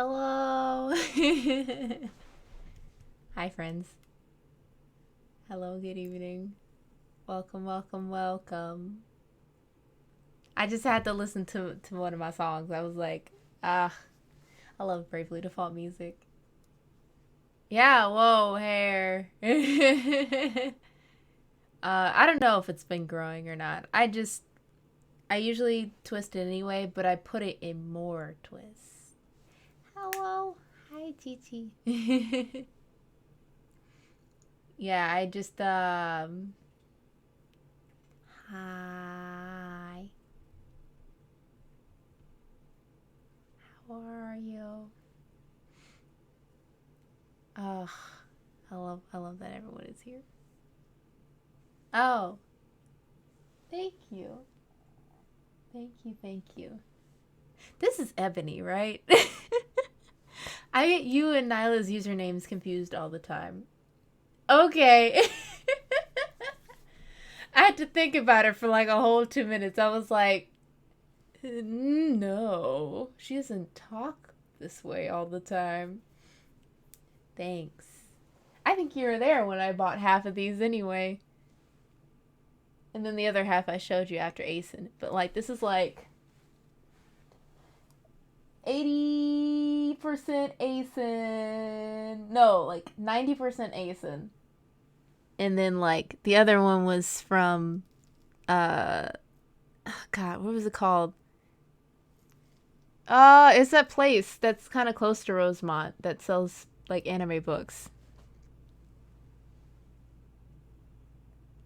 Hello. Hi, friends. Hello, good evening. Welcome, welcome, welcome. I just had to listen to one of my songs. I was like, ah, I love Bravely Default music. Yeah, whoa, hair. I don't know if it's been growing or not. I usually twist it anyway, but I put it in more twists. Hello. Hi, Titi. Yeah, I just hi. How are you? Ugh, I love that everyone is here. Oh, thank you. Thank you, thank you. This is Ebony, right? I get you and Nyla's usernames confused all the time. Okay. I had to think about it for like a whole 2 minutes. I was like, no, she doesn't talk this way all the time. Thanks. I think you were there when I bought half of these anyway. And then the other half I showed you after ASIN. But like this is like 80% ASIN. No, like 90% ASIN. And then like the other one was from uh God, what was it called? It's that place that's kind of close to Rosemont that sells like anime books.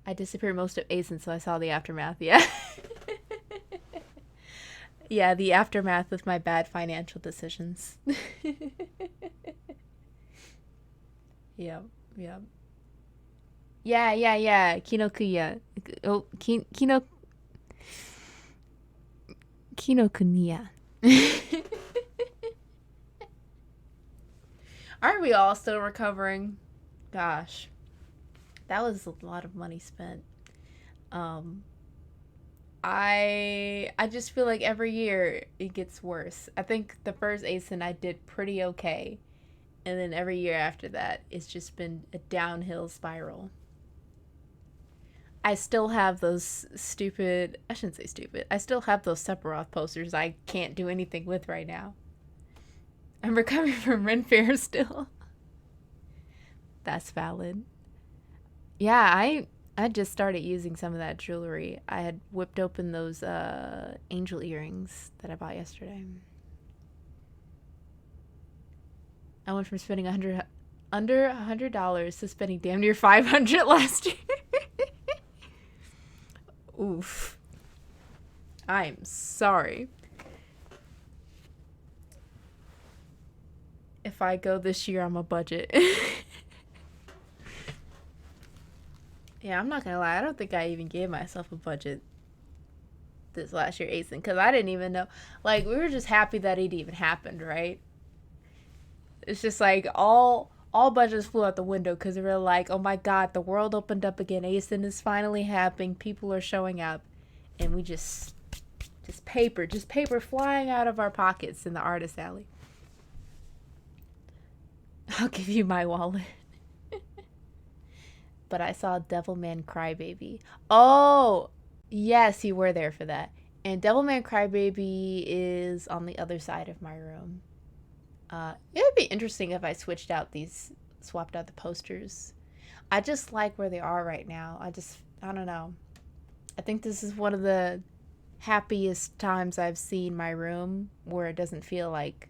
I disappeared most of ASIN, so I saw the aftermath. Yeah. Yeah, the aftermath of my bad financial decisions. Yep, yep. Yeah. Kinokuya. Oh, Kinokuniya. Aren't we all still recovering? Gosh, that was a lot of money spent. Um, I just feel like every year it gets worse. I think the first ASIN I did pretty okay, and then every year after that, it's just been a downhill spiral. I still have those stupid. I shouldn't say stupid. I still have those Sephiroth posters I can't do anything with right now. I'm recovering from Ren Fair still. That's valid. Yeah, I just started using some of that jewelry. I had whipped open those angel earrings that I bought yesterday. I went from spending under $100 to spending damn near 500 last year. Oof. I'm sorry. If I go this year, I'm a budget. Yeah, I'm not gonna lie. I don't think I even gave myself a budget this last year, Asen, because I didn't even know. Like, we were just happy that it even happened, right? It's just like all budgets flew out the window because we were like, oh my god, the world opened up again. Asen is finally happening. People are showing up, and we just paper flying out of our pockets in the artist alley. I'll give you my wallet. But I saw Devilman Crybaby. Oh, yes, you were there for that. And Devilman Crybaby is on the other side of my room. It would be interesting if I swapped out the posters. I just like where they are right now. I don't know. I think this is one of the happiest times I've seen my room where it doesn't feel like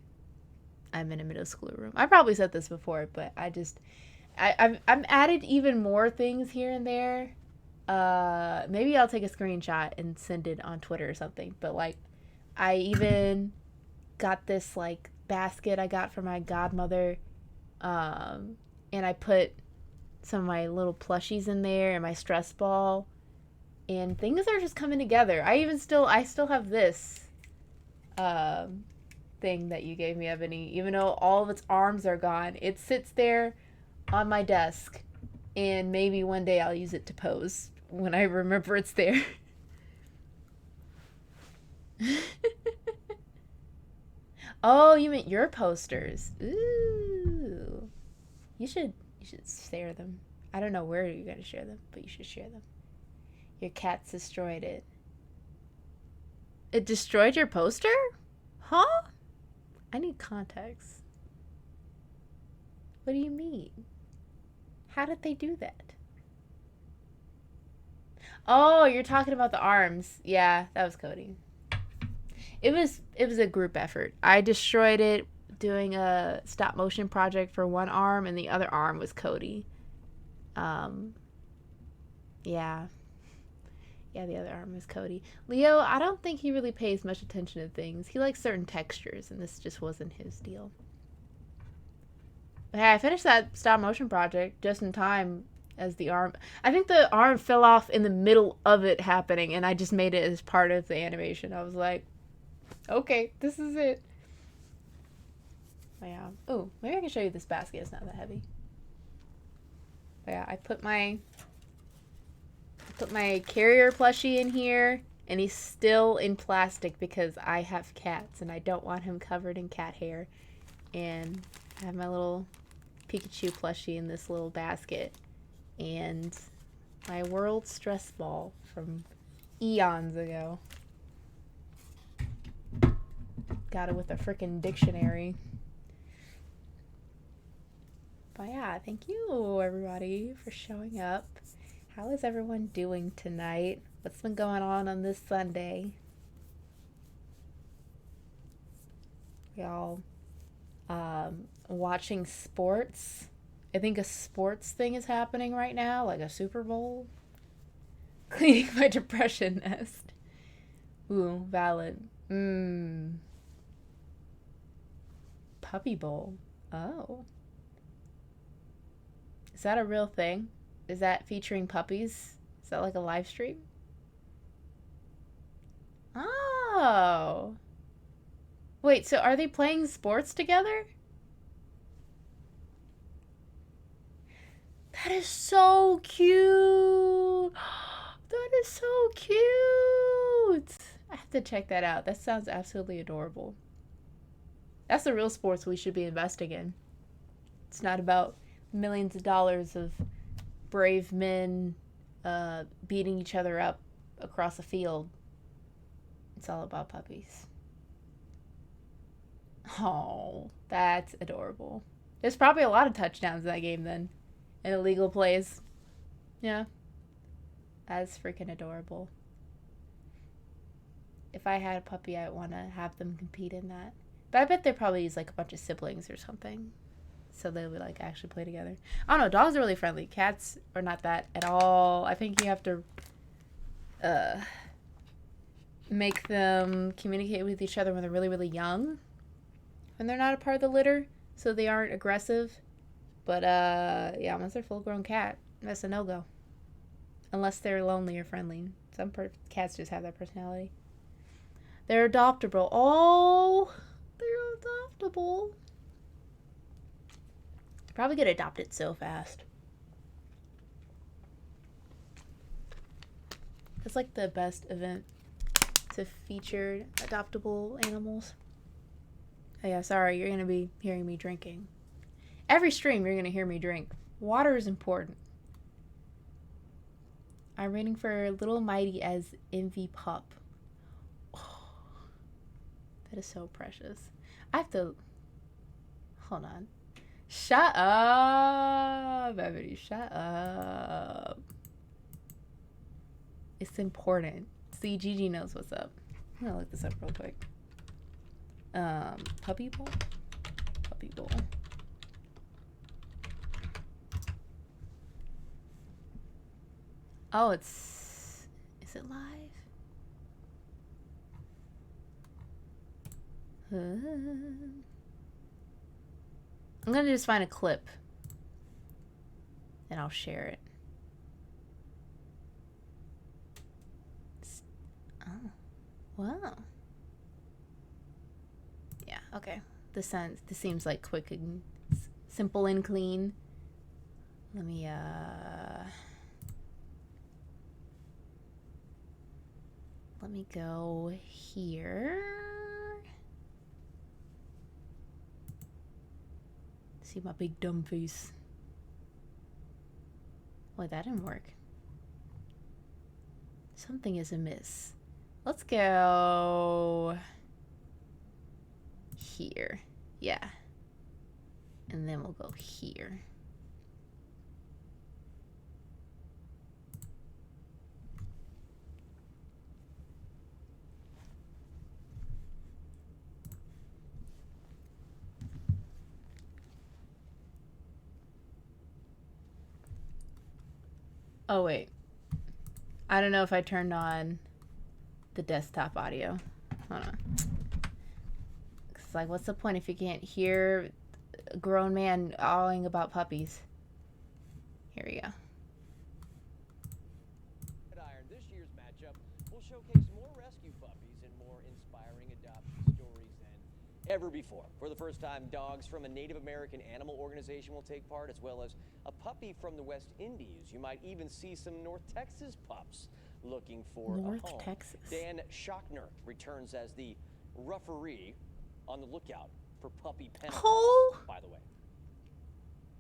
I'm in a middle schooler room. I probably said this before, but I'm added even more things here and there. Maybe I'll take a screenshot and send it on Twitter or something. But like, I even got this like basket I got from my godmother, and I put some of my little plushies in there and my stress ball, and things are just coming together. I still have this um, thing that you gave me, Ebony. Even though all of its arms are gone, it sits there on my desk, and maybe one day I'll use it to pose when I remember it's there. Oh, you meant your posters. Ooh. You should share them. I don't know where you're gonna share them, but you should share them. Your cats destroyed it. It destroyed your poster? Huh? I need context. What do you mean? How did they do that? Oh, you're talking about the arms. Yeah, that was Cody. It was a group effort. I destroyed it doing a stop motion project for one arm, and the other arm was Cody. Um, yeah, yeah, the other arm was Cody. Leo, I don't think he really pays much attention to things. He likes certain textures, and this just wasn't his deal. But hey, I finished that stop motion project just in time as the arm. I think the arm fell off in the middle of it happening, and I just made it as part of the animation. I was like, okay, this is it. Yeah. Oh, maybe I can show you this basket. It's not that heavy. But yeah, I put my carrier plushie in here, and he's still in plastic because I have cats and I don't want him covered in cat hair. And I have my little Pikachu plushie in this little basket, and my world stress ball from eons ago. Got it with a freaking dictionary. But yeah, thank you everybody for showing up. How is everyone doing tonight? What's been going on this Sunday? Y'all watching sports? I think a sports thing is happening right now, like a Super Bowl. Cleaning my depression nest. Ooh, valid. Puppy Bowl. Oh. Is that a real thing? Is that featuring puppies? Is that like a live stream? Oh. Wait, so are they playing sports together? That is so cute. That is so cute. I have to check that out. That sounds absolutely adorable. That's the real sports we should be investing in. It's not about millions of dollars of brave men beating each other up across a field. It's all about puppies. Oh, that's adorable. There's probably a lot of touchdowns in that game then. And illegal plays. Yeah. That's freaking adorable. If I had a puppy, I'd want to have them compete in that. But I bet they probably use like a bunch of siblings or something. So they would like actually play together. I don't know. Dogs are really friendly. Cats are not that at all. I think you have to make them communicate with each other when they're really, really young. When they're not a part of the litter. So they aren't aggressive. But yeah, once they're a full-grown cat, that's a no-go. Unless they're lonely or friendly. Some cats just have that personality. They're adoptable. Oh, they're adoptable. Probably get adopted so fast. It's like the best event to feature adoptable animals. Oh yeah, sorry, you're gonna be hearing me drinking. Every stream you're gonna hear me drink. Water is important. I'm waiting for Little Mighty as Envy Pup. Oh, that is so precious. I have to... Hold on. Shut up, Ebony. Shut up. It's important. See, Gigi knows what's up. I'm gonna look this up real quick. Puppy Bowl? Puppy Bowl. Oh, it's... Is it live? I'm gonna just find a clip. And I'll share it. Oh. Wow. Yeah, okay. This seems like quick and simple and clean. Let me go here. See my big dumb face. Wait, that didn't work. Something is amiss. Let's go here. Yeah. And then we'll go here. Oh, wait. I don't know if I turned on the desktop audio. Hold on. It's like, what's the point if you can't hear a grown man awing about puppies? Here we go. This year's matchup will showcase more rescue puppies and more inspiring adoption stories than ever before. For the first time, dogs from a Native American animal organization will take part, as well as a puppy from the West Indies. You might even see some North Texas pups looking for a home. North Texas. Dan Schochner returns as the referee, on the lookout for puppy penalties, by the way.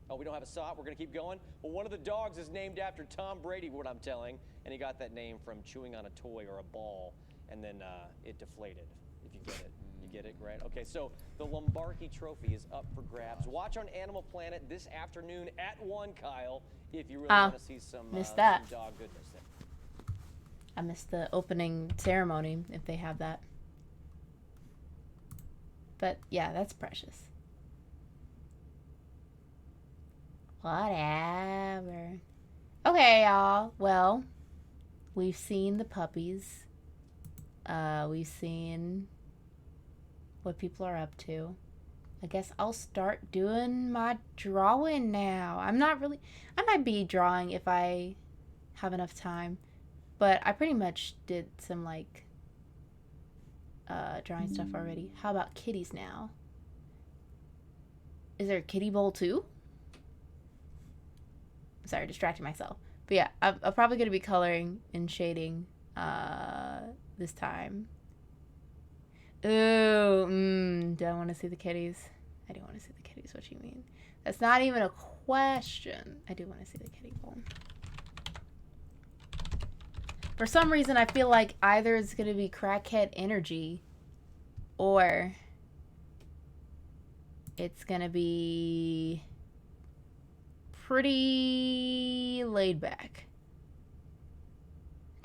Oh, we don't have a saw? We're going to keep going? Well, one of the dogs is named after Tom Brady, what I'm telling, and he got that name from chewing on a toy or a ball, and then it deflated, if you get it. You get it, right? Okay, so the Lombardi Trophy is up for grabs. Watch on Animal Planet this afternoon at 1, Kyle, if you really want to see some dog goodness there. I missed the opening ceremony, if they have that. But, yeah, that's precious. Whatever. Okay, y'all. Well, we've seen the puppies. We've seen what people are up to. I guess I'll start doing my drawing now. I might be drawing if I have enough time. But I pretty much did some, like, drawing stuff already. How about kitties now? Is there a kitty bowl too? Sorry, distracting myself. But yeah, I'm probably going to be coloring and shading this time. Ooh, do I want to see the kitties? I do want to see the kitties, what you mean? That's not even a question. I do want to see the kitty bowl. For some reason, I feel like either it's going to be crackhead energy or it's going to be pretty laid back.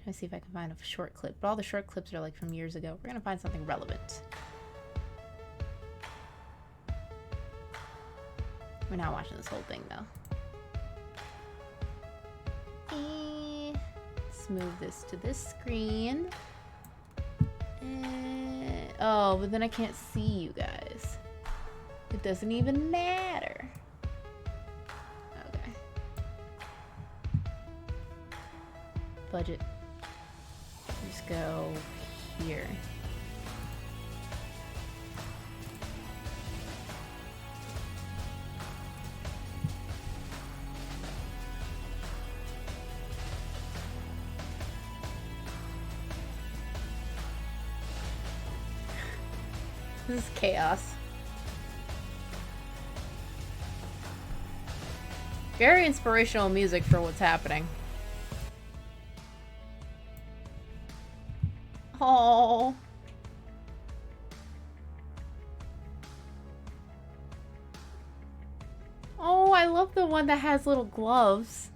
Trying to see if I can find a short clip. But all the short clips are like from years ago. We're going to find something relevant. We're not watching this whole thing, though. Let's move this to this screen. Oh, but then I can't see you guys. It doesn't even matter. Okay. Budget. Just go here. This is chaos. Very inspirational music for what's happening. Oh. Oh, I love the one that has little gloves.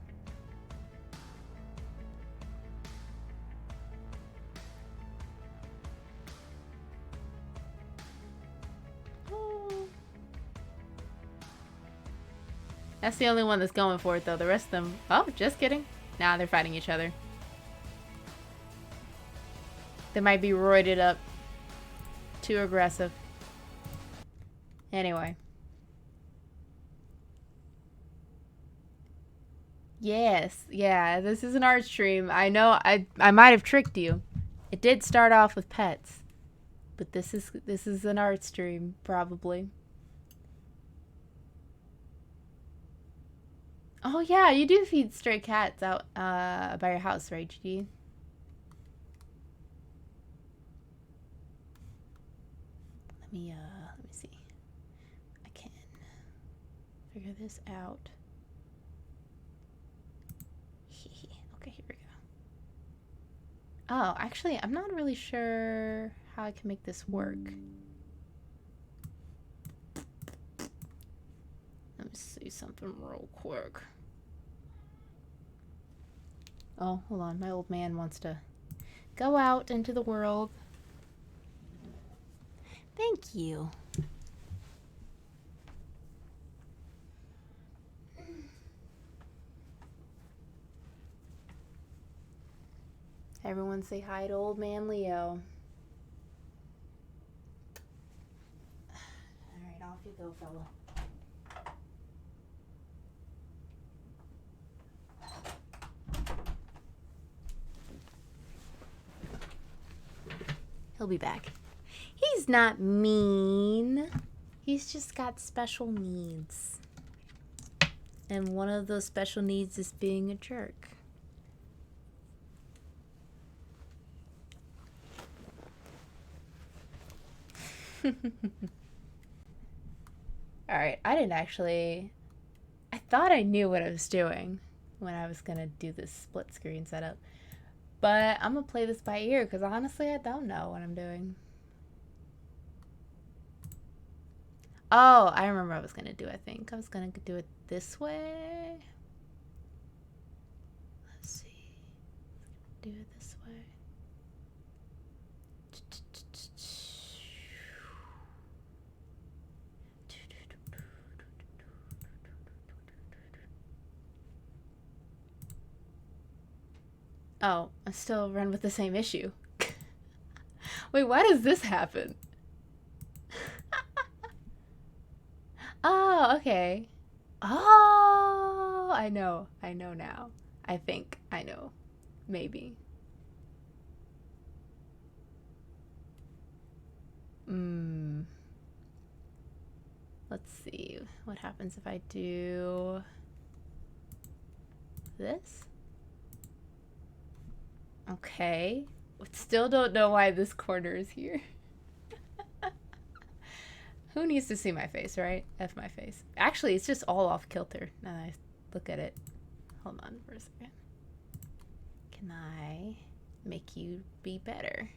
That's the only one that's going for it, though. The rest of them... Oh, just kidding. Nah, they're fighting each other. They might be roided up. Too aggressive. Anyway. Yes. Yeah, this is an art stream. I know I might have tricked you. It did start off with pets. But this is an art stream, probably. Oh, yeah, you do feed stray cats out by your house, right, GD? Let me see. I can figure this out. Okay, here we go. Oh, actually, I'm not really sure how I can make this work. Let me see something real quick. Oh, hold on. My old man wants to go out into the world. Thank you. Everyone say hi to old man Leo. Alright, off you go, fella. He'll be back. He's not mean. He's just got special needs. And one of those special needs is being a jerk. Alright, I thought I knew what I was doing when I was gonna do this split screen setup. But I'm gonna play this by ear because honestly I don't know what I'm doing. Oh, I remember what I was gonna do, I think. I was gonna do it this way. Let's see. Do it this way. Oh, I still run with the same issue. Wait, why does this happen? Oh, okay. Oh, I know now. I think I know. Maybe. Let's see. What happens if I do this? Okay. Still don't know why this corner is here. Who needs to see my face, right? F my face. Actually, it's just all off kilter now that I look at it. Hold on for a second. Can I make you be better?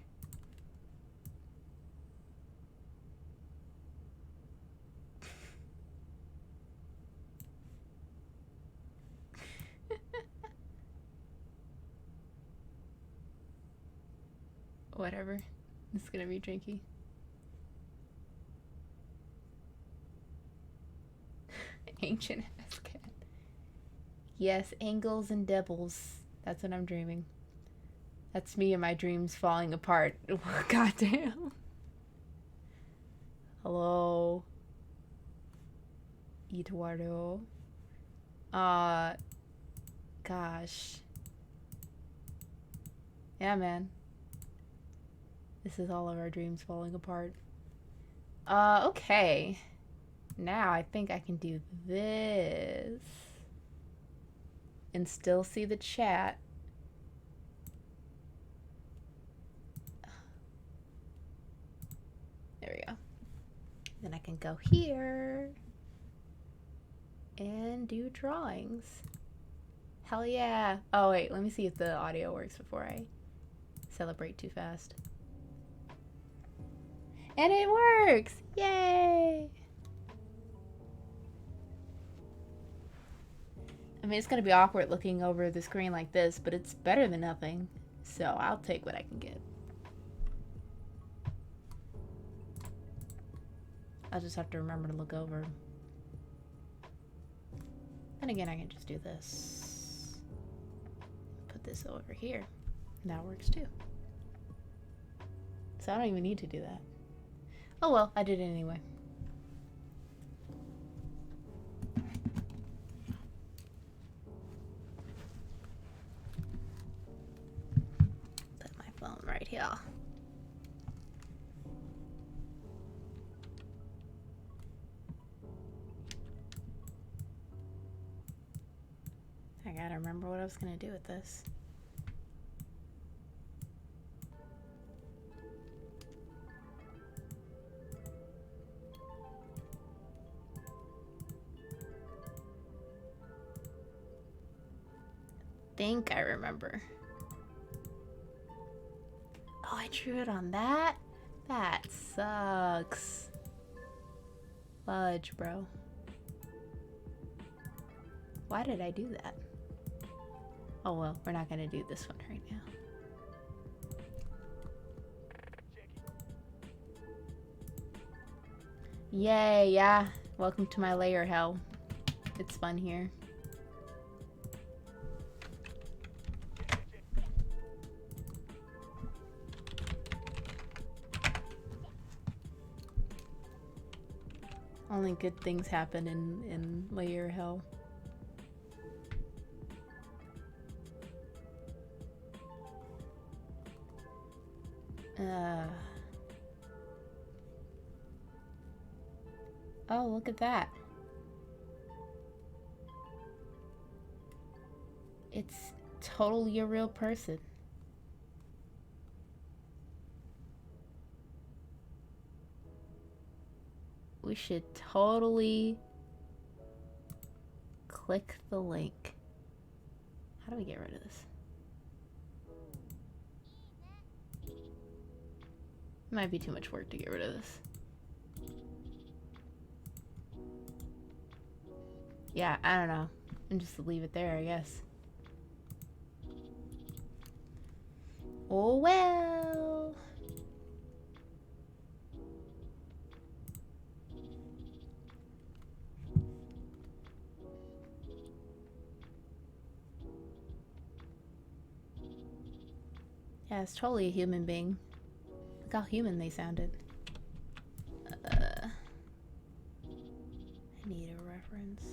Whatever. It's gonna be drinky. Ancient ass cat. Yes, angles and devils. That's what I'm dreaming. That's me and my dreams falling apart. Goddamn. Hello. Eduardo. Gosh. Yeah, man. This is all of our dreams falling apart. Okay. Now I think I can do this. And still see the chat. There we go. Then I can go here. And do drawings. Hell yeah. Oh wait, let me see if the audio works before I celebrate too fast. And it works! Yay! I mean, it's gonna be awkward looking over the screen like this, but it's better than nothing. So I'll take what I can get. I'll just have to remember to look over. Then again, I can just do this. Put this over here. That works too. So I don't even need to do that. Oh well, I did it anyway. Put my phone right here. I gotta remember what I was gonna do with this. think I remember. Oh, I drew it on that? That sucks. Fudge, bro. Why did I do that? Oh well, we're not gonna do this one right now. Yay, yeah. Welcome to my layer hell. It's fun here. Only good things happen in layer hell. Oh, look at that. It's totally a real person. We should totally click the link. How do we get rid of this? Might be too much work to get rid of this. Yeah, I don't know. And just leave it there, I guess. Oh well. Yeah, it's totally a human being. Look how human they sounded. I need a reference.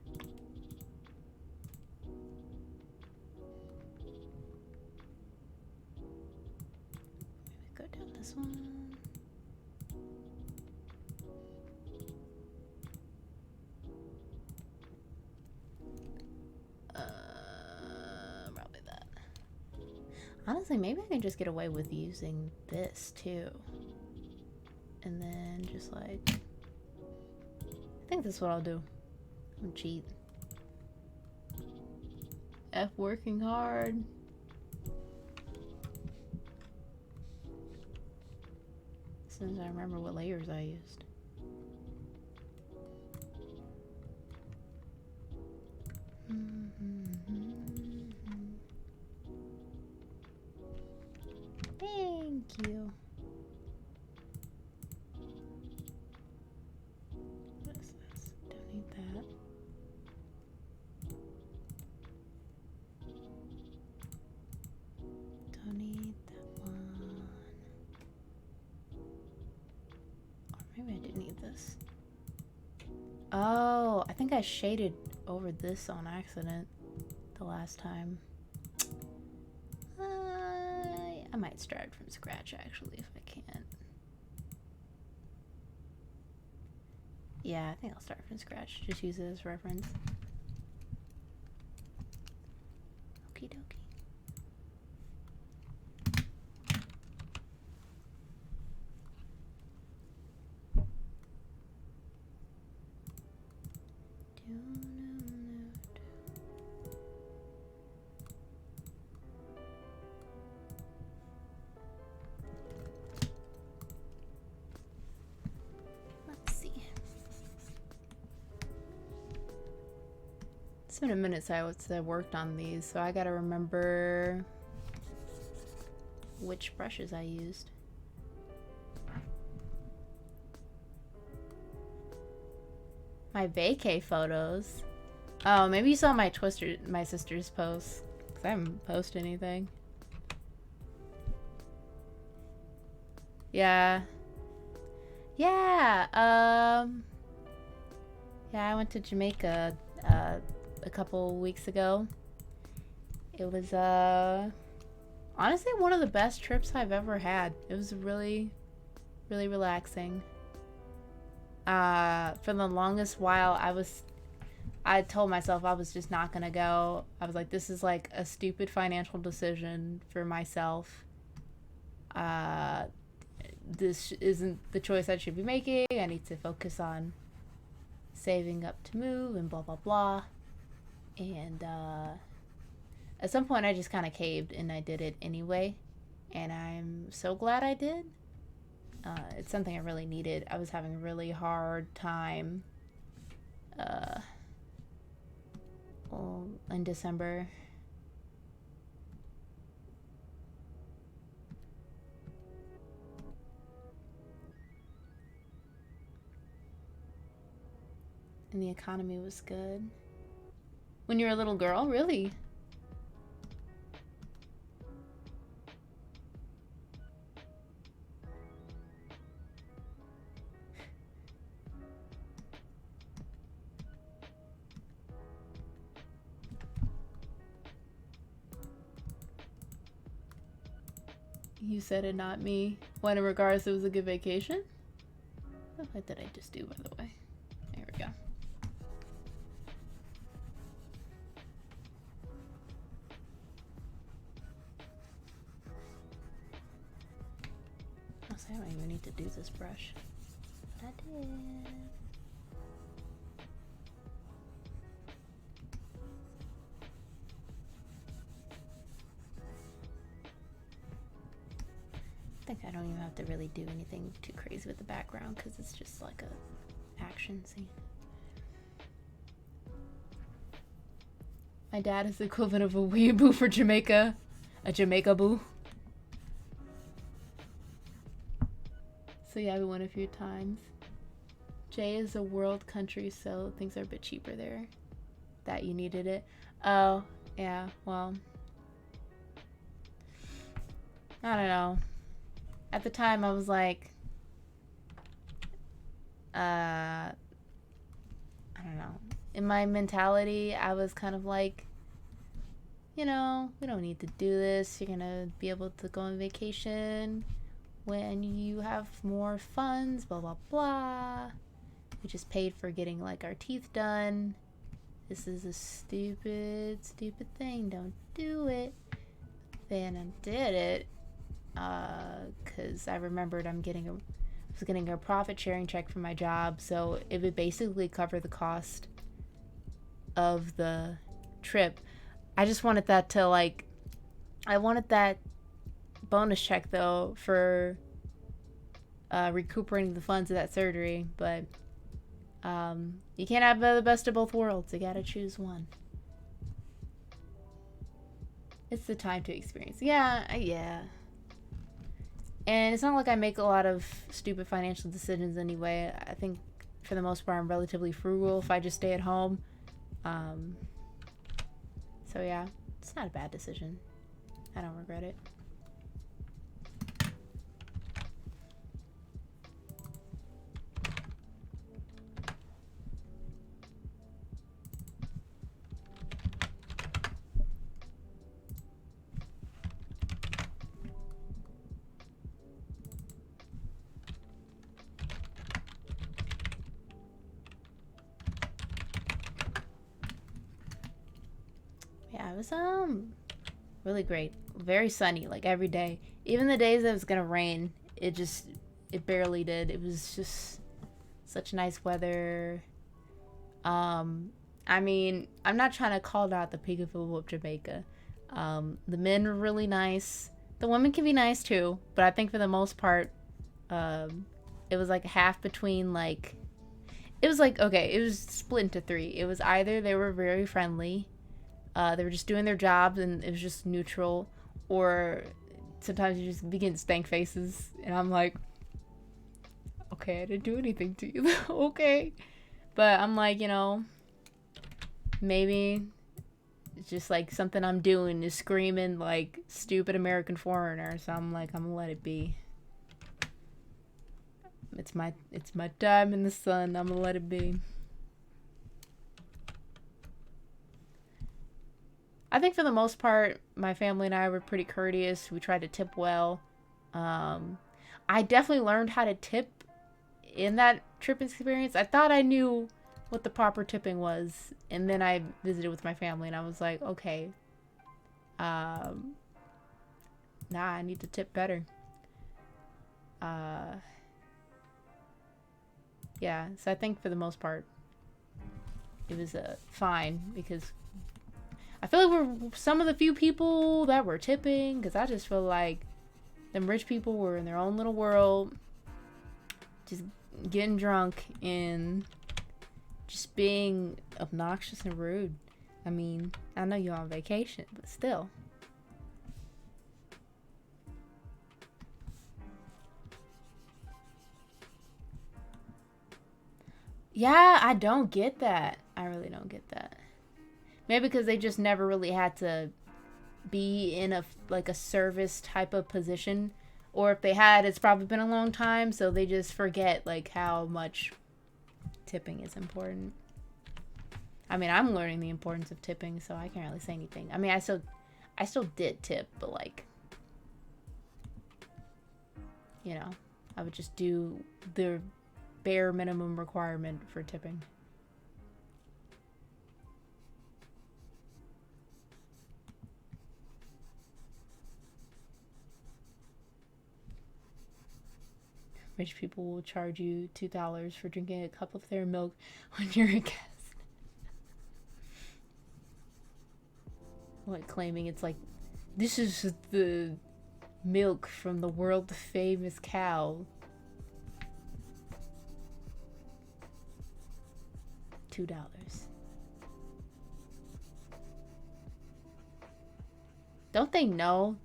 Maybe go down this one. Probably that. Honestly, maybe I can just get away with using this too. And then just like... I think that's what I'll do. I'm cheat. F working hard. As soon as I remember what layers I used. Thank you. What is this? Don't need that. Don't need that one. Or maybe I do need this. Oh, I think I shaded over this on accident the last time. I might start from scratch actually if I can. Yeah, I think I'll start from scratch. Just use it as reference. Okie dokie. It's been a minute since I worked on these, so I gotta remember which brushes I used. My vacay photos. Oh, maybe you saw my sister's posts. 'Cause I haven't posted anything. Yeah. Yeah. Yeah, I went to Jamaica a couple weeks ago. It was honestly one of the best trips I've ever had. It was really relaxing. For the longest while I told myself I was just not gonna go. I was like, this is like a stupid financial decision for myself. This isn't the choice I should be making. I need to focus on saving up to move and blah blah blah. And at some point I just kind of caved and I did it anyway, and I'm so glad I did. It's something I really needed. I was having a really hard time in December. And the economy was good. When you were a little girl, really? You said it, not me. When in regards it was a good vacation? What did I just do, by the way? There we go. I'll say I don't even need to do this brush. But I did. I think I don't even have to really do anything too crazy with the background because it's just like a action scene. My dad is the equivalent of a weeaboo for Jamaica. A Jamaica boo. So yeah, we went a few times. Jay is a world country, so things are a bit cheaper there. That you needed it. Oh, yeah, well. I don't know. At the time, I was like, I don't know. In my mentality, I was kind of like, you know, we don't need to do this. You're gonna be able to go on vacation when you have more funds, blah, blah, blah. We just paid for getting, like, our teeth done. This is a stupid, stupid thing. Don't do it. Then I did it. Because I remembered I was getting a profit sharing check from my job, so it would basically cover the cost of the trip. I just wanted that to, like, I wanted that bonus check though for recuperating the funds of that surgery, but you can't have the best of both worlds. You gotta choose one. It's the time to experience. Yeah. And it's not like I make a lot of stupid financial decisions anyway. I think for the most part I'm relatively frugal if I just stay at home. So yeah, it's not a bad decision. I don't regret it. Yeah, it was really great. Very sunny, like every day. Even the days that it was gonna rain, it barely did. It was just such nice weather. I mean, I'm not trying to call out the peekaboo of Jamaica. The men are really nice. The women can be nice too, but I think for the most part, it was like half between like, it was like, okay, it was split into three. It was either they were very friendly, they were just doing their jobs and it was just neutral, or sometimes you just begin stank faces and I'm like, okay, I didn't do anything to you. Okay. But I'm like, you know, maybe it's just like something I'm doing is screaming like stupid American foreigner, so I'm like, I'm gonna let it be. It's my time in the sun. I'm gonna let it be. I think for the most part, my family and I were pretty courteous. We tried to tip well. I definitely learned how to tip in that trip experience. I thought I knew what the proper tipping was, and then I visited with my family and I was like, okay, nah, I need to tip better. Yeah, so I think for the most part it was fine, because I feel like we're some of the few people that were tipping, because I just feel like them rich people were in their own little world, just getting drunk and just being obnoxious and rude. I mean, I know you're on vacation, but still. Yeah, I don't get that. I really don't get that. Maybe because they just never really had to be in a like a service type of position, or if they had, it's probably been a long time, so they just forget like how much tipping is important. I mean, I'm learning the importance of tipping, so I can't really say anything. I mean, I still did tip, but like, you know, I would just do the bare minimum requirement for tipping. Rich people will charge you $2 for drinking a cup of their milk when you're a guest. Like claiming it's like, this is the milk from the world famous cow. $2. Don't they know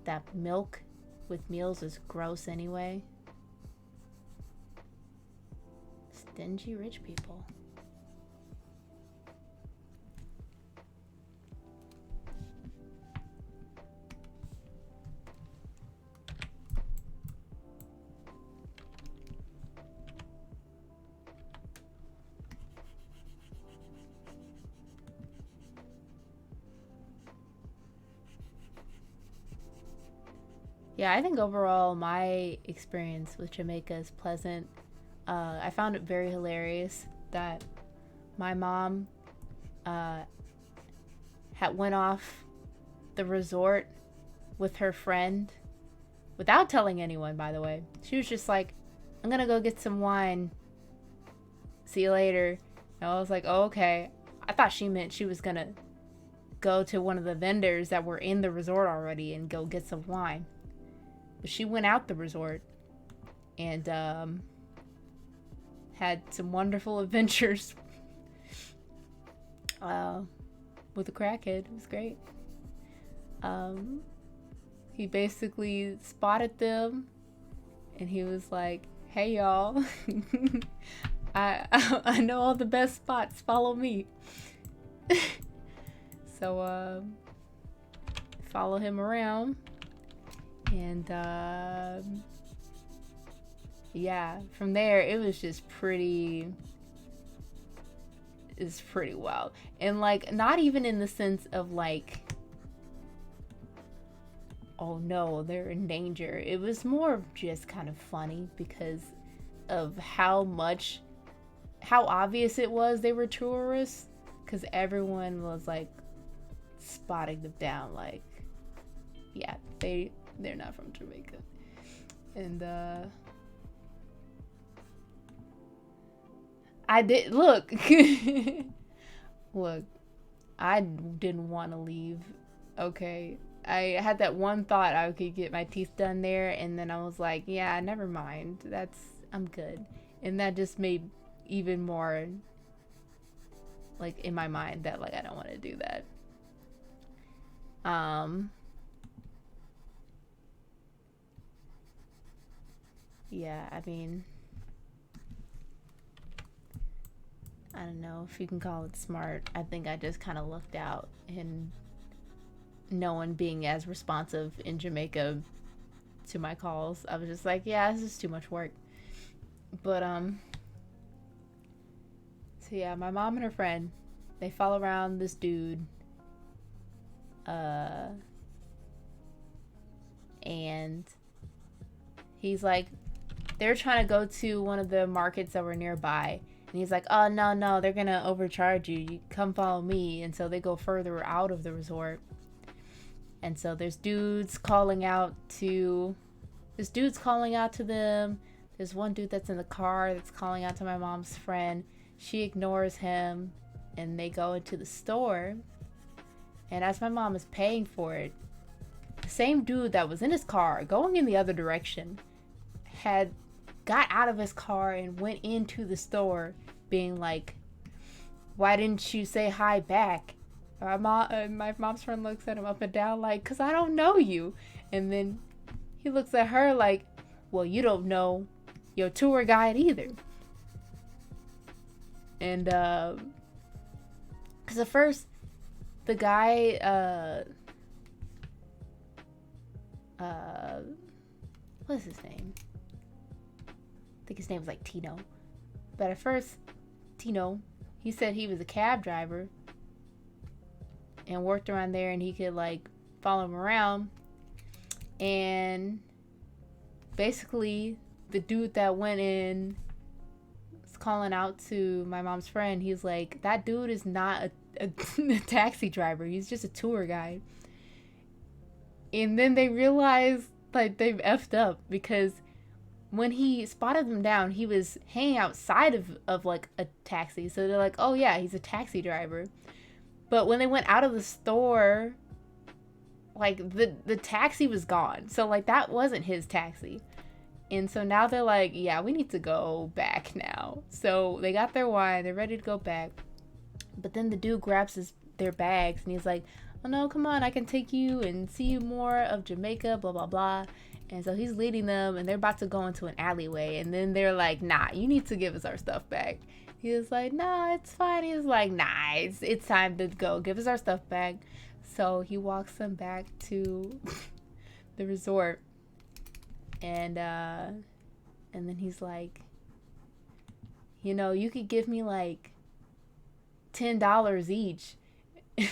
that milk with meals is gross anyway? Stingy rich people. Yeah, I think overall my experience with Jamaica is pleasant. I found it very hilarious that my mom had went off the resort with her friend without telling anyone, by the way. She was just like, I'm gonna go get some wine. See you later. And I was like, oh, okay. I thought she meant she was gonna go to one of the vendors that were in the resort already and go get some wine. But she went out the resort and had some wonderful adventures with a crackhead. It was great. He basically spotted them and he was like, hey y'all, I know all the best spots, follow me. So follow him around. And yeah, from there it was just pretty wild. And like, not even in the sense of like, oh no, they're in danger. It was more of just kind of funny because of how obvious it was they were tourists, because everyone was like spotting them down, like, yeah, they're not from Jamaica. And I did look look, I didn't want to leave. Okay, I had that one thought I could get my teeth done there, and then I was like, yeah, never mind, I'm good. And that just made even more like in my mind that like I don't want to do that. Yeah, I mean, I don't know if you can call it smart. I think I just kind of lucked out in no one being as responsive in Jamaica to my calls. I was just like, yeah, this is too much work. But so yeah, my mom and her friend, they follow around this dude, and he's like, they're trying to go to one of the markets that were nearby, and he's like, oh no, they're gonna overcharge you, you come follow me. And so they go further out of the resort, and so there's dudes calling out to them. There's one dude that's in the car that's calling out to my mom's friend. She ignores him, and they go into the store. And as my mom is paying for it, the same dude that was in his car going in the other direction had got out of his car and went into the store being like, why didn't you say hi back? My mom's friend looks at him up and down like, because I don't know you. And then he looks at her like, well, you don't know your tour guide either. And because at first the guy what's his name? I think his name was like Tino. But at first, Tino, he said he was a cab driver and worked around there and he could like follow him around. And basically the dude that went in was calling out to my mom's friend. He's like, that dude is not a taxi driver. He's just a tour guide. And then they realized like they've effed up because when he spotted them down, he was hanging outside of like a taxi. So they're like, oh yeah, he's a taxi driver. But when they went out of the store, like the taxi was gone. So like that wasn't his taxi. And so now they're like, yeah, we need to go back now. So they got their wine, they're ready to go back. But then the dude grabs their bags and he's like, oh no, come on, I can take you and see you more of Jamaica, blah, blah, blah. And so he's leading them and they're about to go into an alleyway. And then they're like, nah, you need to give us our stuff back. He was like, nah, it's fine. He was like, nah, it's time to go. Give us our stuff back. So he walks them back to the resort. And then he's like, you know, you could give me like $10 each.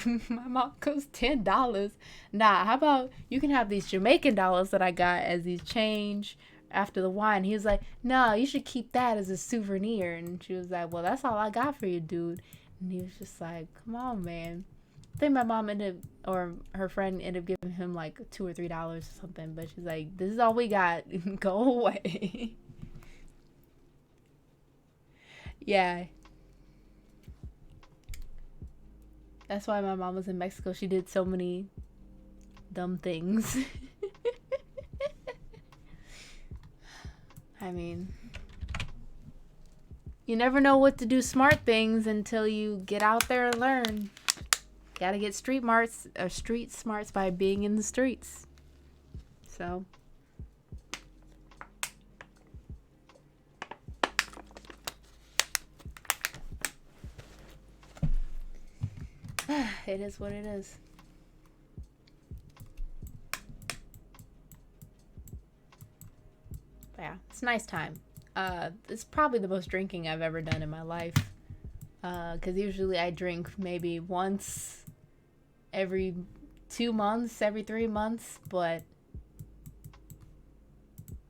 My mom goes, $10? Nah, how about you can have these Jamaican dollars that I got as these change after the wine. He was like, no, you should keep that as a souvenir. And she was like, well, that's all I got for you, dude. And he was just like, come on, man. I think my mom or her friend ended up giving him like $2 or $3 or something. But she's like, this is all we got. Go away. Yeah. That's why my mom was in Mexico. She did so many dumb things. I mean, you never know what to do smart things until you get out there and learn. Gotta get street smarts by being in the streets. So. It is what it is. But yeah, it's a nice time. It's probably the most drinking I've ever done in my life. Because usually I drink maybe once every 2 months, every 3 months. But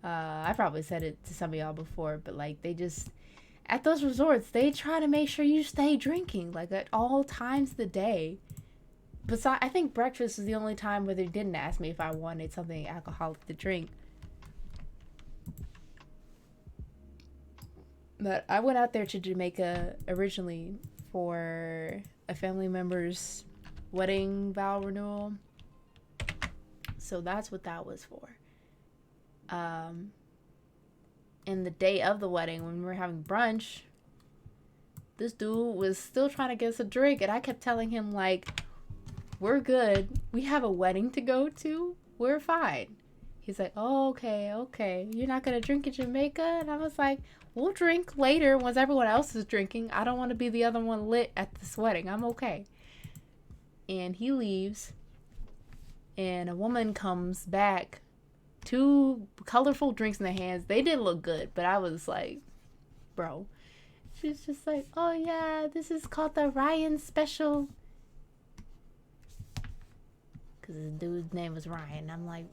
I probably said it to some of y'all before, but like they just... At those resorts, they try to make sure you stay drinking, like at all times of the day. Besides, I think breakfast is the only time where they didn't ask me if I wanted something alcoholic to drink. But I went out there to Jamaica originally for a family member's wedding vow renewal. So that's what that was for. And the day of the wedding, when we were having brunch, this dude was still trying to get us a drink. And I kept telling him, like, we're good. We have a wedding to go to. We're fine. He's like, oh, okay. You're not going to drink in Jamaica? And I was like, we'll drink later once everyone else is drinking. I don't want to be the other one lit at this wedding. I'm okay. And he leaves. And a woman comes back. 2 colorful drinks in their hands. They did look good, but I was like, bro. She's just like, oh yeah, this is called the Ryan Special. Because the dude's name was Ryan. I'm like,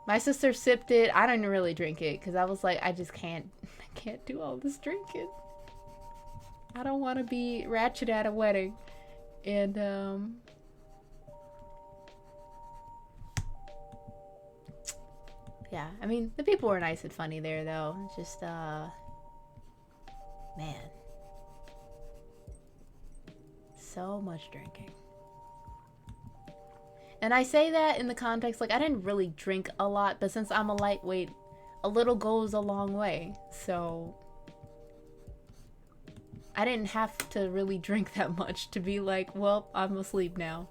my sister sipped it. I didn't really drink it because I was like, I can't do all this drinking. I don't want to be ratchet at a wedding. And, yeah, I mean, the people were nice and funny there, though. Just, man. so much drinking. And I say that in the context, like, I didn't really drink a lot, but since I'm a lightweight, a little goes a long way. So I didn't have to really drink that much to be like, well, I'm asleep now.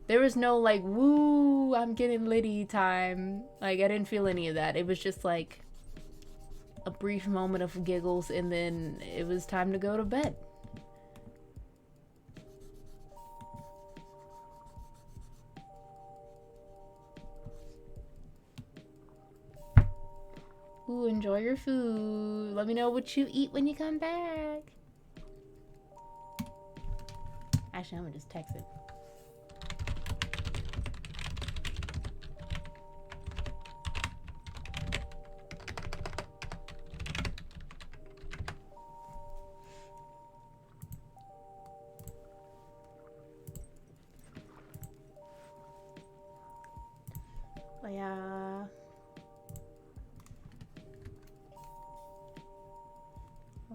There was no like, woo, I'm getting litty time. Like, I didn't feel any of that. It was just like a brief moment of giggles, and then it was time to go to bed. Ooh, enjoy your food. Let me know what you eat when you come back. Actually, I'm gonna just text it. But yeah.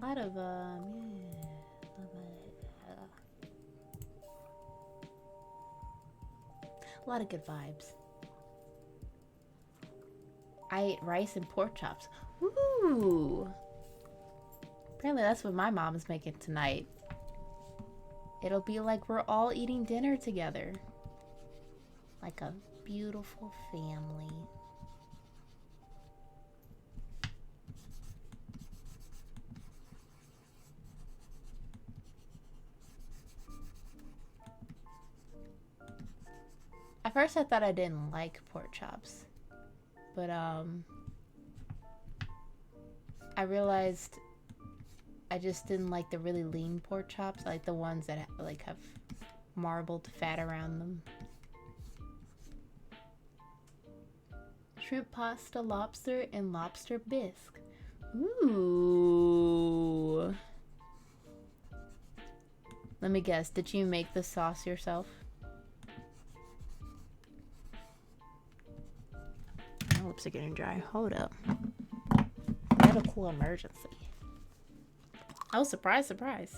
A lot of, yeah. A lot of good vibes. I ate rice and pork chops. Ooh. Apparently that's what my mom is making tonight. It'll be like we're all eating dinner together. Like a beautiful family. At first I thought I didn't like pork chops. But I realized I just didn't like the really lean pork chops. I like the ones that like have marbled fat around them. Shrimp pasta, lobster, and lobster bisque. Ooh. Let me guess, did you make the sauce yourself? My lips are getting dry. Hold up. Medical emergency. Oh, surprise, surprise.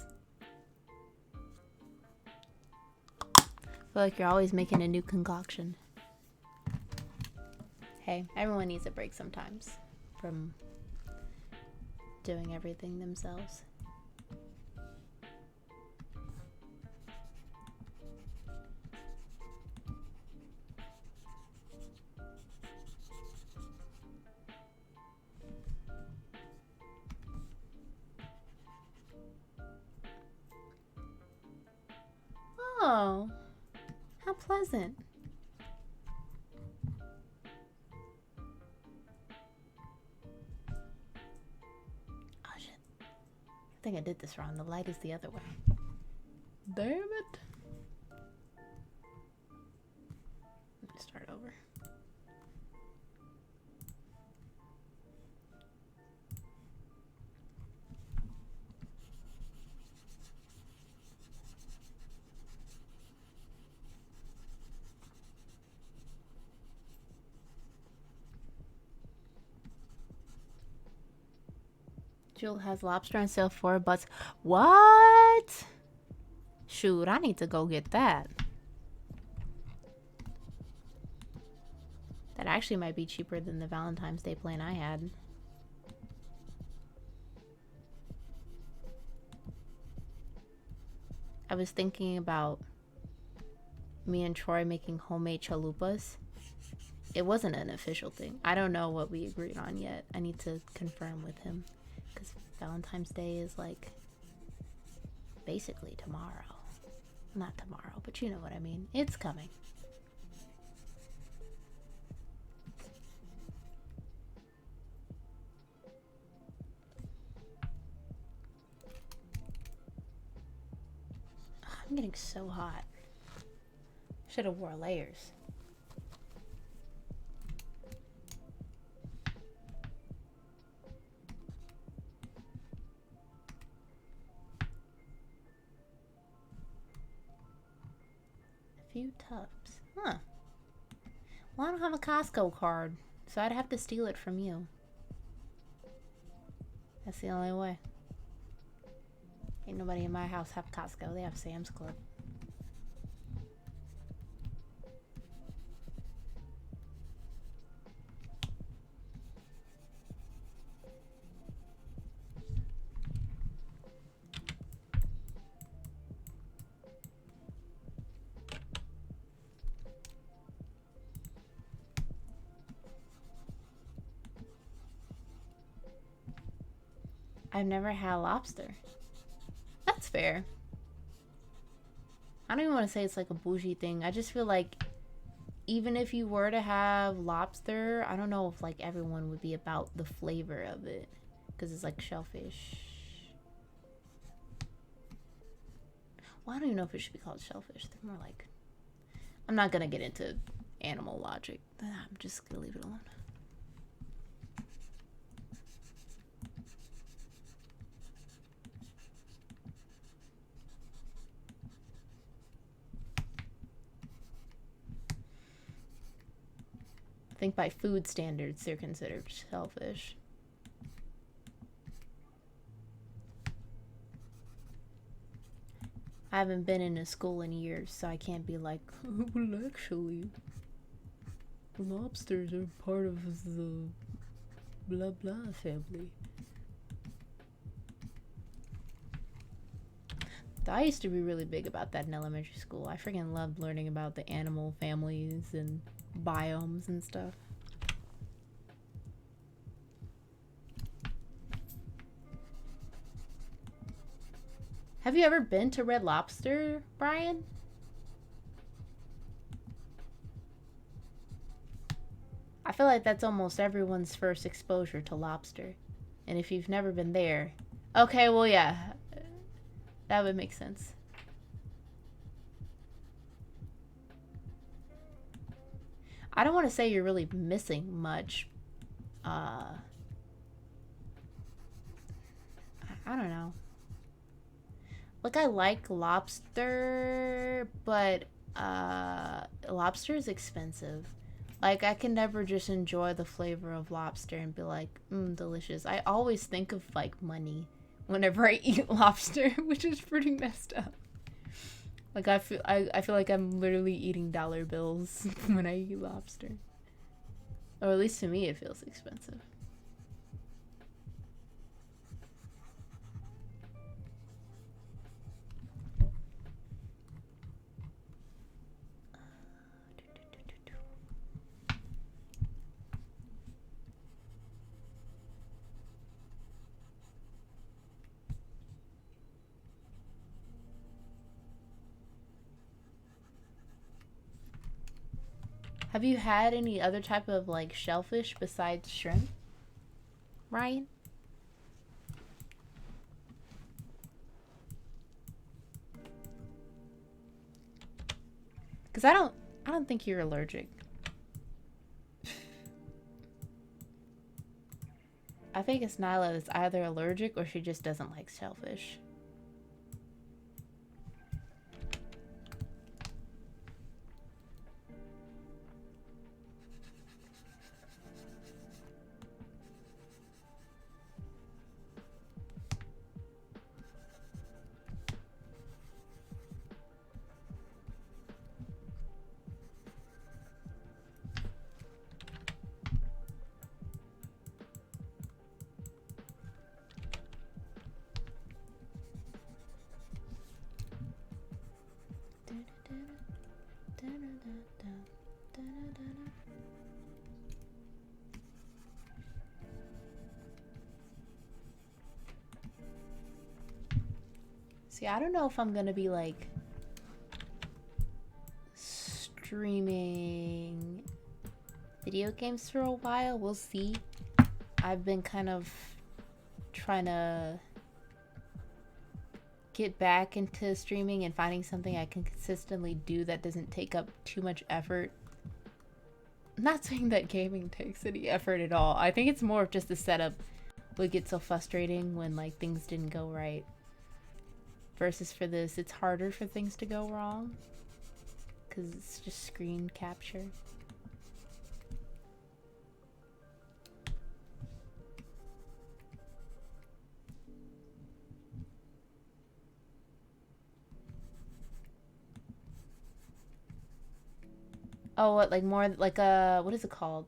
I feel like you're always making a new concoction. Hey, everyone needs a break sometimes from doing everything themselves. Oh, how pleasant. Oh shit. I think I did this wrong. The light is the other way. Damn it. Let me start over. Jewel has lobster on sale $4. What? Shoot, I need to go get that. That actually might be cheaper than the Valentine's Day plan I had. I was thinking about me and Troy making homemade chalupas. It wasn't an official thing. I don't know what we agreed on yet. I need to confirm with him. Because Valentine's Day is like basically tomorrow. Not tomorrow, but you know what I mean. It's coming. I'm getting so hot. Should have wore layers. Few tubs. Huh. Well, I don't have a Costco card, so I'd have to steal it from you. That's the only way. Ain't nobody in my house have Costco. They have Sam's Club. I've never had lobster. That's fair. I don't even want to say it's like a bougie thing. I just feel like even if you were to have lobster, I don't know if like everyone would be about the flavor of it because it's like shellfish. Well, I don't even know if it should be called shellfish. They're more like... I'm not going to get into animal logic. I'm just going to leave it alone. I think by food standards, they're considered shellfish. I haven't been in a school in years, so I can't be like, oh, well, actually, lobsters are part of the blah blah family. I used to be really big about that in elementary school. I freaking loved learning about the animal families and biomes and stuff. Have you ever been to Red Lobster, Brian? I feel like that's almost everyone's first exposure to lobster. And if you've never been there... Okay, well, yeah. That would make sense. I don't want to say you're really missing much. I don't know. Like, I like lobster, but lobster is expensive. Like, I can never just enjoy the flavor of lobster and be like, delicious. I always think of, like, money whenever I eat lobster, which is pretty messed up. Like, I feel like I'm literally eating dollar bills when I eat lobster. Or at least to me, it feels expensive. Have you had any other type of, like, shellfish besides shrimp, Ryan? Because I don't think you're allergic. I think it's Nyla that's either allergic or she just doesn't like shellfish. See, I don't know if I'm gonna be like streaming video games for a while. We'll see. I've been kind of trying to get back into streaming and finding something I can consistently do that doesn't take up too much effort. I'm not saying that gaming takes any effort at all. I think it's more of just the setup would get so frustrating when like things didn't go right. Versus for this, it's harder for things to go wrong because it's just screen capture. Oh, what, like more like a, what is it called?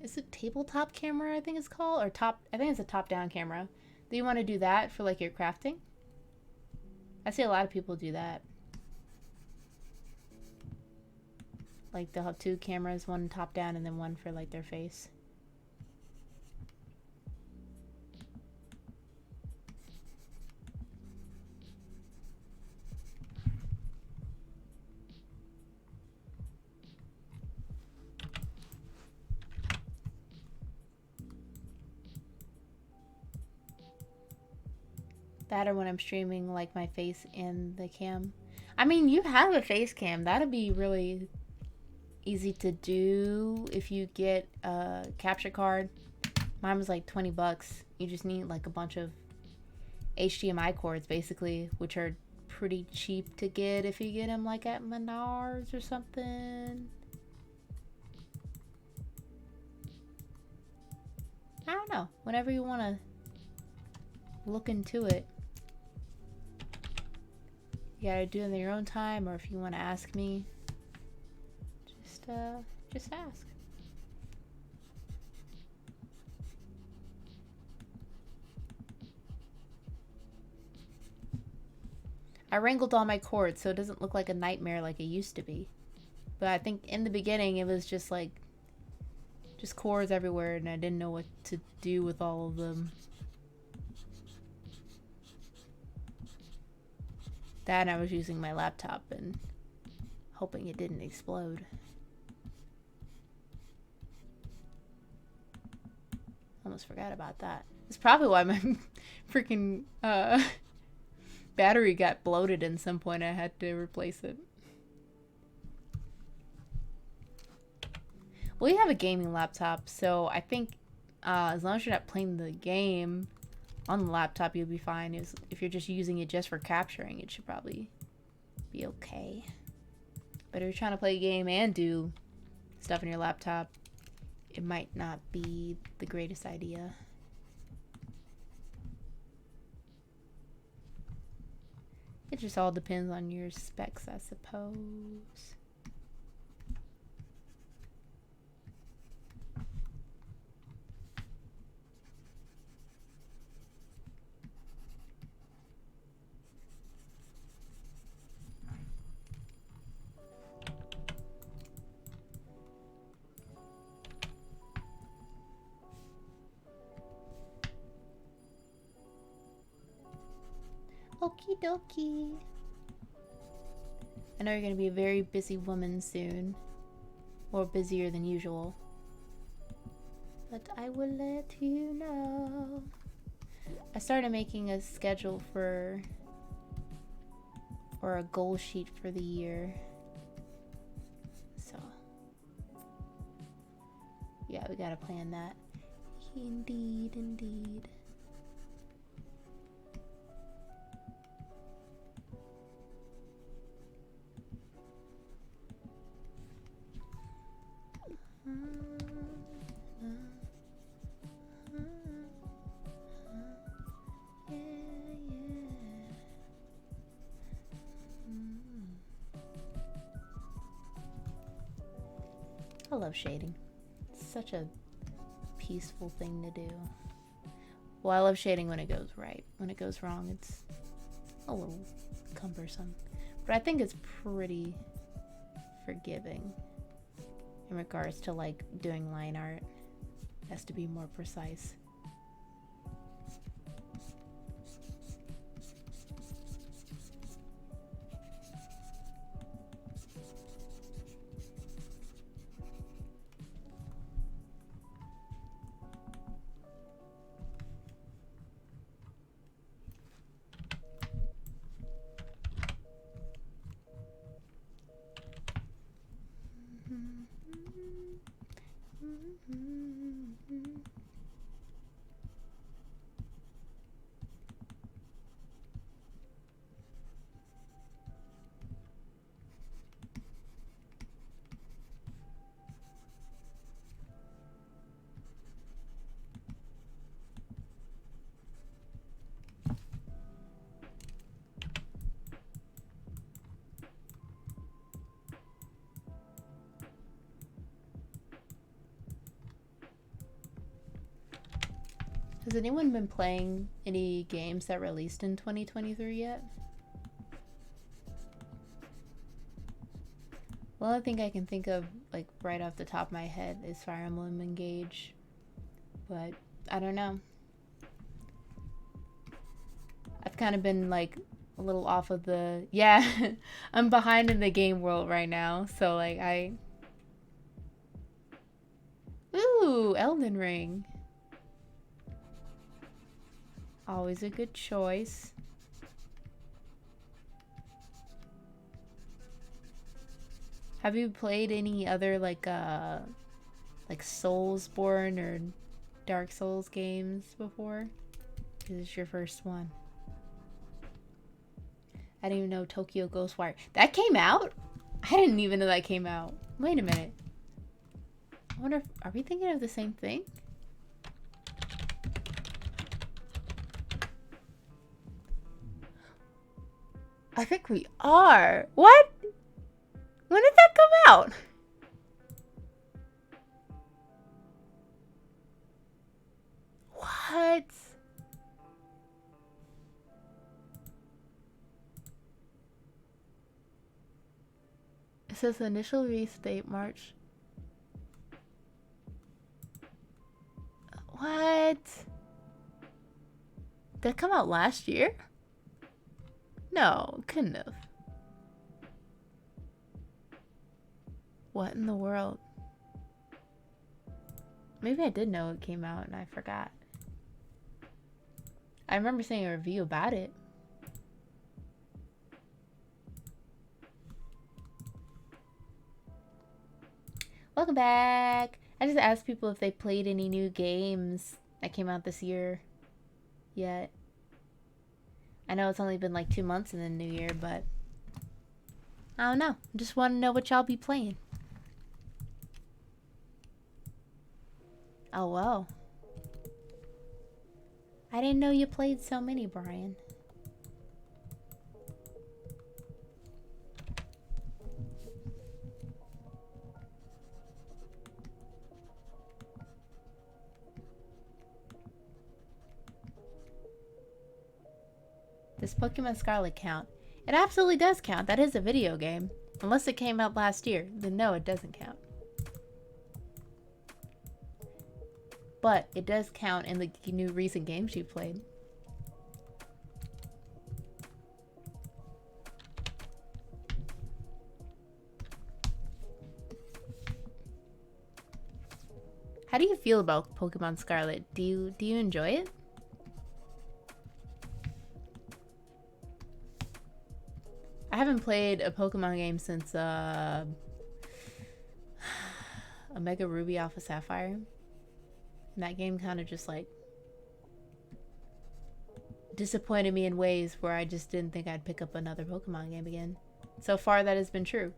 Is it tabletop camera, I think it's called? Or top, I think it's a top-down camera. Do you want to do that for like your crafting? I see a lot of people do that. Like they'll have two cameras, one top-down and then one for like their face. That or when I'm streaming, like my face in the cam. I mean, you have a face cam. That'd be really easy to do if you get a capture card. Mine was like 20 bucks. You just need like a bunch of HDMI cords, basically, which are pretty cheap to get if you get them like at Menards or something. I don't know. Whenever you want to look into it. You gotta do it in your own time, or if you want to ask me, just ask. I wrangled all my cords so it doesn't look like a nightmare like it used to be. But I think in the beginning it was just like, just cords everywhere and I didn't know what to do with all of them. That and I was using my laptop and hoping it didn't explode. Almost forgot about that. It's probably why my freaking battery got bloated at some point. I had to replace it. Well, you have a gaming laptop, so I think as long as you're not playing the game on the laptop, you'll be fine. If you're just using it just for capturing, it should probably be okay. But if you're trying to play a game and do stuff on your laptop, it might not be the greatest idea. It just all depends on your specs, I suppose. Okie dokie. I know you're going to be a very busy woman soon. Or busier than usual. But I will let you know. I started making a schedule for or a goal sheet for the year. So yeah, we gotta plan that. Indeed, indeed. I love shading. It's such a peaceful thing to do. Well, I love shading when it goes right. When it goes wrong, it's a little cumbersome. But I think it's pretty forgiving in regards to like doing line art. It has to be more precise. anyone been playing any games that released in 2023 yet? Well, I think I can think of, like, right off the top of my head is Fire Emblem Engage. But, I don't know. I've kind of been, like, a little off of the... Yeah, I'm behind in the game world right now. So, like, Ooh, Elden Ring. Always a good choice. Have you played any other like Soulsborne or Dark Souls games before? This is your first one. I didn't even know Tokyo Ghostwire. That came out? I didn't even know that came out. Wait a minute. I wonder if, are we thinking of the same thing? I think we are. What? When did that come out? What? It says initial release date March. What? Did that come out last year? No, couldn't have. What in the world? Maybe I did know it came out and I forgot. I remember seeing a review about it. Welcome back. I just asked people if they played any new games that came out this year yet. I know it's only been like 2 months in the new year, but I don't know. I just want to know what y'all be playing. Oh, whoa. I didn't know you played so many, Brian. Does Pokemon Scarlet count? It absolutely does count. That is a video game. Unless it came out last year, then no, it doesn't count. But it does count in the new recent games you played. How do you feel about Pokemon Scarlet? Do you enjoy it? I haven't played a Pokemon game since Omega Ruby Alpha Sapphire. And that game kind of just like disappointed me in ways where I just didn't think I'd pick up another Pokemon game again. So far that has been true.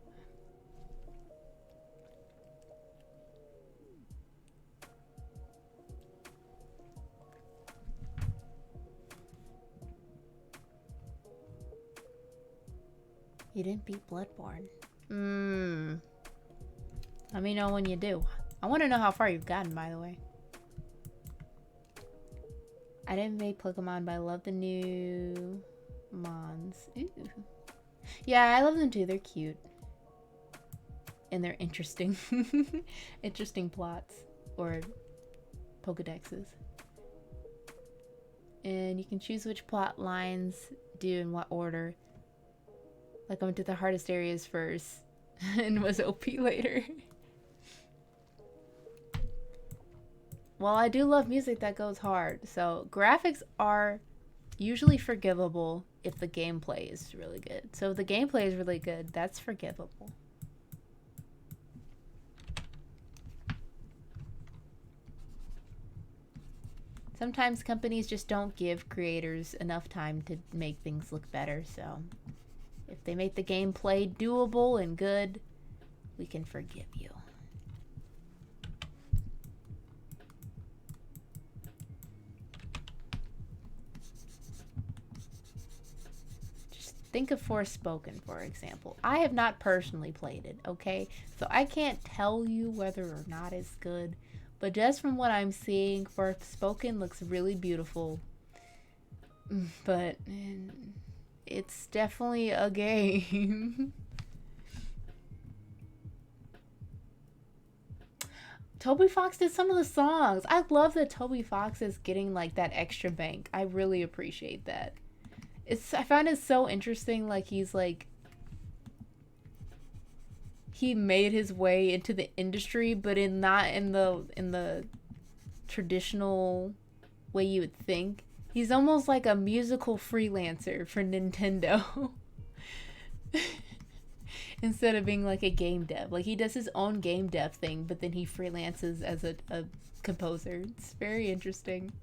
You didn't beat Bloodborne. Let me know when you do. I want to know how far you've gotten, by the way. I didn't make Pokemon, but I love the new Mons. Ooh. Yeah, I love them too. They're cute. And they're interesting. Interesting plots. Or Pokedexes. And you can choose which plot lines do in what order. Like I went to the hardest areas first and was OP later. Well, I do love music that goes hard. So graphics are usually forgivable if the gameplay is really good. So if the gameplay is really good, that's forgivable. Sometimes companies just don't give creators enough time to make things look better, so if they make the gameplay doable and good, we can forgive you. Just think of Forspoken, for example. I have not personally played it, okay? So I can't tell you whether or not it's good, But just from what I'm seeing, Forspoken looks really beautiful. But it's definitely a game. Toby Fox did some of the songs. I love that Toby Fox is getting like that extra bank. I really appreciate that. I find it so interesting. Like he made his way into the industry, but not in the traditional way you would think. He's almost like a musical freelancer for Nintendo. Instead of being like a game dev. Like he does his own game dev thing, but then he freelances as a composer. It's very interesting.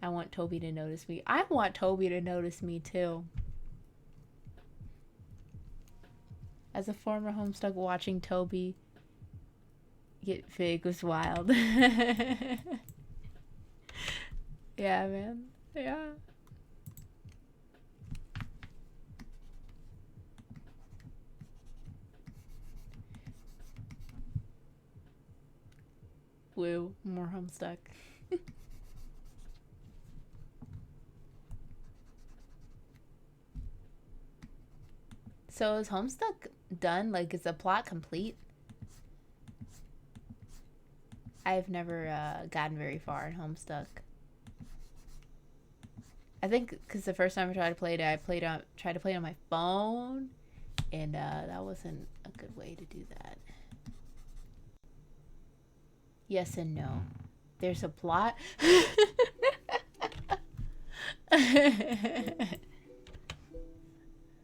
I want Toby to notice me. I want Toby to notice me too. As a former Homestuck, watching Toby get big was wild. Yeah, man. Yeah. Woo, more Homestuck. So is Homestuck done? Like, is the plot complete? I've never gotten very far in Homestuck. I think because the first time I tried to play it, tried to play it on my phone, and that wasn't a good way to do that. Yes and no. There's a plot.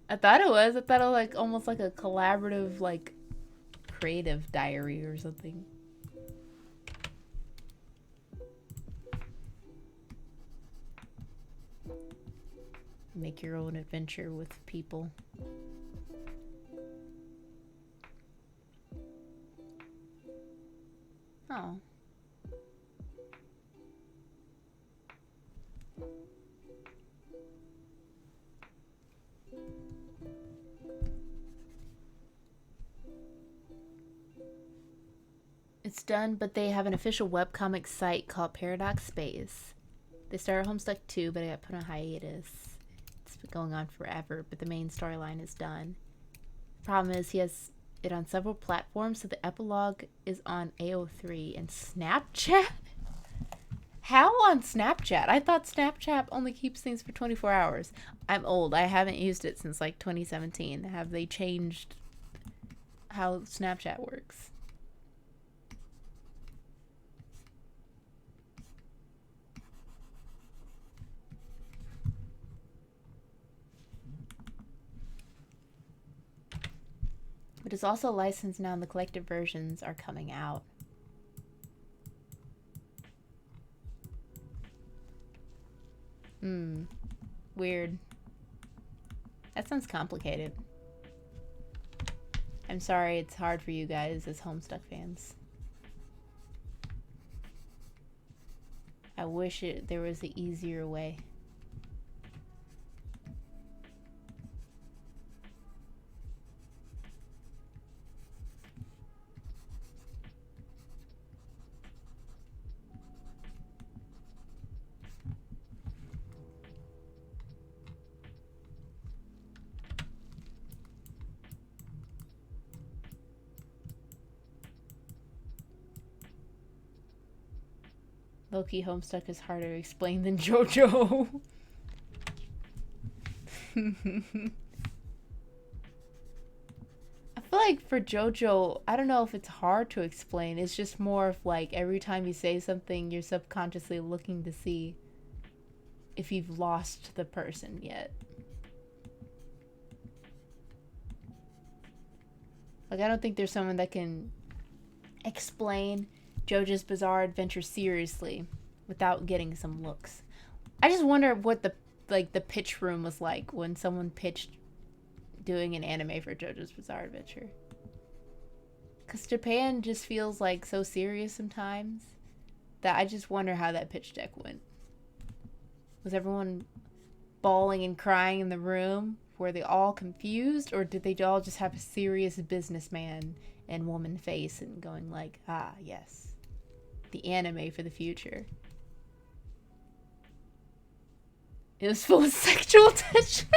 I thought it was like almost like a collaborative, like creative diary or something. Make your own adventure with people. Oh. It's done, but they have an official webcomic site called Paradox Space. They started Homestuck 2, but it got put on hiatus. It's been going on forever, but the main storyline is done. The problem is he has it on several platforms, so the epilogue is on AO3 and Snapchat? How on Snapchat? I thought Snapchat only keeps things for 24 hours. I'm old. I haven't used it since like 2017. Have they changed how Snapchat works? But it's also licensed now and the collective versions are coming out. Weird. That sounds complicated. I'm sorry it's hard for you guys as Homestuck fans. I wish there was an easier way. Low-key Homestuck is harder to explain than JoJo. I feel like for JoJo, I don't know if it's hard to explain. It's just more of like every time you say something, you're subconsciously looking to see if you've lost the person yet. Like, I don't think there's someone that can explain JoJo's Bizarre Adventure seriously without getting some looks. I just wonder what the pitch room was like when someone pitched doing an anime for JoJo's Bizarre Adventure. Because Japan just feels like so serious sometimes that I just wonder how that pitch deck went. Was everyone bawling and crying in the room? Were they all confused, or did they all just have a serious businessman and woman face and going like, ah, yes, the anime for the future? It was full of sexual tension.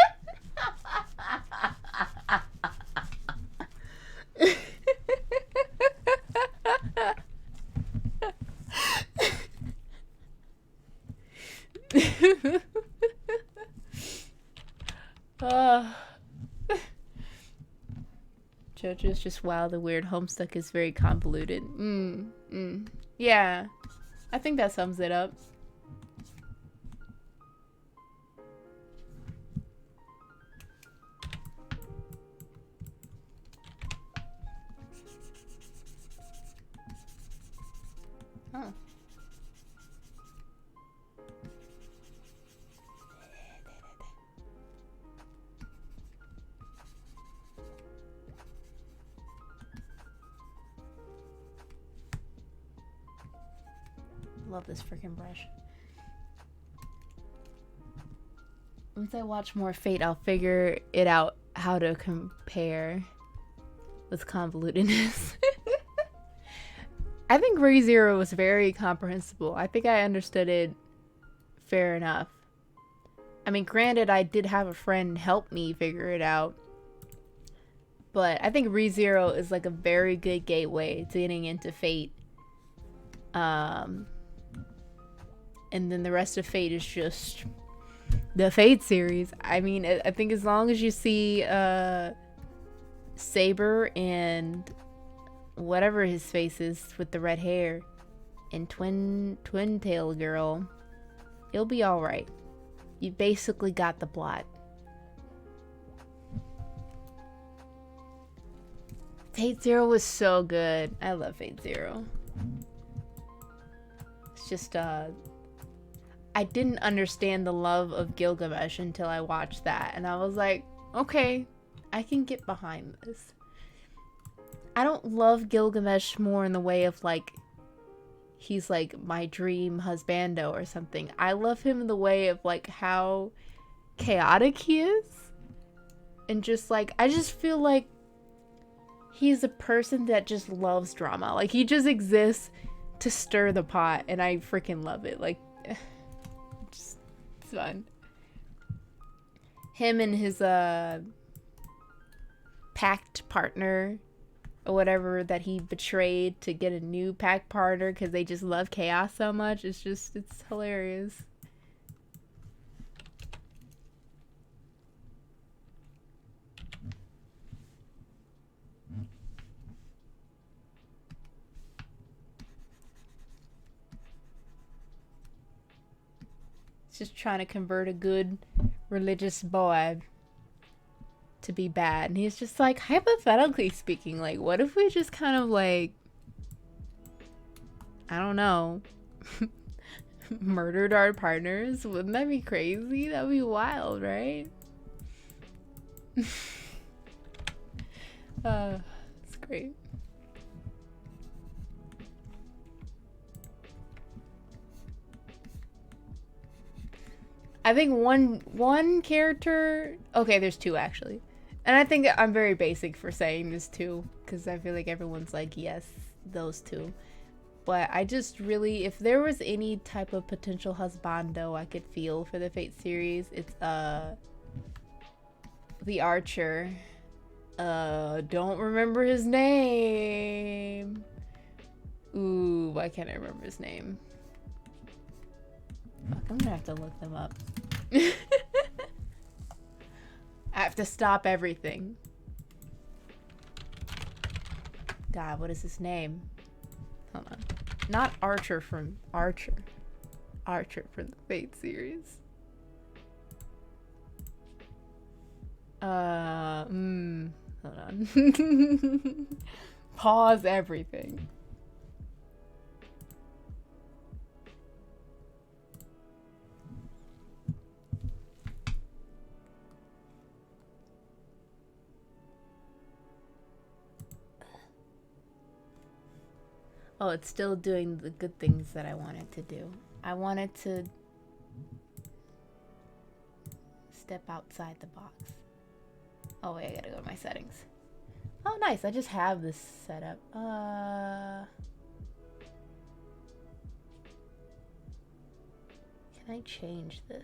JoJo's just, wow, the weird Homestuck is very convoluted. Yeah, I think that sums it up. Oh. Love this freaking brush. Once I watch more Fate, I'll figure it out how to compare with convolutedness. I think Re:Zero was very comprehensible. I think I understood it fair enough. I mean, granted, I did have a friend help me figure it out. But I think Re:Zero is like a very good gateway to getting into Fate. And then the rest of Fate is just the Fate series. I mean, I think as long as you see Saber and whatever his face is with the red hair and Twin Tail Girl, you'll be alright. You basically got the plot. Fate Zero was so good. I love Fate Zero. It's just I didn't understand the love of Gilgamesh until I watched that, and I was like, okay, I can get behind this. I don't love Gilgamesh more in the way of like he's like my dream husbando or something. I love him in the way of like how chaotic he is, and just like I just feel like he's a person that just loves drama. Like he just exists to stir the pot, and I freaking love it. Like just, it's fun. Him and his pact partner or whatever that he betrayed to get a new pact partner because they just love chaos so much. It's hilarious. Just trying to convert a good religious boy to be bad, and he's just like, hypothetically speaking, like what if we just kind of like, I don't know, murdered our partners? Wouldn't that be crazy? That'd be wild, right? It's great. I think one character, okay, there's two actually, and I think I'm very basic for saying this too, because I feel like everyone's like, yes, those two. But I just really, if there was any type of potential husbando I could feel for the Fate series, it's the Archer. Don't remember his name. Ooh, why can't I remember his name? Fuck, I'm gonna have to look them up. I have to stop everything. God, what is his name? Hold on. Not Archer from Archer. Archer from the Fate series. Hold on. Pause everything. Oh, it's still doing the good things that I wanted to do. I wanted to... step outside the box. Oh wait, I gotta go to my settings. Oh nice, I just have this set up. Can I change this?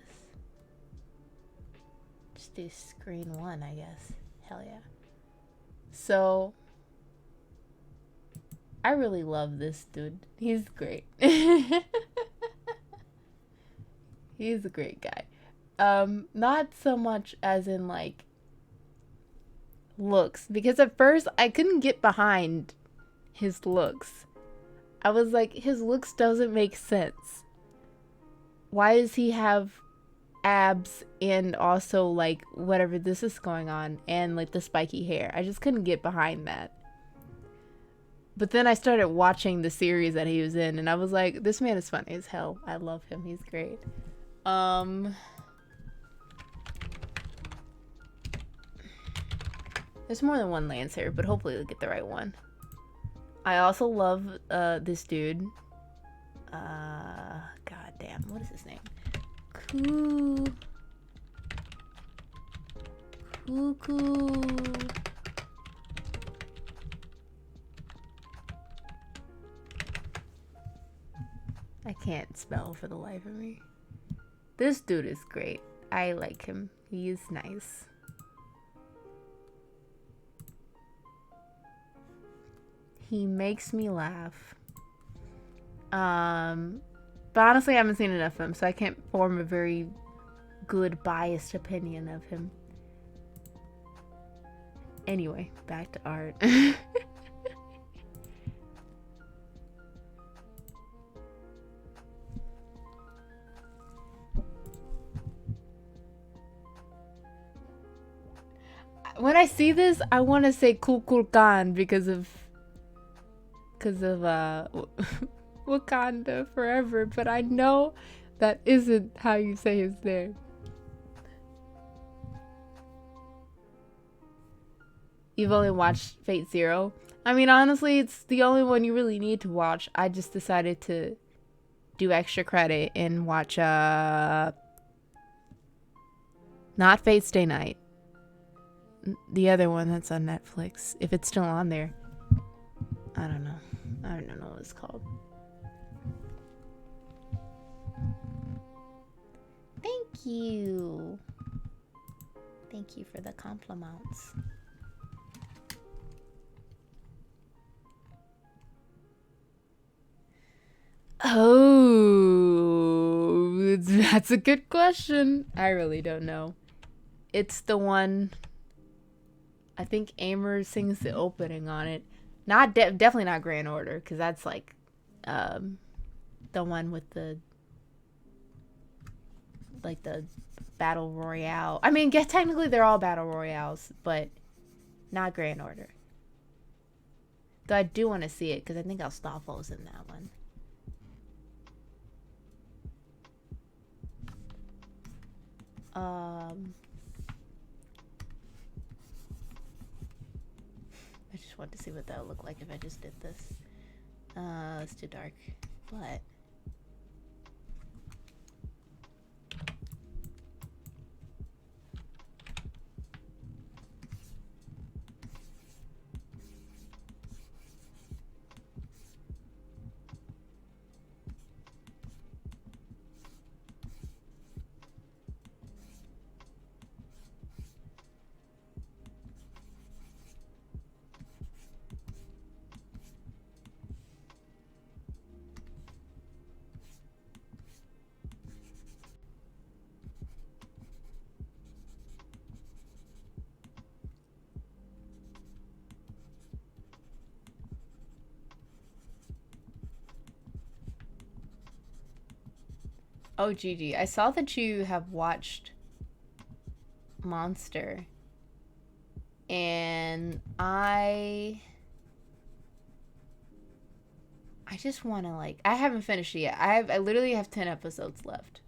Just do screen 1, I guess. Hell yeah. So, I really love this dude. He's great. He's a great guy. Not so much as in like looks, because at first I couldn't get behind his looks. I was like, his looks doesn't make sense. Why does he have abs and also like whatever this is going on and like the spiky hair? I just couldn't get behind that. But then I started watching the series that he was in and I was like, this man is funny as hell. I love him. He's great. There's more than one Lancer, but hopefully they'll get the right one. I also love this dude. God damn, what is his name? Cuckoo. I can't spell for the life of me. This dude is great. I like him. He is nice. He makes me laugh. But honestly, I haven't seen enough of him, so I can't form a very good, biased opinion of him. Anyway, back to art. When I see this, I want to say Kukulkan because of Wakanda forever, but I know that isn't how you say his name. You've only watched Fate Zero? I mean, honestly, it's the only one you really need to watch. I just decided to do extra credit and watch not Fate Stay Night. The other one that's on Netflix. If it's still on there. I don't know. I don't know what it's called. Thank you. Thank you for the compliments. Oh, that's a good question. I really don't know. It's the one... I think Aimer sings the opening on it. Not definitely not Grand Order, because that's like the one with the like the battle royale. I mean, technically they're all battle royales, but not Grand Order. Though I do want to see it because I think Astolfo's in that one. I just want to see what that would look like if I just did this. It's too dark. What? Oh, Gigi, I saw that you have watched Monster. And I just want to like... I haven't finished it yet. I literally have 10 episodes left.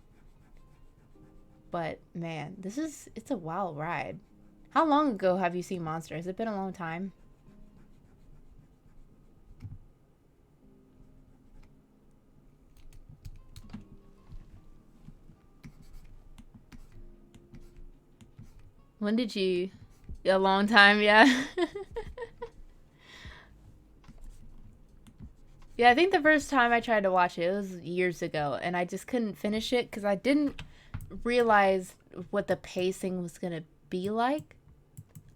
But, man, it's a wild ride. How long ago have you seen Monster? Has it been a long time? When did you? A long time, yeah. Yeah, I think the first time I tried to watch it was years ago, and I just couldn't finish it because I didn't realize what the pacing was gonna be like.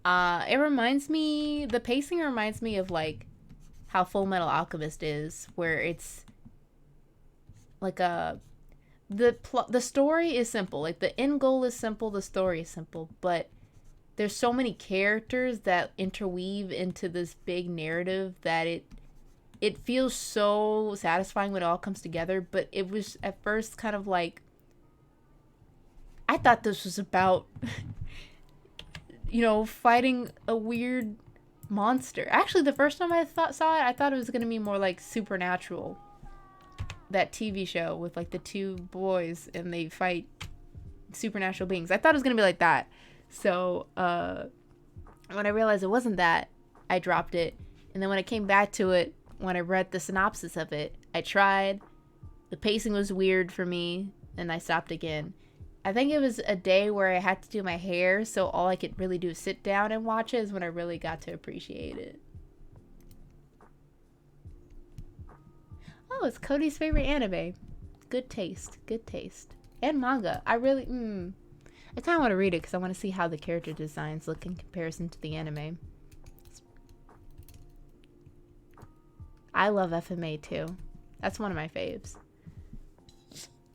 The pacing reminds me of like how Full Metal Alchemist is, where it's like the story is simple, like the end goal is simple, the story is simple, but there's so many characters that interweave into this big narrative that it feels so satisfying when it all comes together. But it was at first kind of like, I thought this was about fighting a weird monster. Actually, the first time saw it, I thought it was gonna be more like Supernatural, that TV show with like the two boys and they fight supernatural beings. I thought it was gonna be like that. So when I realized it wasn't that, I dropped it. And then when I came back to it, when I read the synopsis of it, I tried. The pacing was weird for me, and I stopped again. I think it was a day where I had to do my hair, so all I could really do is sit down and watch it, is when I really got to appreciate it. Oh, it's Cody's favorite anime. Good taste. Good taste. And manga. I really, I kind of want to read it because I want to see how the character designs look in comparison to the anime. I love FMA too. That's one of my faves.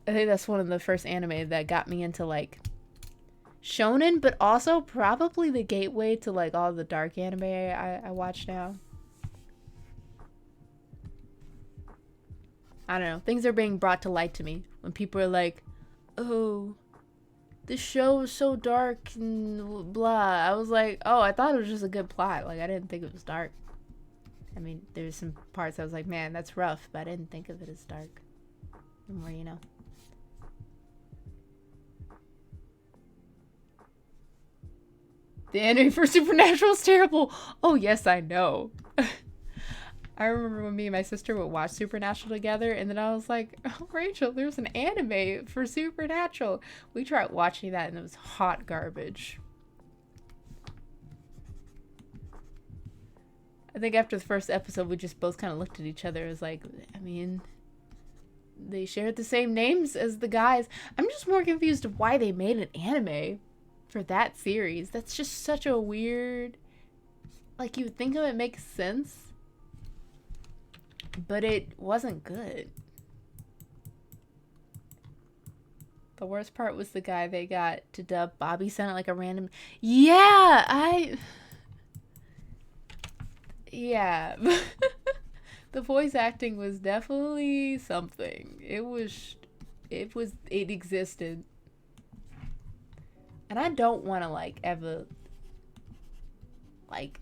I think that's one of the first anime that got me into like shonen, but also probably the gateway to like all the dark anime I watch now. I don't know. Things are being brought to light to me when people are like, oh, this show is so dark and blah. I was like, oh, I thought it was just a good plot. Like, I didn't think it was dark. I mean, there's some parts I was like, man, that's rough, but I didn't think of it as dark. The more you know. The anime for Supernatural is terrible. Oh, yes, I know. I remember when me and my sister would watch Supernatural together, and then I was like, oh, Rachel, there's an anime for Supernatural. We tried watching that, and it was hot garbage. I think after the first episode, we just both kind of looked at each other. It was like, I mean, they shared the same names as the guys. I'm just more confused of why they made an anime for that series. That's just such a weird... Like, you would think of it makes sense, but it wasn't good. The worst part was the guy they got to dub Bobby sounded like a random... Yeah, Yeah. The voice acting was definitely something. It existed. And I don't want to like ever like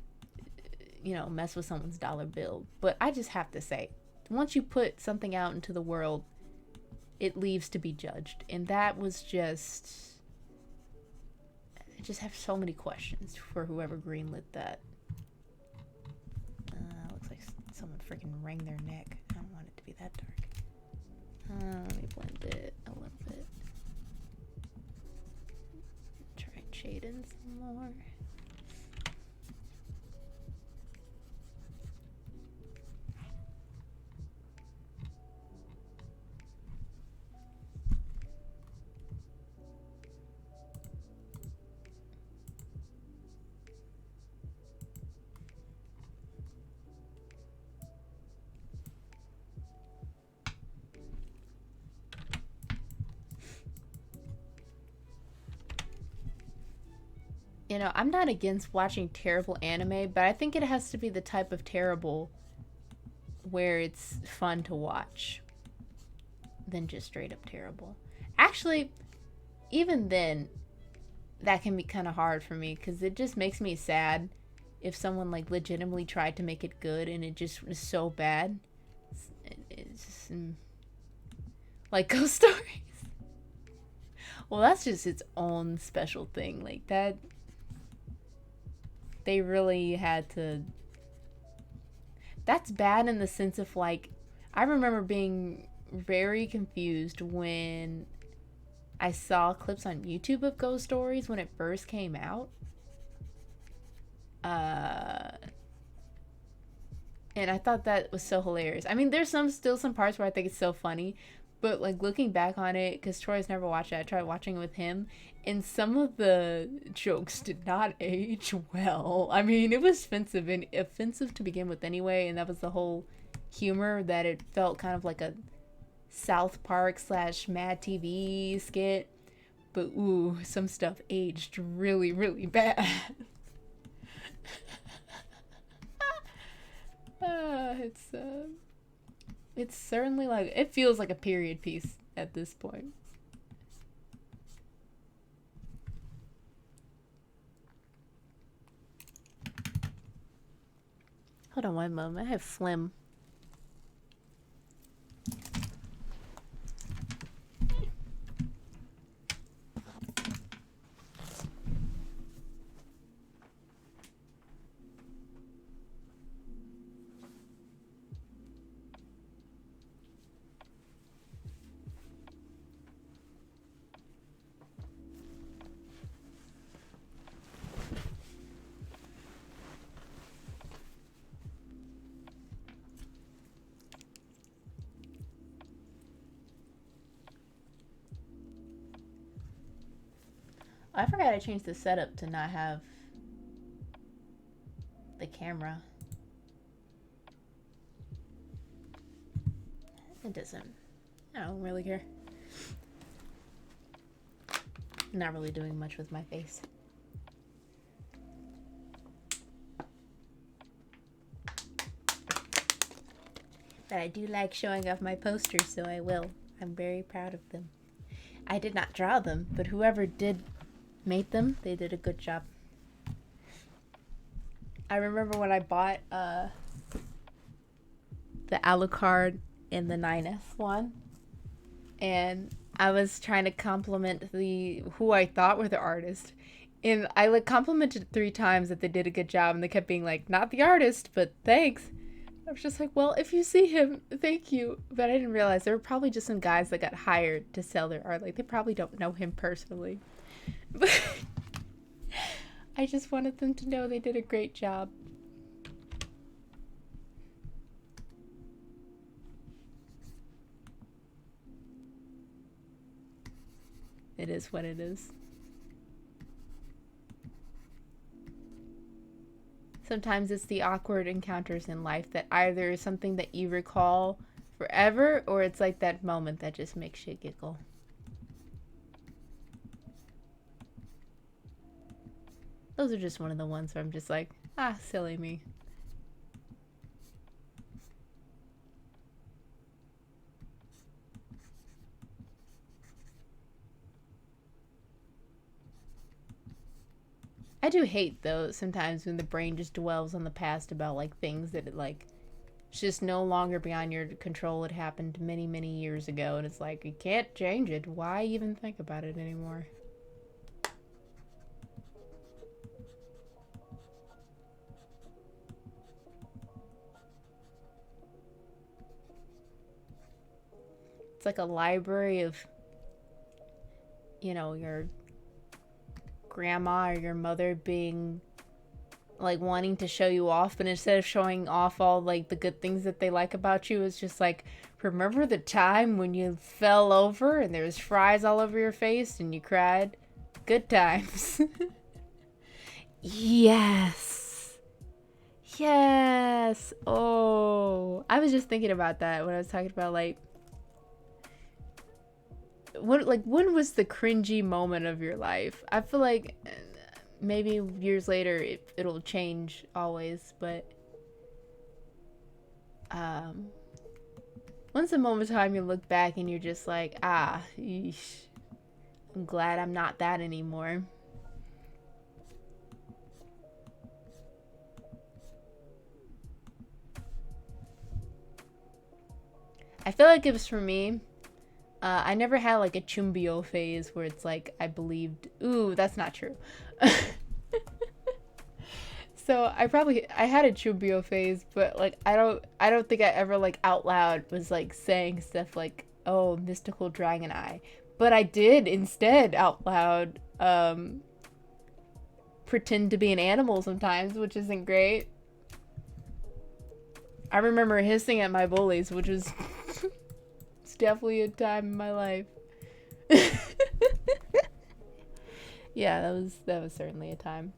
mess with someone's dollar bill, but I just have to say, once you put something out into the world, it leaves to be judged. And that was just, I just have so many questions for whoever greenlit that. Looks like someone freaking wrung their neck. I don't want it to be that dark. Let me blend it a little bit. Try and shade in some more. I'm not against watching terrible anime, but I think it has to be the type of terrible where it's fun to watch than just straight up terrible. Actually, even then, that can be kind of hard for me because it just makes me sad if someone like legitimately tried to make it good and it just was so bad. It's just like Ghost Stories. Well, that's just its own special thing. Like that, they really had to. That's bad in the sense of like, I remember being very confused when I saw clips on YouTube of Ghost Stories when it first came out. And I thought that was so hilarious. I mean, there's still some parts where I think it's so funny, but like looking back on it, because Troy's never watched it, I tried watching it with him, and some of the jokes did not age well. I mean, it was offensive to begin with anyway, and that was the whole humor, that it felt kind of like a South Park / Mad TV skit. But ooh, some stuff aged really, really bad. It's certainly like, it feels like a period piece at this point. Hold on one moment. I have phlegm. I forgot I changed the setup to not have the camera. It doesn't. I don't really care. Not really doing much with my face. But I do like showing off my posters, so I will. I'm very proud of them. I did not draw them, but whoever did made them, they did a good job. I remember when I bought the Alucard and the 9S one, and I was trying to compliment who I thought were the artist, and I like complimented 3 times that they did a good job, and they kept being like, not the artist, but thanks. I was just like, well, if you see him, thank you. But I didn't realize there were probably just some guys that got hired to sell their art. Like, they probably don't know him personally. But I just wanted them to know they did a great job. It is what it is. Sometimes it's the awkward encounters in life that either is something that you recall forever, or it's like that moment that just makes you giggle. Those are just one of the ones where I'm just like, ah, silly me. I do hate though sometimes when the brain just dwells on the past about like things that it like it's just no longer beyond your control. It happened many, many years ago, and it's like you can't change it. Why even think about it anymore? It's like a library of, you know, your grandma or your mother being like wanting to show you off, but instead of showing off all like the good things that they like about you, it's just like, remember the time when you fell over and there was fries all over your face and you cried? Good times. Yes. Yes. Oh, I was just thinking about that when I was talking about like when was the cringy moment of your life? I feel like maybe years later it'll change always, but when's the moment of time you look back and you're just like, ah, eesh, I'm glad I'm not that anymore. I feel like it was for me. I never had like a Chumbio phase where it's like I believed. Ooh, that's not true. So I had a Chumbio phase, but like I don't think I ever like out loud was like saying stuff like, oh, mystical dragon eye. But I did instead out loud pretend to be an animal sometimes, which isn't great. I remember hissing at my bullies, which was it's definitely a time in my life. Yeah, that was certainly a time.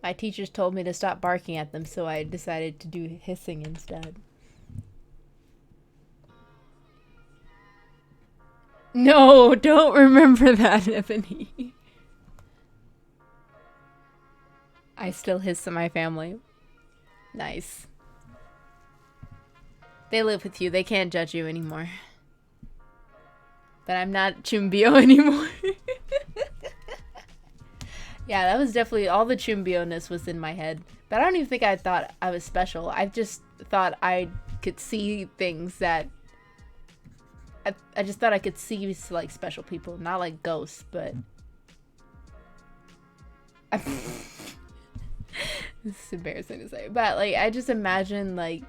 My teachers told me to stop barking at them, so I decided to do hissing instead. No, don't remember that, Ebony. I still hiss at my family. Nice. They live with you. They can't judge you anymore. But I'm not Chumbio anymore. Yeah, that was definitely... all the Chumbio-ness was in my head. But I don't even think I thought I was special. I just thought I could see things that... I just thought I could see, like, special people. Not like ghosts, but... This is embarrassing to say. But, like, I just imagine, like,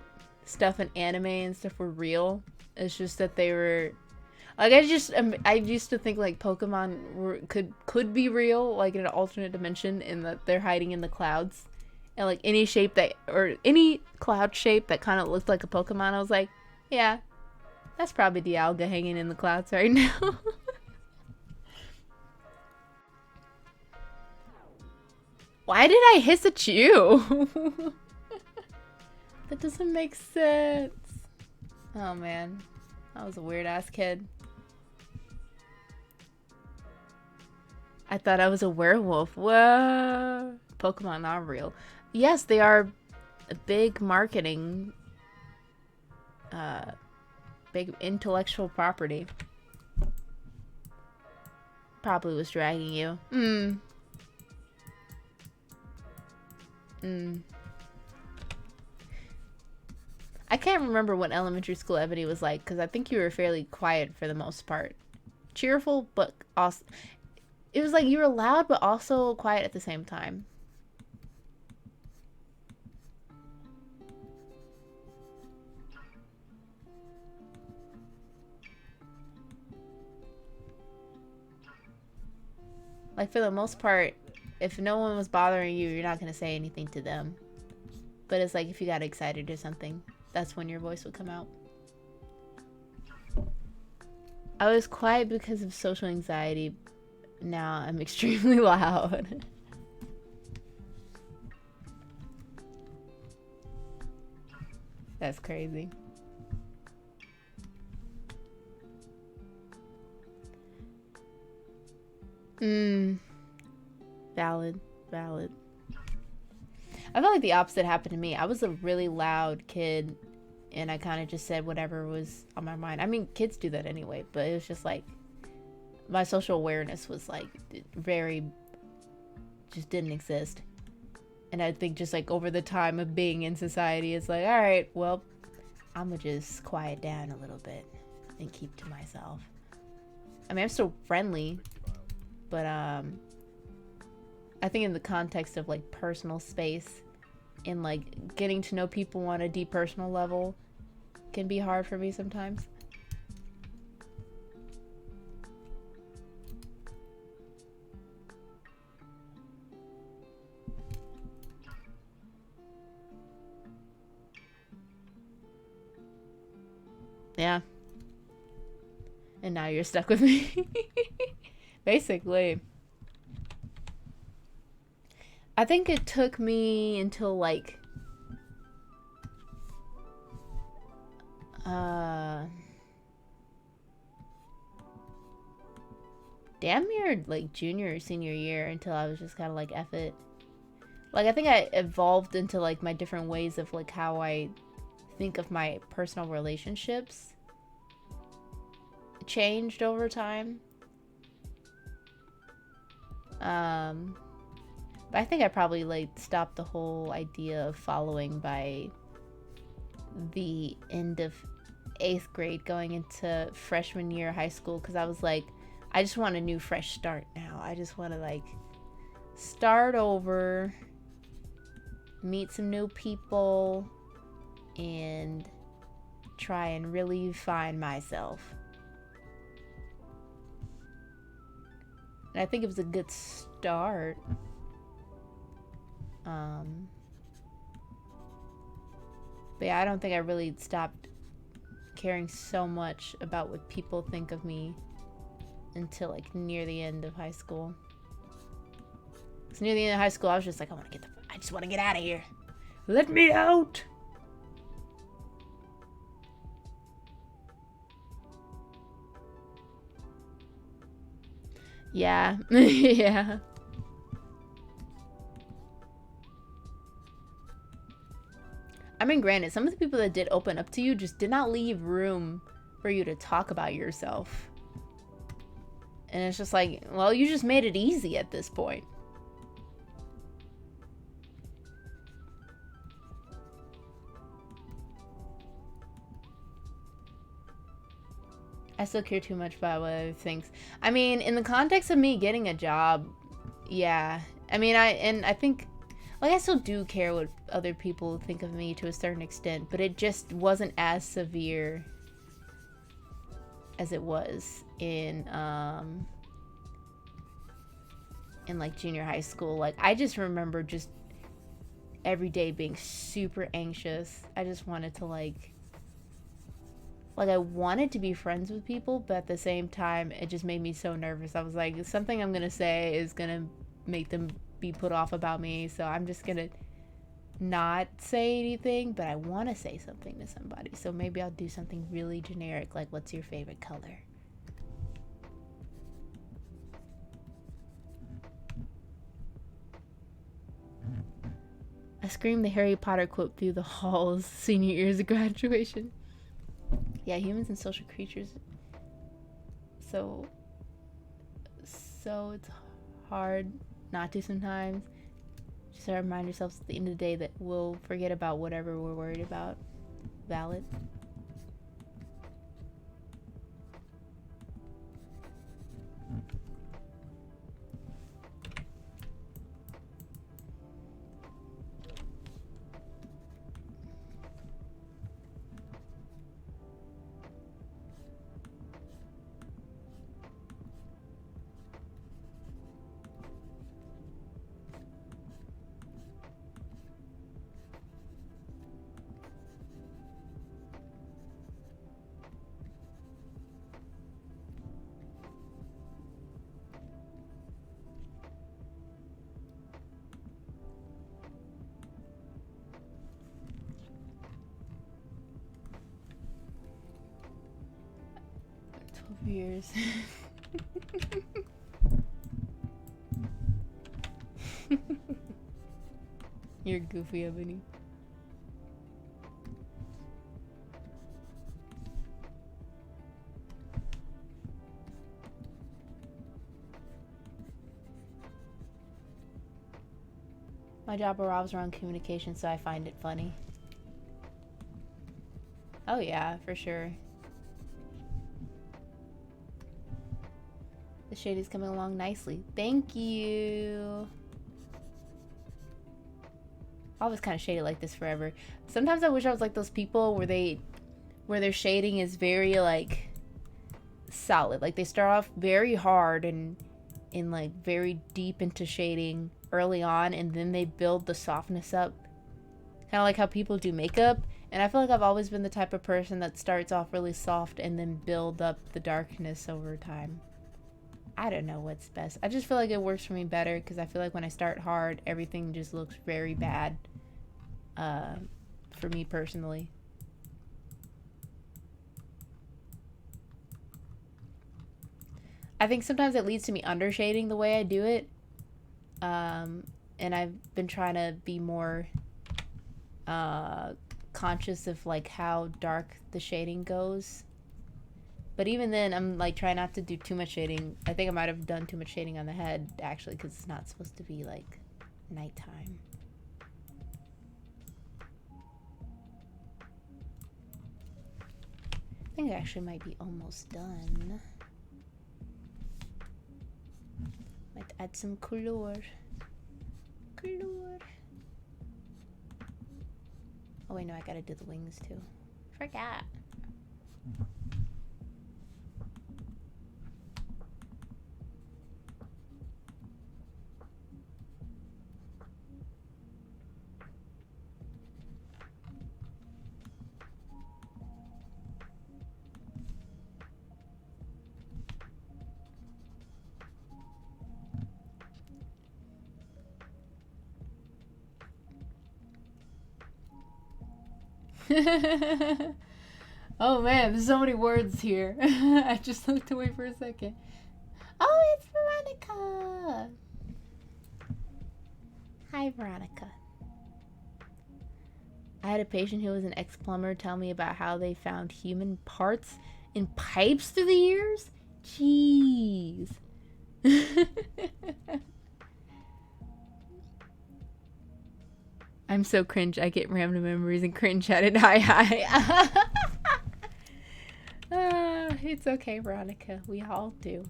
stuff in anime and stuff were real. It's just that they were... like, I used to think, like, Pokemon could be real, like, in an alternate dimension, in that they're hiding in the clouds. And, like, any shape that... or any cloud shape that kind of looked like a Pokemon, I was like, yeah, that's probably Dialga hanging in the clouds right now. Why did I hiss at you? That doesn't make sense. Oh, man. I was a weird-ass kid. I thought I was a werewolf. Whoa. Pokemon are real. Yes, they are a big marketing, big intellectual property. Probably was dragging you. I can't remember what elementary school Ebony was like, because I think you were fairly quiet for the most part. Cheerful, but also... it was like you were loud, but also quiet at the same time. Like, for the most part, if no one was bothering you, you're not going to say anything to them. But it's like if you got excited or something, that's when your voice would come out. I was quiet because of social anxiety. Now I'm extremely loud. That's crazy. Valid. I felt like the opposite happened to me. I was a really loud kid, and I kind of just said whatever was on my mind. I mean, kids do that anyway, but it was just like my social awareness was like very, just didn't exist. And I think just like over the time of being in society, it's like, all right, well, I'm gonna just quiet down a little bit and keep to myself. I mean, I'm still friendly, but I think in the context of like personal space and like getting to know people on a deep personal level can be hard for me sometimes. Yeah. And now you're stuck with me. Basically. I think it took me until like damn near like junior or senior year until I was just kind of like F it. Like I think I evolved into like my different ways of like how I think of my personal relationships changed over time. But I think I probably like stopped the whole idea of following by the end of 8th grade going into freshman year of high school, because I was like, I just want a new fresh start now. I just want to like start over, meet some new people, and try and really find myself. And I think it was a good start. But yeah, I don't think I really stopped caring so much about what people think of me until like near the end of high school. Because near the end of high school, I was just like, I just want to get out of here. Let me out. Yeah. Yeah. I mean, granted, some of the people that did open up to you just did not leave room for you to talk about yourself. And it's just like, well, you just made it easy at this point. I still care too much about what other things. I mean, in the context of me getting a job, yeah. I mean, I think, like, I still do care what other people think of me to a certain extent, but it just wasn't as severe as it was in like junior high school. Like, I just remember just every day being super anxious. I just wanted to like I wanted to be friends with people, but at the same time it just made me so nervous. I was like, something I'm gonna say is gonna make them be put off about me, so I'm just gonna not say anything, but I want to say something to somebody, so maybe I'll do something really generic, like, what's your favorite color? I screamed the Harry Potter quote through the halls senior years of graduation. Yeah, humans and social creatures. So it's hard not to sometimes. Just to remind yourselves at the end of the day that we'll forget about whatever we're worried about. Valid. Years. You're goofy, Ebony. My job revolves around communication, so I find it funny. Oh yeah, for sure. The shade is coming along nicely. Thank you. I always kind of shaded like this forever. Sometimes I wish I was like those people where their shading is very like solid. Like they start off very hard and in like very deep into shading early on, and then they build the softness up. Kind of like how people do makeup. And I feel like I've always been the type of person that starts off really soft and then build up the darkness over time. I don't know what's best. I just feel like it works for me better because I feel like when I start hard, everything just looks very bad for me personally. I think sometimes it leads to me undershading the way I do it. And I've been trying to be more conscious of like how dark the shading goes. But even then, I'm like trying not to do too much shading. I think I might have done too much shading on the head, actually, because it's not supposed to be like nighttime. I think it actually might be almost done. Might add some color. Oh wait, no, I gotta do the wings too. Forgot. Oh man, there's so many words here. I just looked away for a second. Oh, it's Veronica. Hi, Veronica. I had a patient who was an ex-plumber tell me about how they found human parts in pipes through the years. Jeez. I'm so cringe. I get random memories and cringe at it. Hi. It's okay, Veronica. We all do.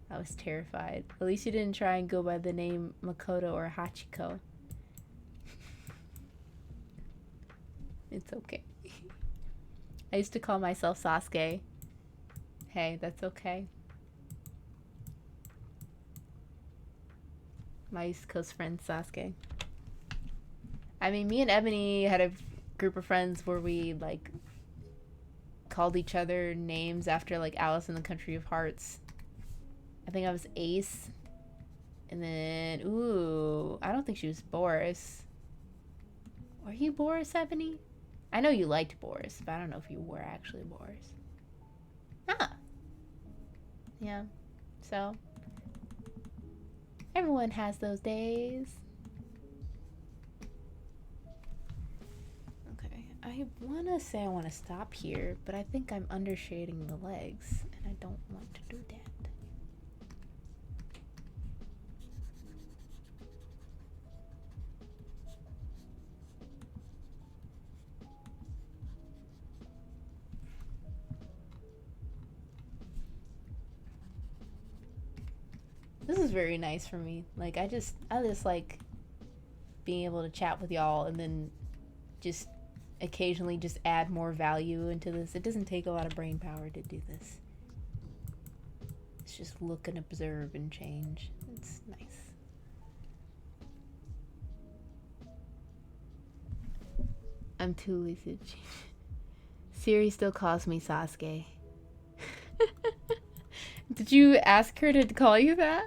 I was terrified. At least you didn't try and go by the name Makoto or Hachiko. It's okay. I used to call myself Sasuke. Hey, that's okay. My East Coast friend Sasuke. I mean, me and Ebony had a group of friends where we, like, called each other names after, like, Alice in the Country of Hearts. I think I was Ace. And then, ooh, I don't think she was Boris. Were you Boris, Ebony? I know you liked Boris, but I don't know if you were actually Boris. Ah. Yeah. So, everyone has those days. Okay. I want to say I want to stop here, but I think I'm undershading the legs, and I don't want to do that. This is very nice for me. Like, I just like being able to chat with y'all and then just occasionally just add more value into this. It doesn't take a lot of brain power to do this. It's just look and observe and change. It's nice. I'm too lazy to change. Siri still calls me Sasuke. Did you ask her to call you that?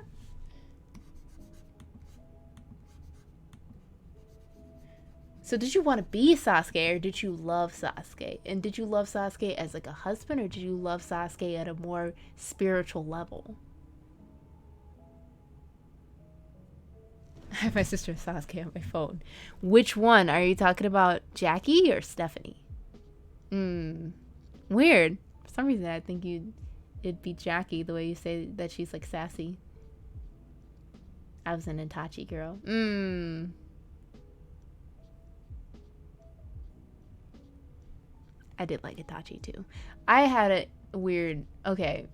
So did you want to be Sasuke, or did you love Sasuke? And did you love Sasuke as like a husband, or did you love Sasuke at a more spiritual level? I have my sister Sasuke on my phone. Which one? Are you talking about Jackie or Stephanie? Weird. For some reason I think it'd be Jackie, the way you say that she's like sassy. I was an Itachi girl. I did like Itachi too. I had a weird... Okay.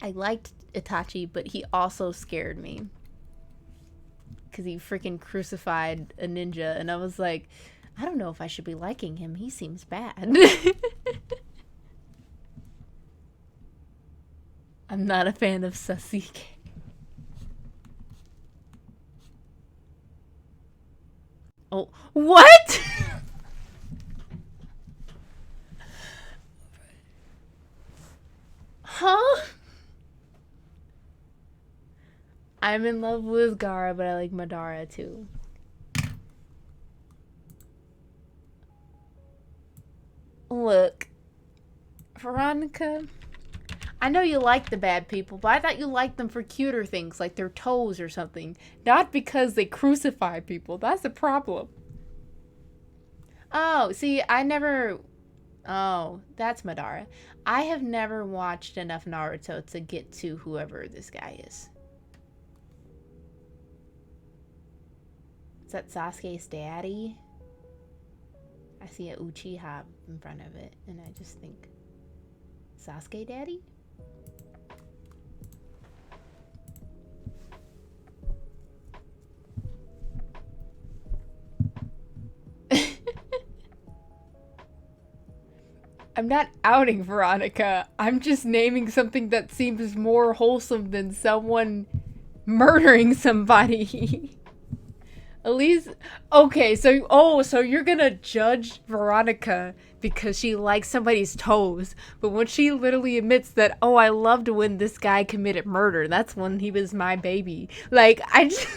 I liked Itachi, but he also scared me. Because he freaking crucified a ninja, and I was like, I don't know if I should be liking him. He seems bad. I'm not a fan of Sasuke. Oh, what? Huh? I'm in love with Gaara, but I like Madara too. Look, Veronica, I know you like the bad people, but I thought you liked them for cuter things, like their toes or something. Not because they crucify people. That's the problem. Oh, see, Oh, that's Madara. I have never watched enough Naruto to get to whoever this guy is. Is that Sasuke's daddy? I see a Uchiha in front of it, and I just think, Sasuke daddy? I'm not outing Veronica. I'm just naming something that seems more wholesome than someone murdering somebody. At least, okay, so you're gonna judge Veronica because she likes somebody's toes, but when she literally admits that, oh, I loved when this guy committed murder, that's when he was my baby. Like, I just,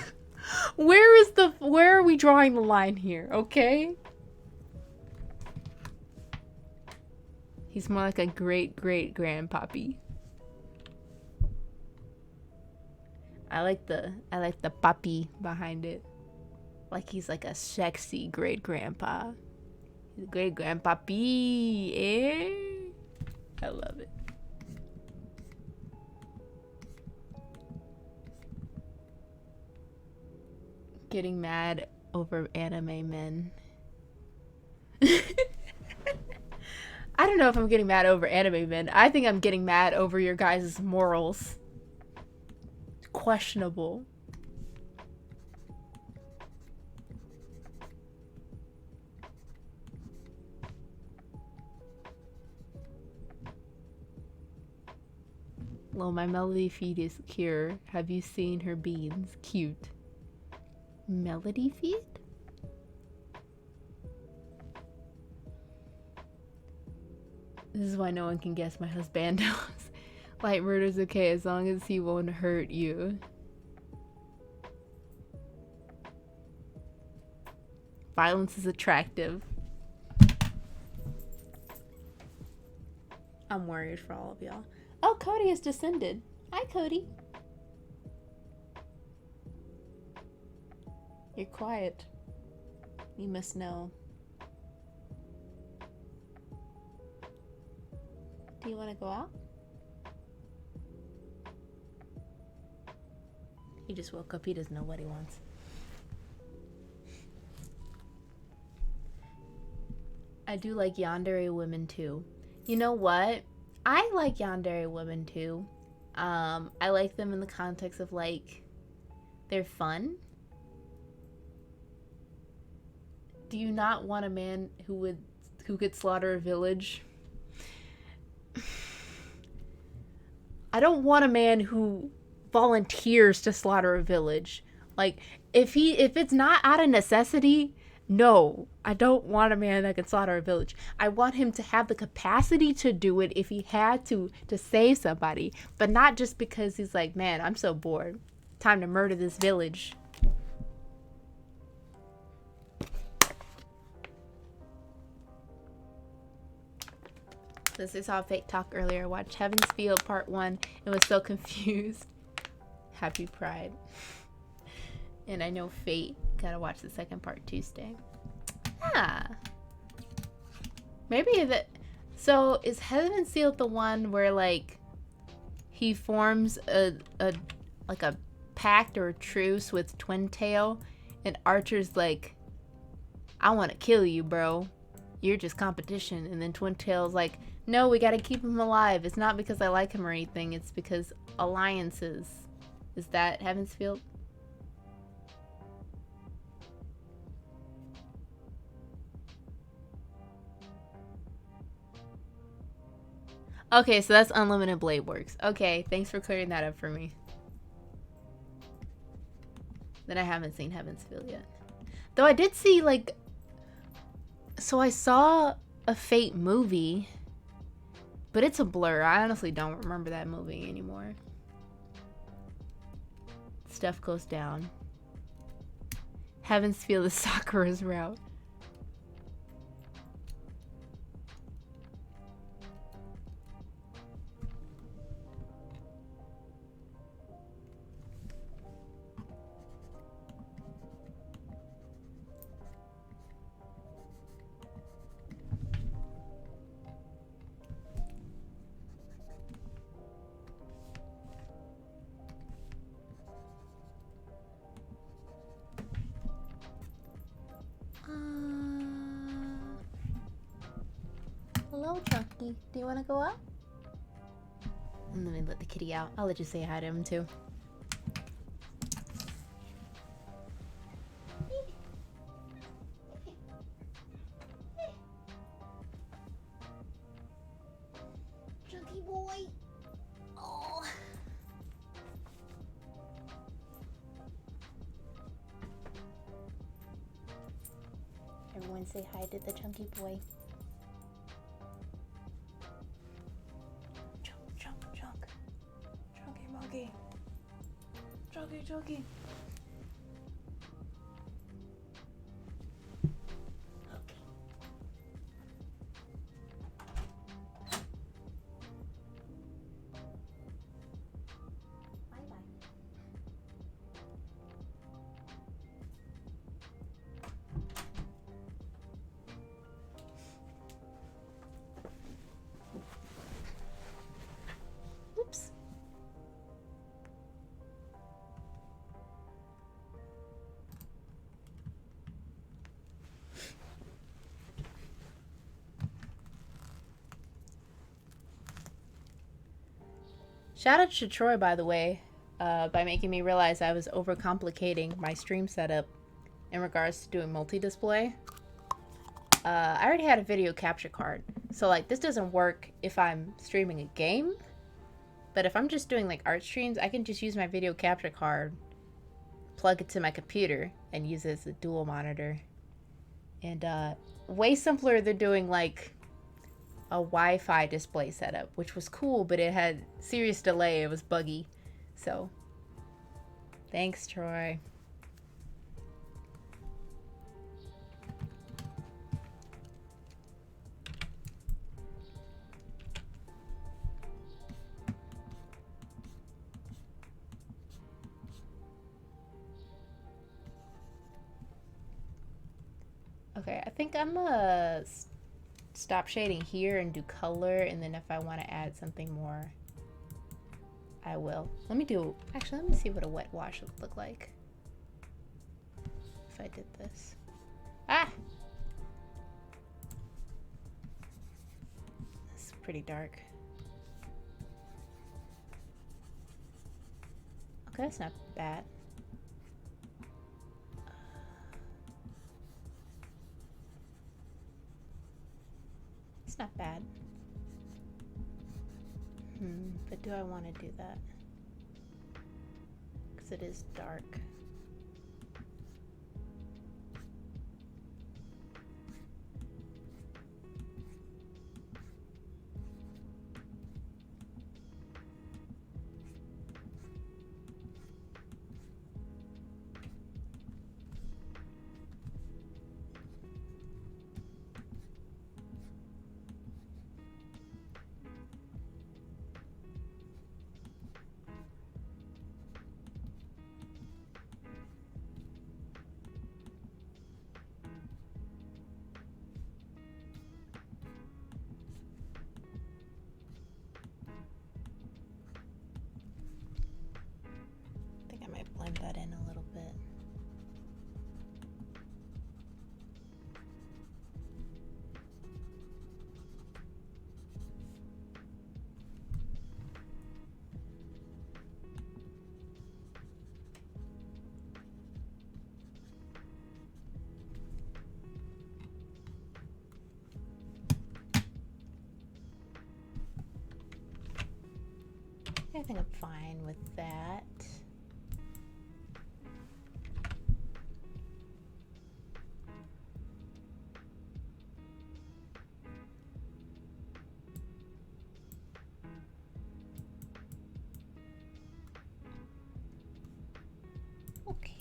where are we drawing the line here, okay? He's more like a great-great-grandpappy. I like the papi behind it. Like he's like a sexy great grandpa. He's a great grandpappy, eh? I love it. Getting mad over anime men. I don't know if I'm getting mad over anime men. I think I'm getting mad over your guys' morals. Questionable. Well, my melody feed is Cure. Have you seen her beans? Cute. Melody feed? This is why no one can guess my husbandos. Light murder's okay as long as he won't hurt you. Violence is attractive. I'm worried for all of y'all. Oh, Cody has descended. Hi, Cody. You're quiet. You must know. Do you want to go out? He just woke up. He doesn't know what he wants. I do like yandere women too. You know what? I like yandere women too. I like them in the context of like they're fun. Do you not want a man who could slaughter a village? I don't want a man who volunteers to slaughter a village. Like if it's not out of necessity, no, I don't want a man that can slaughter a village. I want him to have the capacity to do it if he had to save somebody, but not just because he's like, man, I'm so bored. Time to murder this village. This is how fake talk earlier. Watched Heaven's Field Part 1 and was so confused. Happy Pride. And I know Fate. Gotta watch the second part Tuesday. Ah. Maybe that. So is Heaven's Field the one where like he forms a pact or a truce with Twin Tail, and Archer's like, I want to kill you, bro. You're just competition. And then Twin Tail's like, no, we gotta keep him alive. It's not because I like him or anything. It's because alliances. Is that Heaven's Field? Okay, so that's Unlimited Blade Works. Okay, thanks for clearing that up for me. Then I haven't seen Heaven's Field yet. Though I did see, like... So I saw a Fate movie, but it's a blur. I honestly don't remember that movie anymore. Stuff goes down. Heaven's Field is Sakura's route. Hello, Chunky. Do you want to go out? And let me let the kitty out. I'll let you say hi to him too. Chunky boy. Oh. Everyone say hi to the chunky boy. Chunky. Okay. Shout out to Troy, by the way, by making me realize I was overcomplicating my stream setup in regards to doing multi-display. I already had a video capture card, so like this doesn't work if I'm streaming a game, but if I'm just doing like art streams, I can just use my video capture card, plug it to my computer, and use it as a dual monitor. And way simpler than doing like a Wi-Fi display setup, which was cool, but it had serious delay. It was buggy. So, thanks, Troy. Okay, I think I'm gonna stop shading here and do color, and then if I want to add something more, I will. Let me see what a wet wash would look like if I did this. Ah! It's pretty dark. Okay, that's not bad. It's not bad. But do I want to do that? Because it is dark. Blend that in a little bit. I think I'm fine with that. Okay.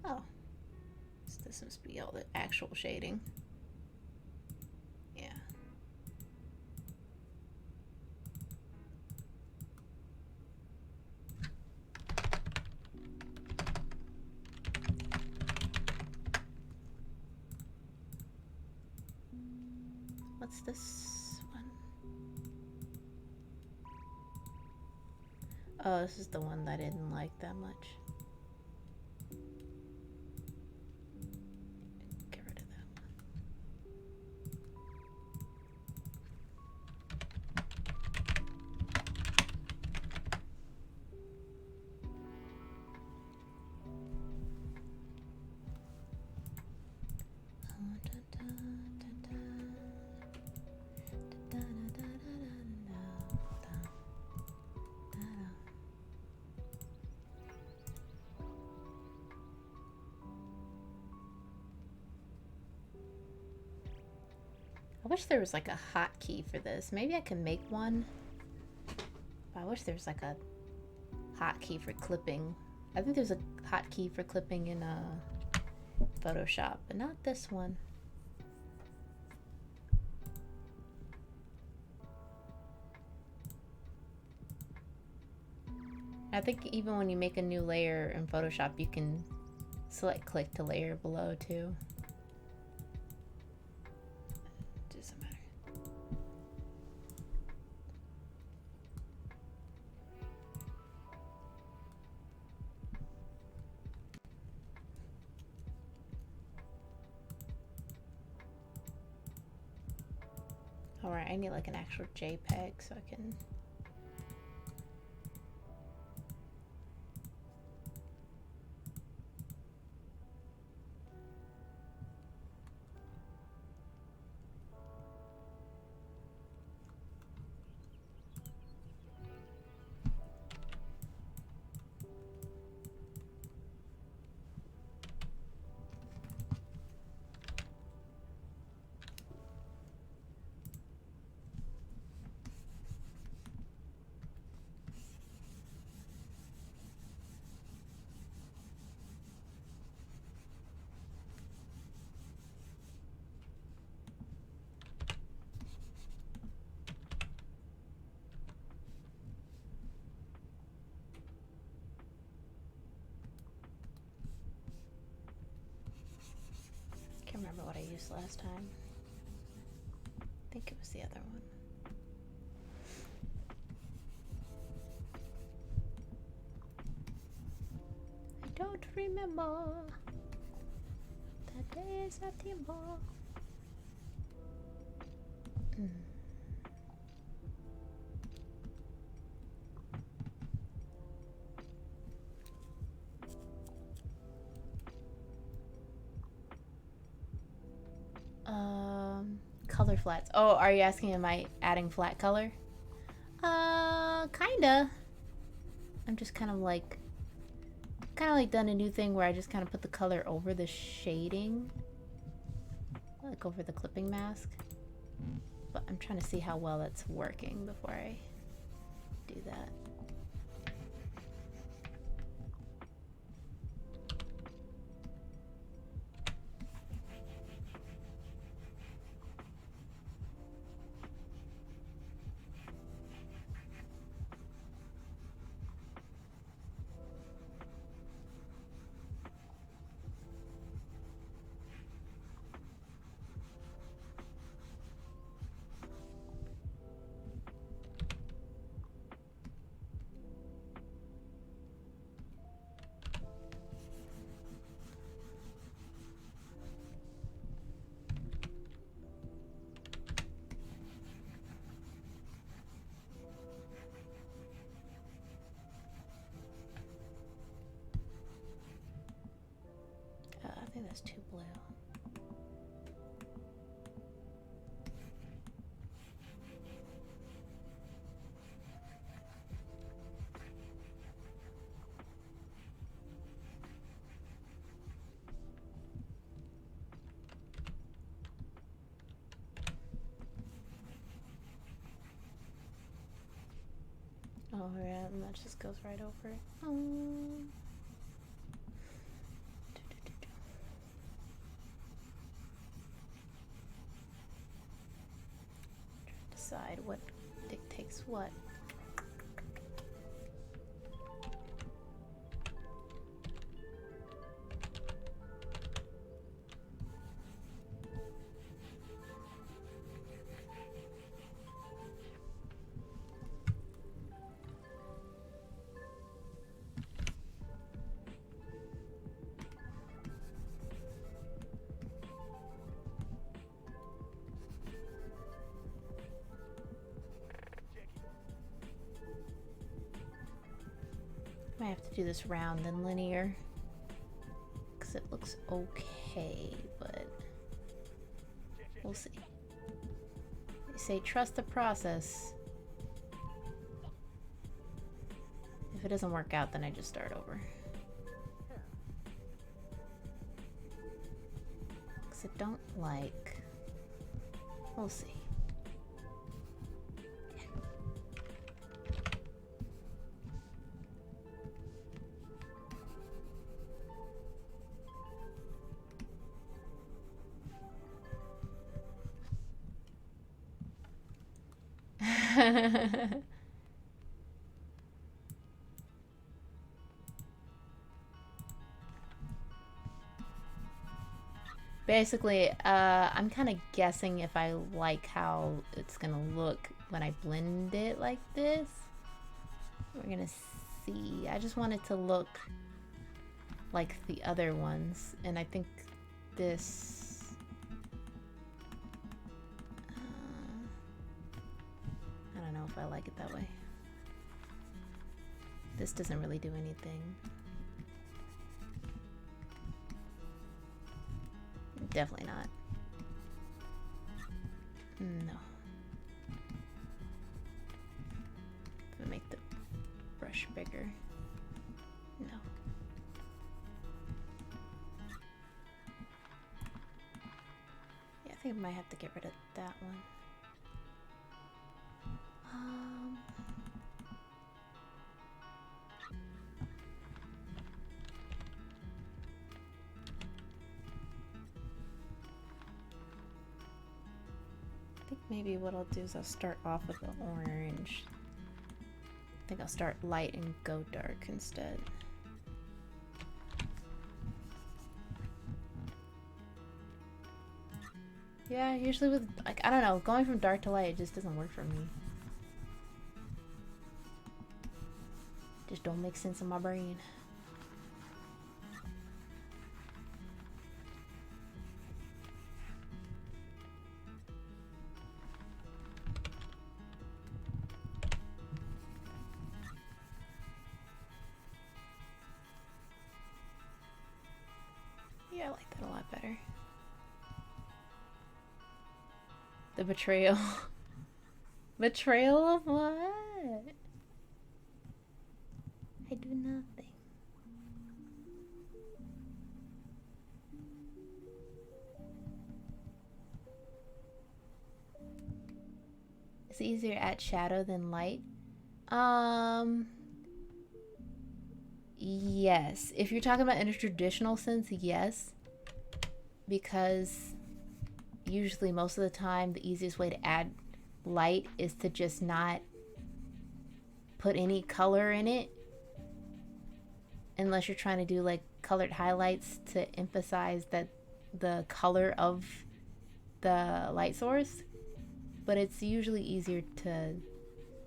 Oh, so this must be all the actual shading. Yeah. What's this one? Oh, this is the one that I didn't like that much. Get rid of that I wish there was like a hotkey for this. Maybe I can make one. But I wish there was like a hotkey for clipping. I think there's a hotkey for clipping in Photoshop, but not this one. I think even when you make a new layer in Photoshop, you can select click to layer below too. Alright, I need like an actual JPEG so I can... Can't remember what I used last time. I think it was the other one. I don't remember. That day is at the bar. Color flats. Oh, are you asking am I adding flat color? Kinda. I'm just kind of like done a new thing where I just kind of put the color over the shading. Like over the clipping mask. But I'm trying to see how well that's working before I do that. I think that's too blue. Oh yeah, and that just goes right over it. Decide what dictates what. I have to do this round and linear because it looks okay, but we'll see. They say trust the process. If it doesn't work out, then I just start over. Because I don't like... We'll see. Basically, I'm kind of guessing if I like how it's gonna look when I blend it like this. We're gonna see. I just want it to look like the other ones, and I think this... if I like it that way. This doesn't really do anything. Definitely not. No. I'm gonna make the brush bigger. No. Yeah, I think I might have to get rid of that one. I think maybe what I'll do is I'll start off with the orange. I think I'll start light and go dark instead. Yeah, usually with, like, I don't know, going from dark to light, it just doesn't work for me. Just don't make sense in my brain. Yeah, I like that a lot better. The betrayal. Betrayal of what? I do nothing. It's easier to add shadow than light. Yes. If you're talking about in a traditional sense, yes. Because usually most of the time the easiest way to add light is to just not put any color in it. Unless you're trying to do like colored highlights to emphasize that the color of the light source. But it's usually easier to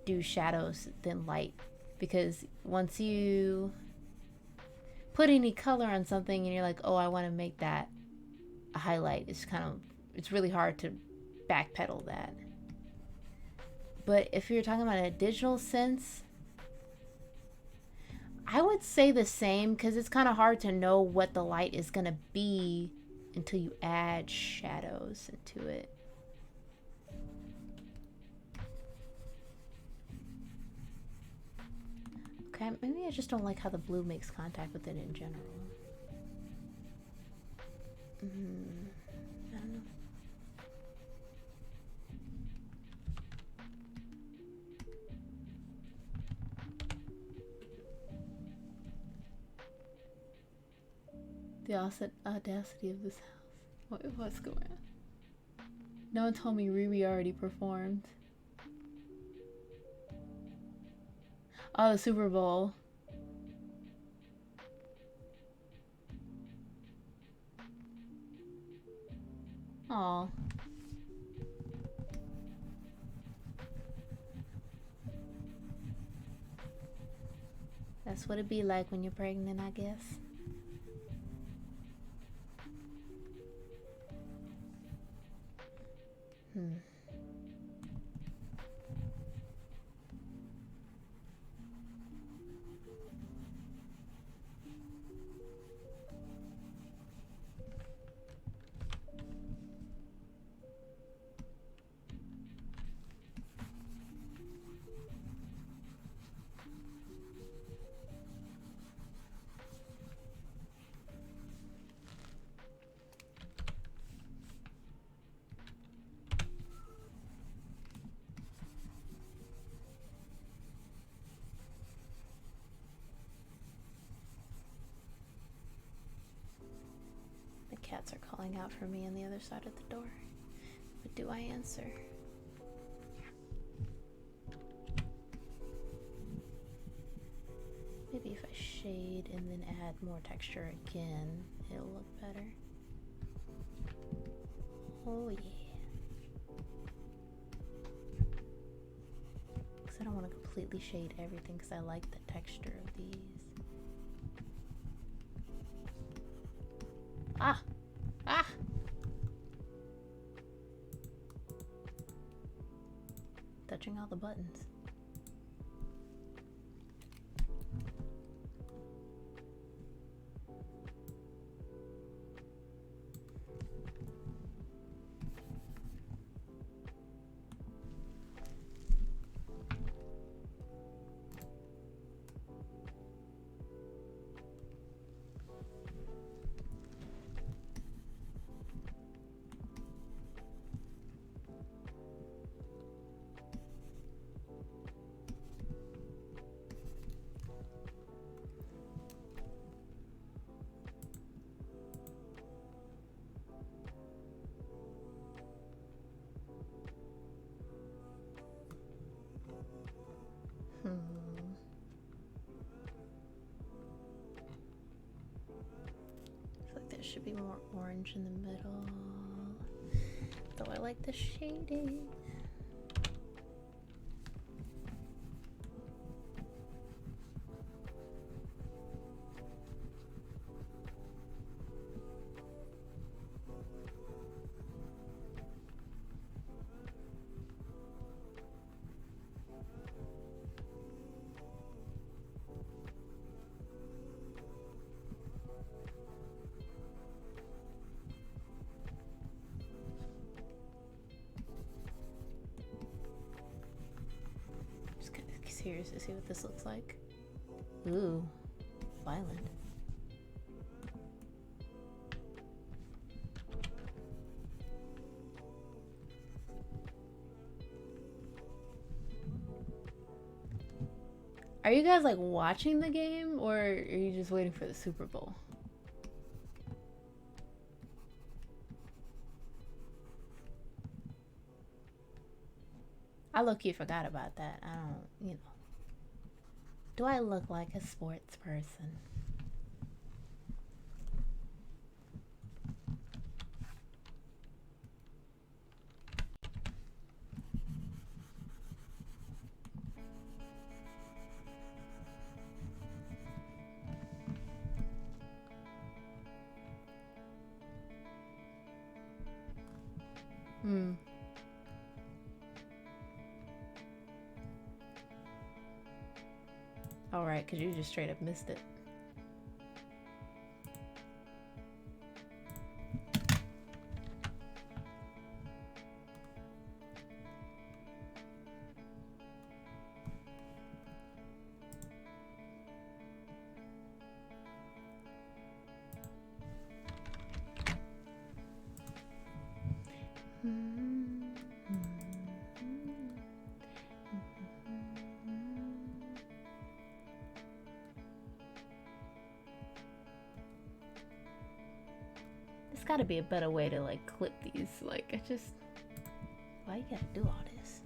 do shadows than light. Because once you put any color on something and you're like, oh, I want to make that a highlight, it's really hard to backpedal that. But if you're talking about a digital sense, I would say the same, because it's kind of hard to know what the light is going to be until you add shadows into it. Okay, maybe I just don't like how the blue makes contact with it in general. I don't know. The audacity of this house. What's going on? No one told me Riri already performed. Oh, the Super Bowl. Aw. That's what it be like when you're pregnant, I guess. Cats are calling out for me on the other side of the door. But do I answer? Maybe if I shade and then add more texture again, it'll look better. Oh yeah. Because I don't want to completely shade everything because I like the texture of these. Ah! Ah! Touching all the buttons. It should be more orange in the middle. Though I like the shading. Curious to see what this looks like. Ooh, violent. Are you guys like watching the game or are you just waiting for the Super Bowl? I low-key forgot about that. I don't, you know. Do I look like a sports person? Alright, because you just straight up missed it. There's gotta be a better way to like clip these. Like, I just, why you gotta do all this?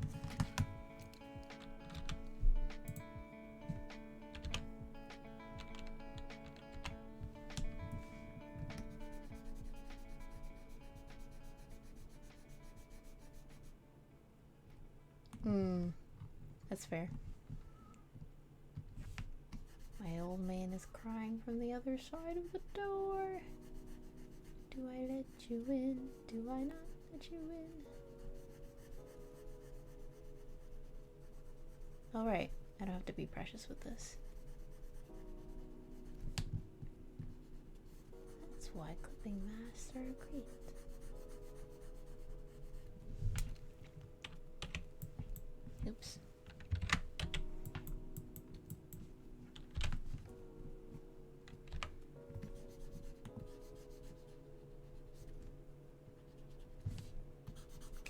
That's fair. My old man is crying from the other side of the door. Do I let you in? Do I not let you in? Alright, I don't have to be precious with this. That's why clipping masks are great. Oops.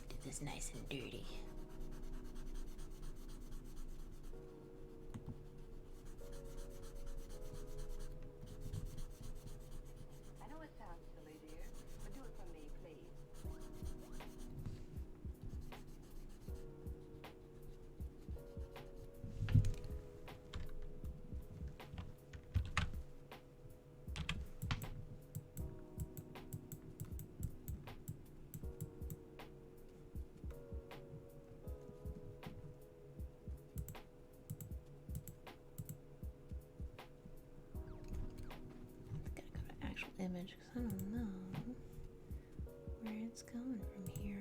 Do this nice and dirty. I know it sounds silly, dear, but do it for me, please. Gotta go to actual image because I don't know where it's going from here.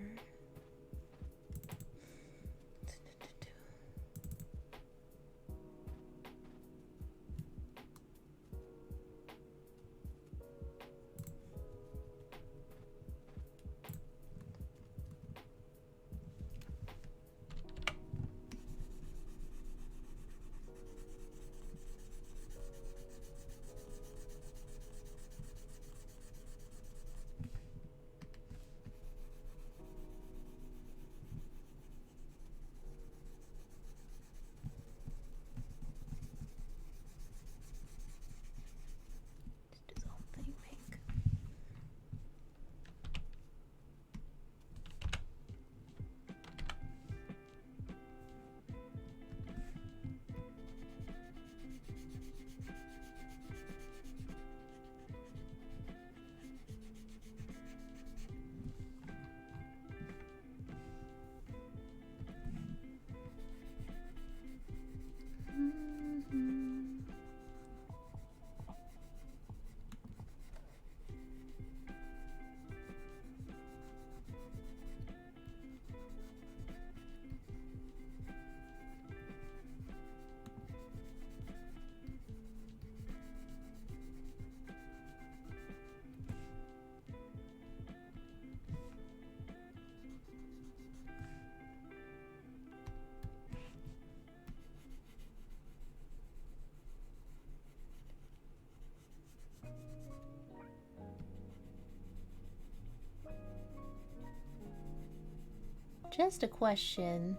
Just a question.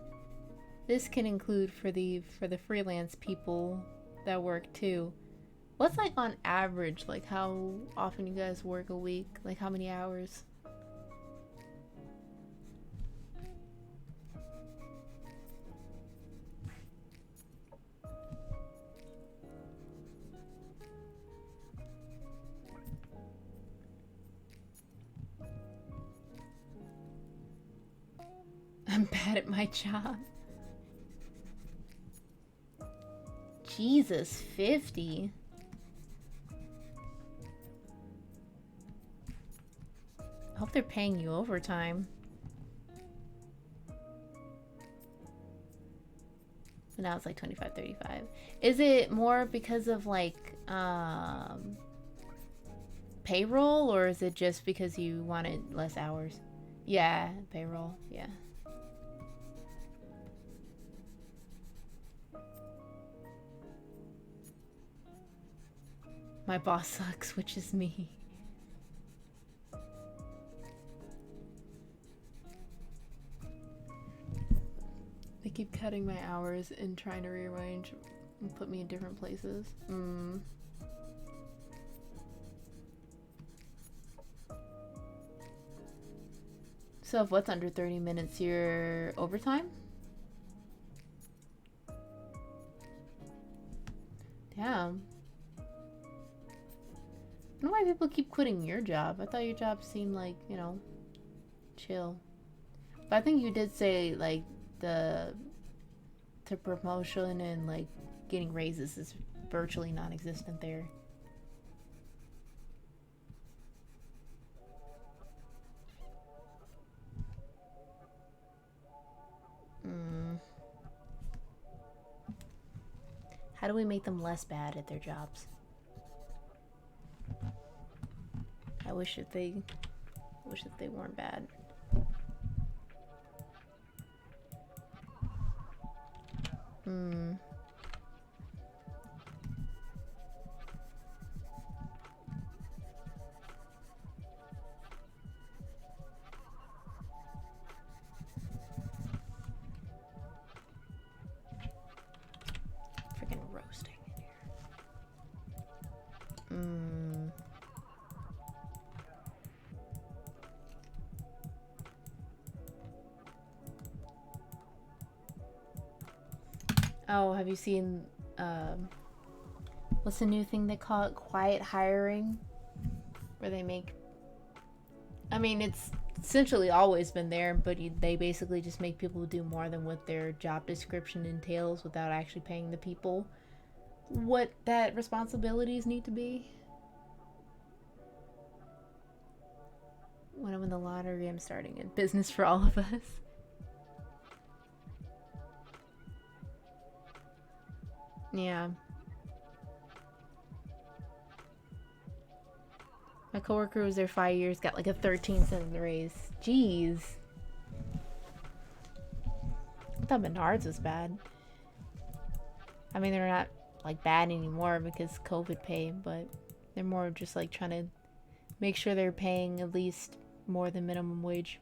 This can include for the freelance people that work too. What's like on average, like how often you guys work a week? Like how many hours? I'm bad at my job. Jesus, 50. I hope they're paying you overtime. But now it's like 25, 35. Is it more because of like payroll, or is it just because you wanted less hours? Yeah, payroll, yeah. My boss sucks, which is me. They keep cutting my hours and trying to rearrange and put me in different places. So if what's under 30 minutes, you're overtime? Damn. I don't know why people keep quitting your job. I thought your job seemed like, you know, chill. But I think you did say like the promotion and like getting raises is virtually non-existent there. How do we make them less bad at their jobs? I wish that they weren't bad. Freaking roasting in here. Oh, have you seen, what's the new thing they call it? Quiet hiring? Where they make... I mean, it's essentially always been there, but they basically just make people do more than what their job description entails without actually paying the people what that responsibilities need to be. When I'm in the lottery, I'm starting a business for all of us. Yeah. My coworker was there 5 years, got like a 13-cent raise. Jeez. I thought Menards was bad. I mean, they're not like bad anymore because COVID pay, but they're more just like trying to make sure they're paying at least more than minimum wage.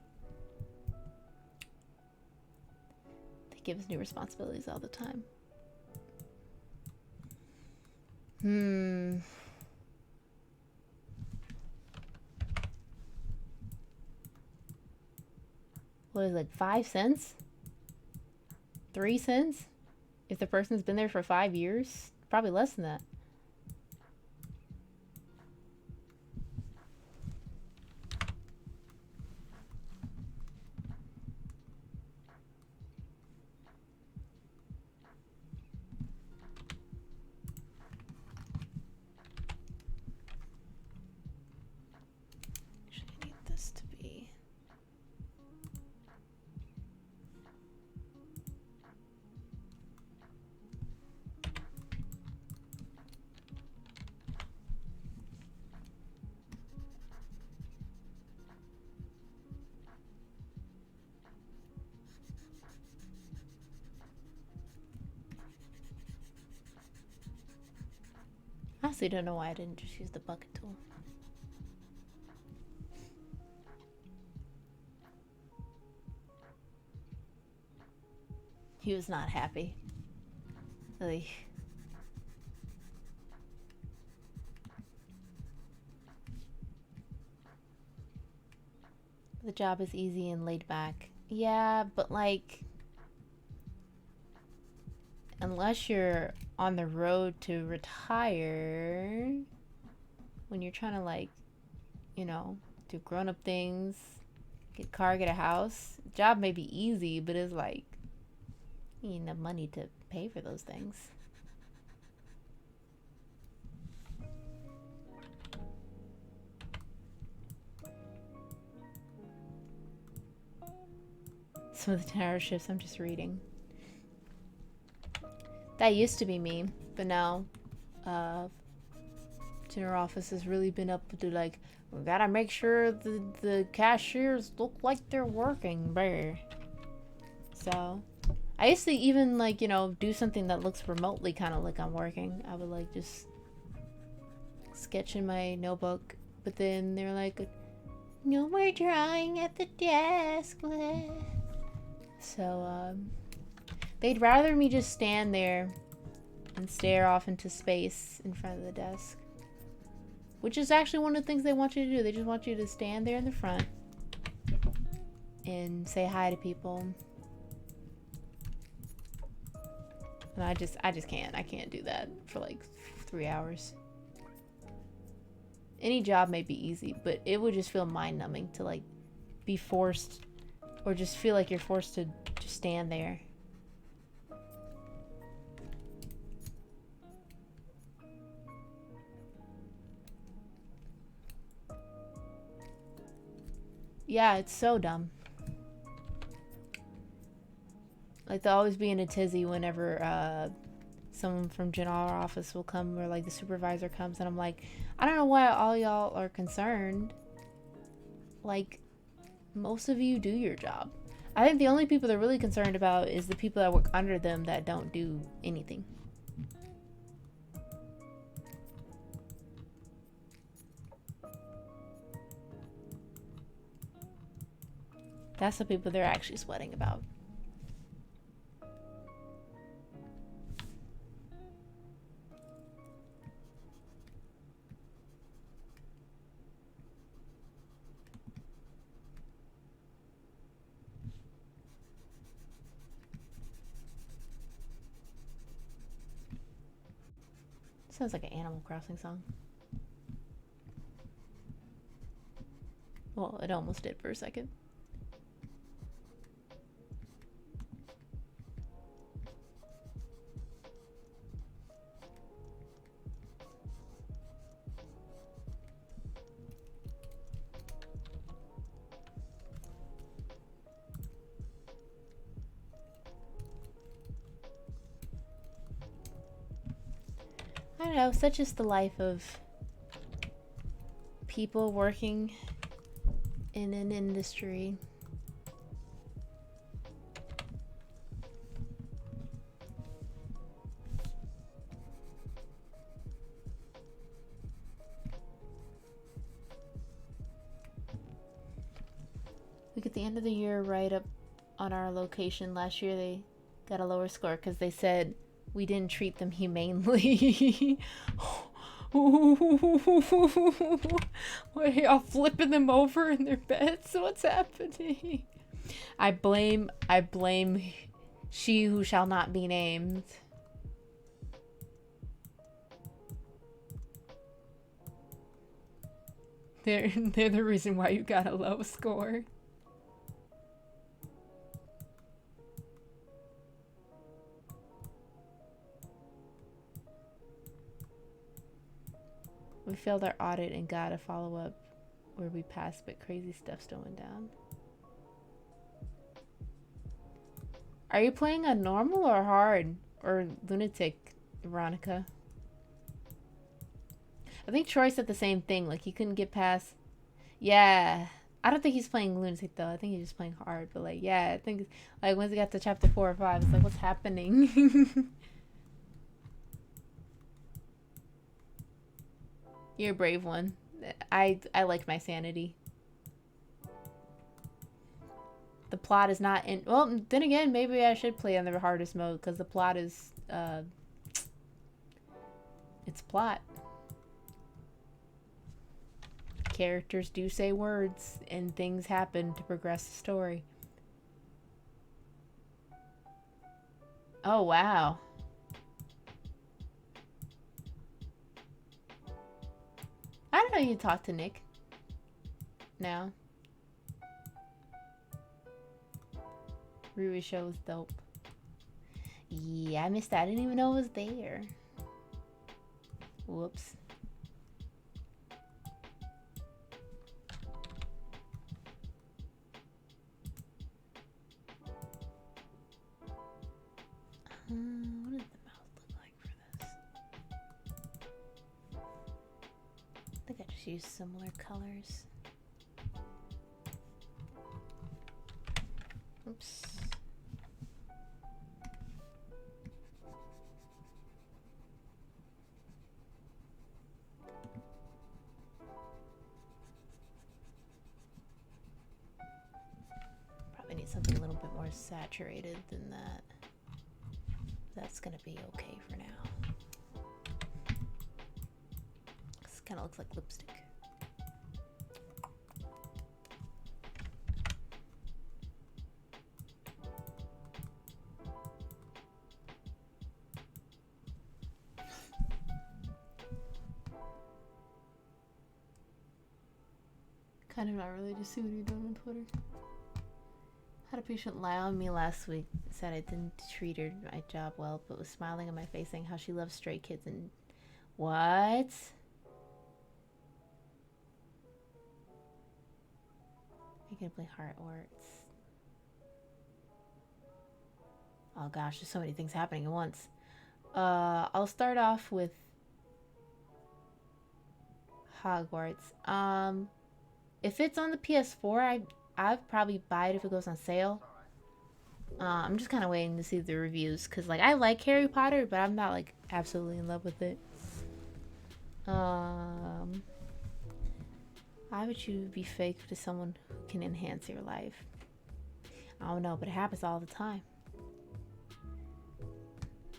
They give us new responsibilities all the time. What is it, like 5 cents? 3 cents? If the person's been there for 5 years? Probably less than that. I honestly don't know why I didn't just use the bucket tool. He was not happy. Ugh. The job is easy and laid back. Yeah, but like, unless you're on the road to retire, when you're trying to like, you know, do grown-up things, get a car, get a house, the job may be easy, but it's like, you need enough money to pay for those things. Some of the 10-hour shifts I'm just reading. That used to be me, but now general office has really been up to like, we gotta make sure the cashiers look like they're working there. So I used to even like, you know, do something that looks remotely kind of like I'm working. I would like just sketch in my notebook, but then they're like, no more drawing at the desk. So they'd rather me just stand there and stare off into space in front of the desk, which is actually one of the things they want you to do. They just want you to stand there in the front and say hi to people. And I just can't. I can't do that for like 3 hours. Any job may be easy, but it would just feel mind-numbing to like be forced, or just feel like you're forced to just stand there. Yeah, it's so dumb. Like, they'll always be in a tizzy whenever someone from general office will come, or like the supervisor comes, and I'm like, I don't know why all y'all are concerned. Like, most of you do your job. I think the only people they're really concerned about is the people that work under them that don't do anything. That's the people they're actually sweating about. Sounds like an Animal Crossing song. Well, it almost did for a second. I don't know, such is the life of people working in an industry. We get the end of the year right up on our location. Last year they got a lower score because they said we didn't treat them humanely. Why are y'all flipping them over in their beds? What's happening? I blame she who shall not be named. They're the reason why you got a low score. We failed our audit and got a follow-up where we passed, but crazy stuff still went down. Are you playing on normal or hard? Or lunatic, Veronica? I think Troy said the same thing. Like, he couldn't get past... Yeah. I don't think he's playing lunatic, though. I think he's just playing hard. But, like, yeah. I think, like, once he got to chapter 4 or 5, it's like, what's happening? You're a brave one. I like my sanity. The plot is not in. Well, then again, maybe I should play on the hardest mode because the plot is it's plot. Characters do say words and things happen to progress the story. Oh wow. I don't know you talk to Nick now. Rui show was dope. Yeah, I missed that. I didn't even know it was there. Whoops. What does the mouth look like for this? I think I just used similar colors. Oops. Probably need something a little bit more saturated than that. That's gonna be okay for now. This kind of looks like lipstick. Kind of not really, just see what you're doing on Twitter. Had a patient lie on me last week. Said I didn't treat her my job well, but was smiling in my face saying how she loves stray kids and what? I can play Heartworks. Oh gosh, there's so many things happening at once. I'll start off with Hogwarts. If it's on the PS4, I'd probably buy it if it goes on sale. I'm just kind of waiting to see the reviews because, like, I like Harry Potter, but I'm not like absolutely in love with it. Why would you be fake to someone who can enhance your life? I don't know, but it happens all the time.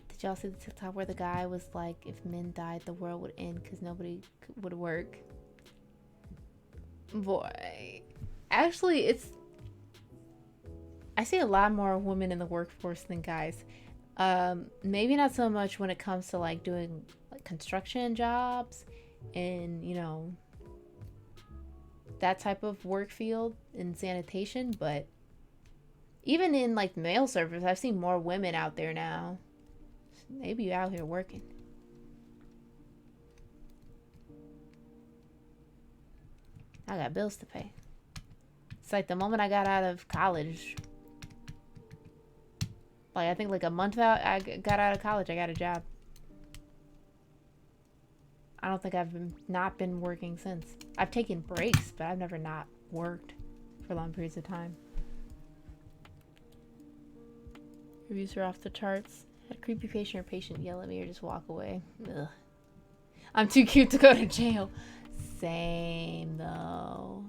Did y'all see the TikTok where the guy was like, if men died, the world would end because nobody would work? Boy. Actually, I see a lot more women in the workforce than guys. Maybe not so much when it comes to like doing like construction jobs and, you know, that type of work field in sanitation, but even in like mail service, I've seen more women out there now. Maybe you're out here working. I got bills to pay. It's like the moment I got out of college, like I think like a month out, I got out of college, I got a job. I don't think I've not been working since. I've taken breaks, but I've never not worked for long periods of time. Reviews are off the charts. Had a creepy patient or patient yell at me or just walk away. Ugh. I'm too cute to go to jail. Same though.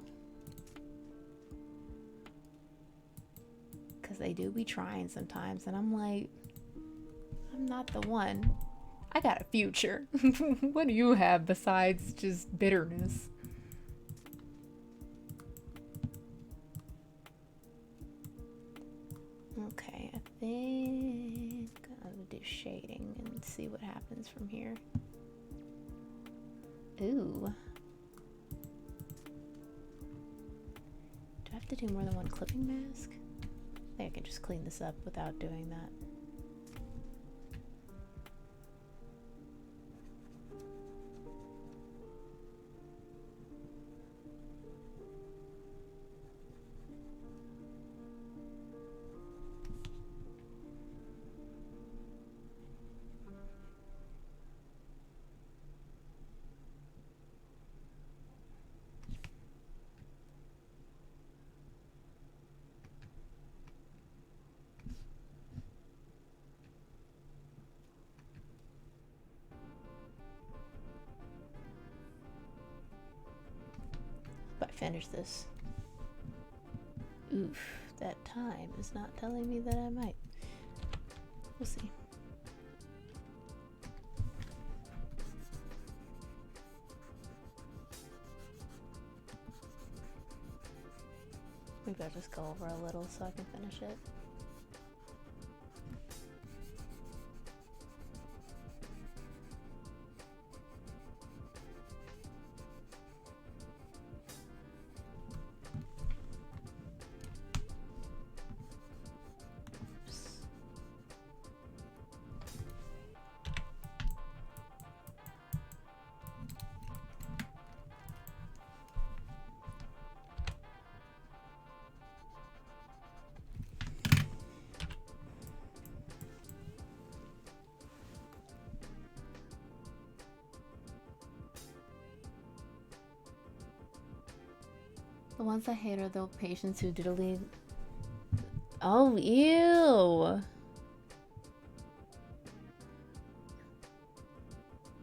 Because they do be trying sometimes, and I'm like, I'm not the one. I got a future. What do you have besides just bitterness? Okay, I think I'm gonna do shading and see what happens from here. Ooh. Do I have to do more than one clipping mask? I think I can just clean this up without doing that. Finish this. Oof, that time is not telling me that I might. We'll see. Maybe I'll just go over a little so I can finish it. The ones I hate are the patients who diddly. Oh, ew.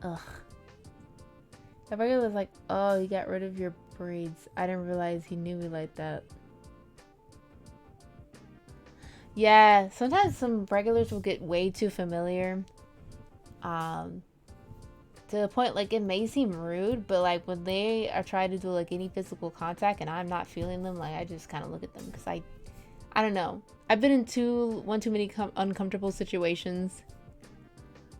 Ugh. The regular was like, oh, you got rid of your braids. I didn't realize he knew me like that. Yeah, sometimes some regulars will get way too familiar. To the point, like, it may seem rude, but, like, when they are trying to do, like, any physical contact and I'm not feeling them, like, I just kind of look at them because I don't know. I've been in one too many uncomfortable situations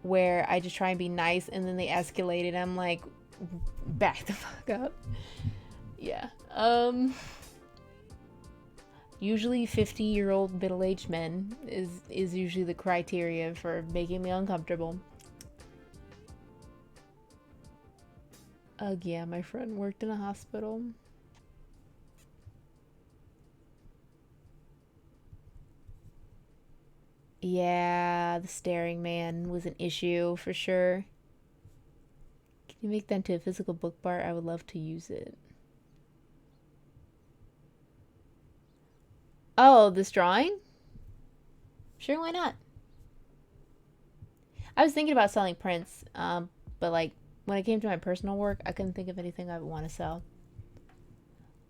where I just try and be nice and then they escalate and I'm like, back the fuck up. Yeah. Usually 50-year-old middle-aged men is usually the criteria for making me uncomfortable. Yeah, my friend worked in a hospital. Yeah, the staring man was an issue for sure. Can you make that into a physical book bar? I would love to use it. Oh, this drawing? Sure, why not? I was thinking about selling prints, but like when it came to my personal work, I couldn't think of anything I would want to sell.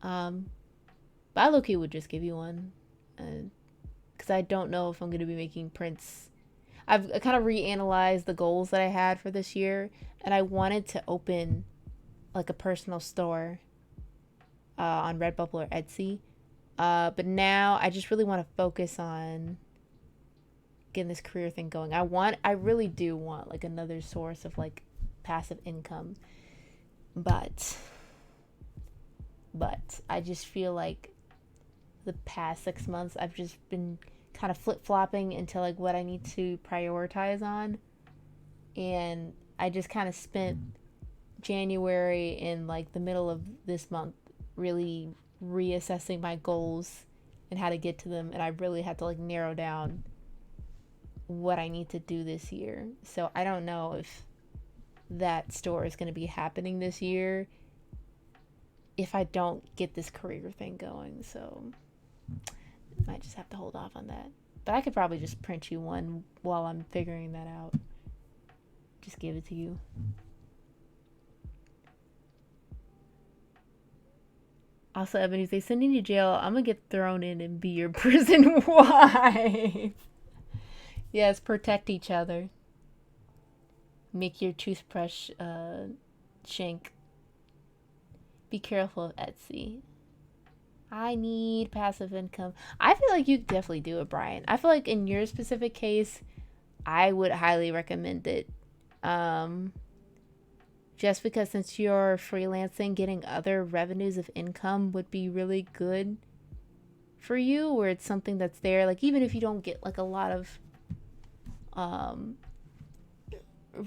But I low-key would just give you one. Because I don't know if I'm going to be making prints. I kind of reanalyzed the goals that I had for this year. And I wanted to open like a personal store on Redbubble or Etsy. But now I just really want to focus on getting this career thing going. I really do want like another source of like passive income, but I just feel like the past 6 months I've just been kind of flip-flopping into like what I need to prioritize on, and I just kind of spent January and like the middle of this month really reassessing my goals and how to get to them, and I really had to like narrow down what I need to do this year. So I don't know if that store is going to be happening this year if I don't get this career thing going. So might just have to hold off on that. But I could probably just print you one while I'm figuring that out. Just give it to you. Also, Evan, if they send you to jail, I'm gonna get thrown in and be your prison wife. Yes, protect each other. Make your toothbrush shank. Be careful of Etsy. I need passive income. I feel like you definitely do it, Brian. I feel like in your specific case, I would highly recommend it. Just because since you're freelancing, getting other revenues of income would be really good for you, where it's something that's there. Like even if you don't get like a lot of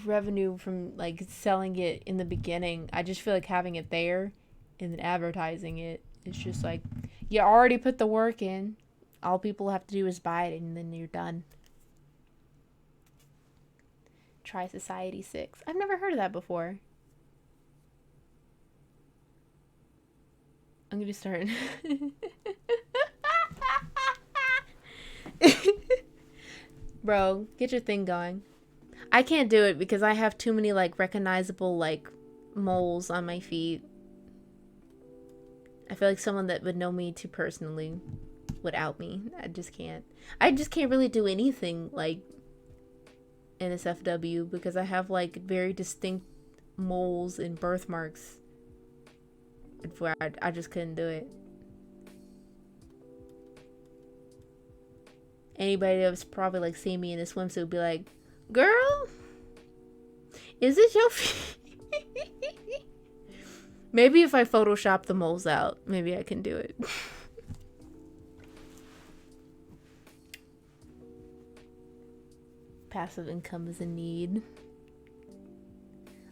revenue from like selling it in the beginning, I just feel like having it there and then advertising it, it's just like you already put the work in. All people have to do is buy it and then you're done. Try Society 6. I've never heard of that before. I'm gonna start. Bro, get your thing going. I can't do it because I have too many like recognizable like moles on my feet. I feel like someone that would know me too personally without me. I just can't. I just can't really do anything like NSFW because I have like very distinct moles and birthmarks where I just couldn't do it. Anybody that's probably like seen me in a swimsuit would be like, girl, is it your Maybe if I Photoshop the moles out, maybe I can do it. Passive income is a need.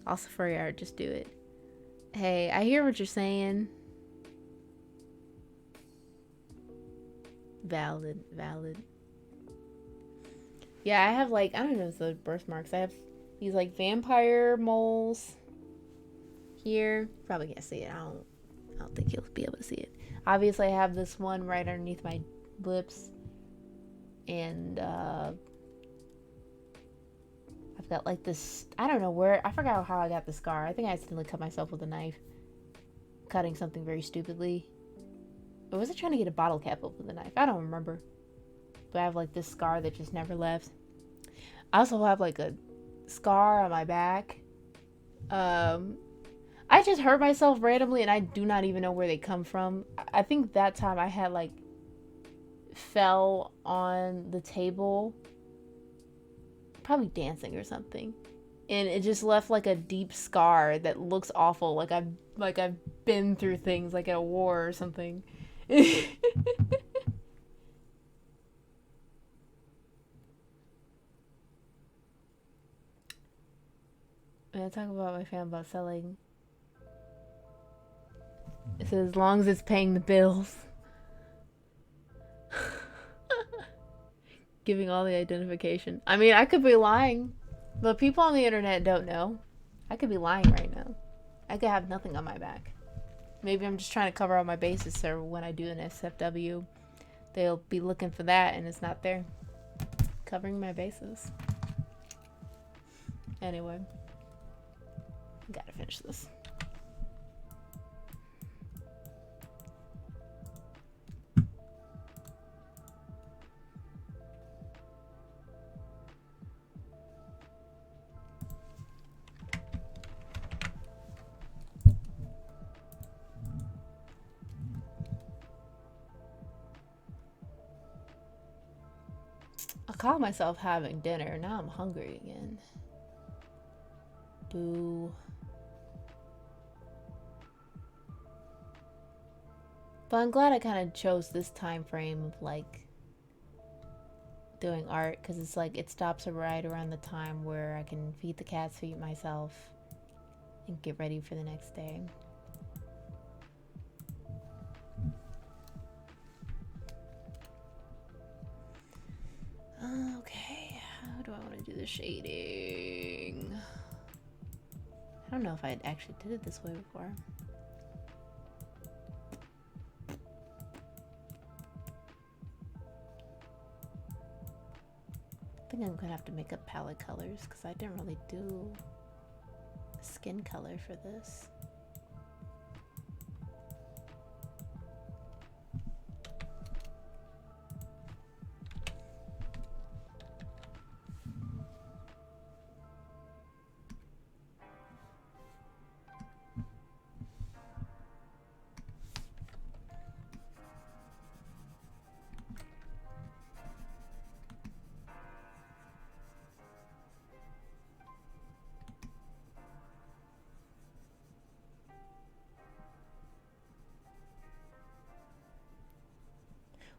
Also furry art, just do it. Hey, I hear what you're saying. Valid. Yeah, I have like, I don't know if those birthmarks. I have these like vampire moles here. Probably can't see it. I don't think you'll be able to see it. Obviously, I have this one right underneath my lips. And I've got like this, I don't know where, I forgot how I got the scar. I think I accidentally cut myself with a knife. Cutting something very stupidly. Or was I trying to get a bottle cap open with a knife? I don't remember. But I have like this scar that just never left. I also have like a scar on my back. I just hurt myself randomly and I do not even know where they come from. I think that time I had like fell on the table. Probably dancing or something. And it just left like a deep scar that looks awful. Like I've been through things like at a war or something. When I talk about my fan about selling, it says as long as it's paying the bills. Giving all the identification. I mean, I could be lying, but people on the internet don't know. I could be lying right now. I could have nothing on my back. Maybe I'm just trying to cover all my bases so when I do an SFW, they'll be looking for that and it's not there. Covering my bases. Anyway. Gotta finish this. I call myself having dinner. Now I'm hungry again. Boo. But I'm glad I kind of chose this time frame of like doing art because it's like it stops right around the time where I can feed the cats, feed myself, and get ready for the next day. Okay, how do I want to do the shading? I don't know if I actually did it this way before. I think I'm gonna have to make up palette colors because I didn't really do a skin color for this.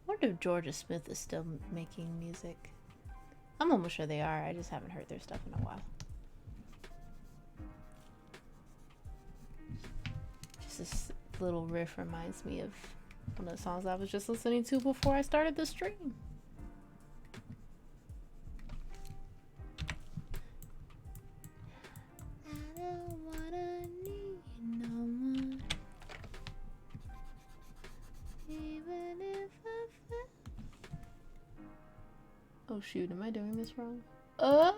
I wonder if Georgia Smith is still making music. I'm almost sure they are. I just haven't heard their stuff in a while. Just this little riff reminds me of one of the songs I was just listening to before I started the stream. I don't wanna need no more. Even if I fell. Oh shoot, am I doing this wrong? How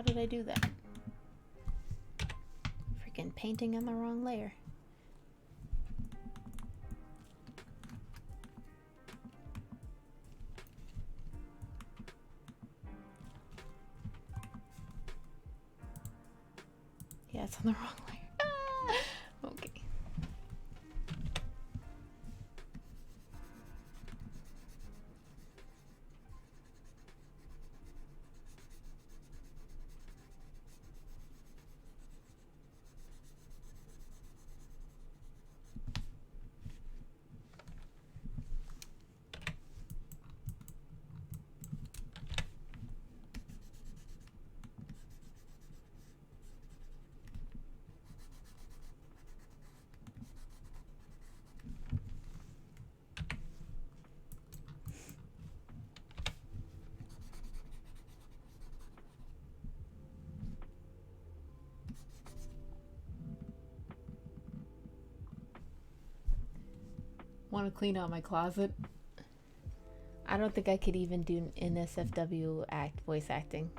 did I do that? Freaking painting on the wrong layer. Yeah, it's on the wrong layer. Okay. Want to clean out my closet? I don't think I could even do NSFW voice acting.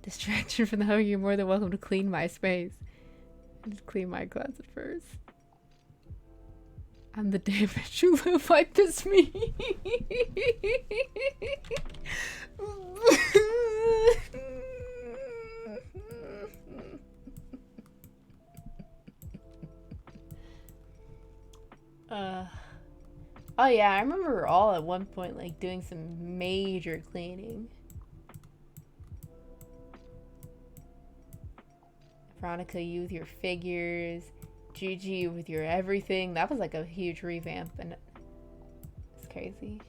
Distraction from the home. You're more than welcome to clean my space. Just clean my closet first. I'm the damage you live like this me. Oh yeah, I remember all at one point like doing some major cleaning. Veronica, you with your figures, Gigi with your everything. That was like a huge revamp, and it's crazy.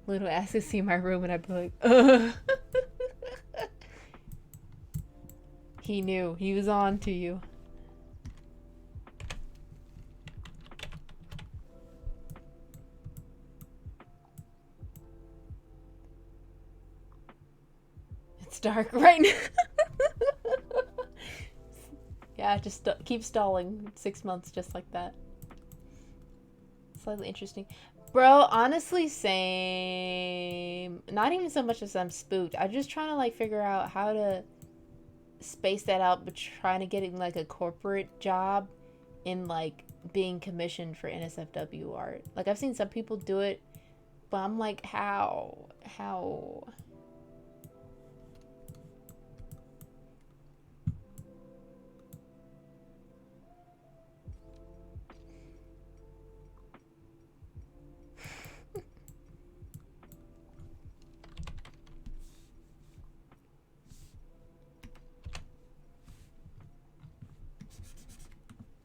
Little ass to see my room, and I'd be like, ugh. He knew. He was on to you. It's dark right now. Yeah, just keep stalling. 6 months just like that. Slightly interesting. Bro, honestly, same. Not even so much as I'm spooked. I'm just trying to like figure out how to space that out, but trying to get in like a corporate job in like being commissioned for NSFW art. Like I've seen some people do it, but I'm like, how?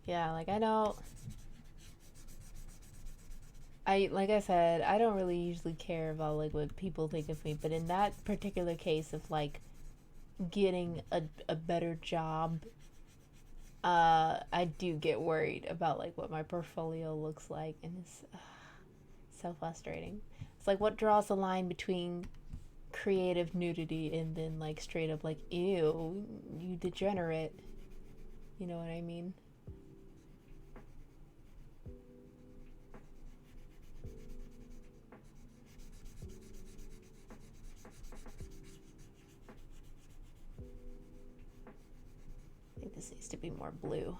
Yeah, like I know. Like I said, I don't really usually care about like what people think of me, but in that particular case of like getting a better job, I do get worried about like what my portfolio looks like, and it's so frustrating. It's like what draws the line between creative nudity and then like straight up like, ew, you degenerate. You know what I mean? I think this needs to be more blue.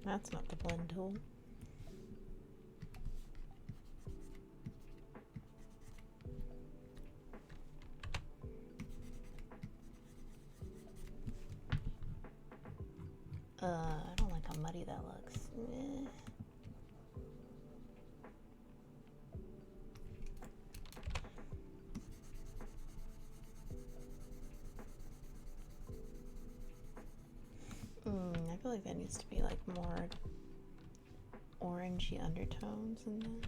That's not the blend tool. I don't like how muddy that looks. I feel like that needs to be like more orangey undertones and then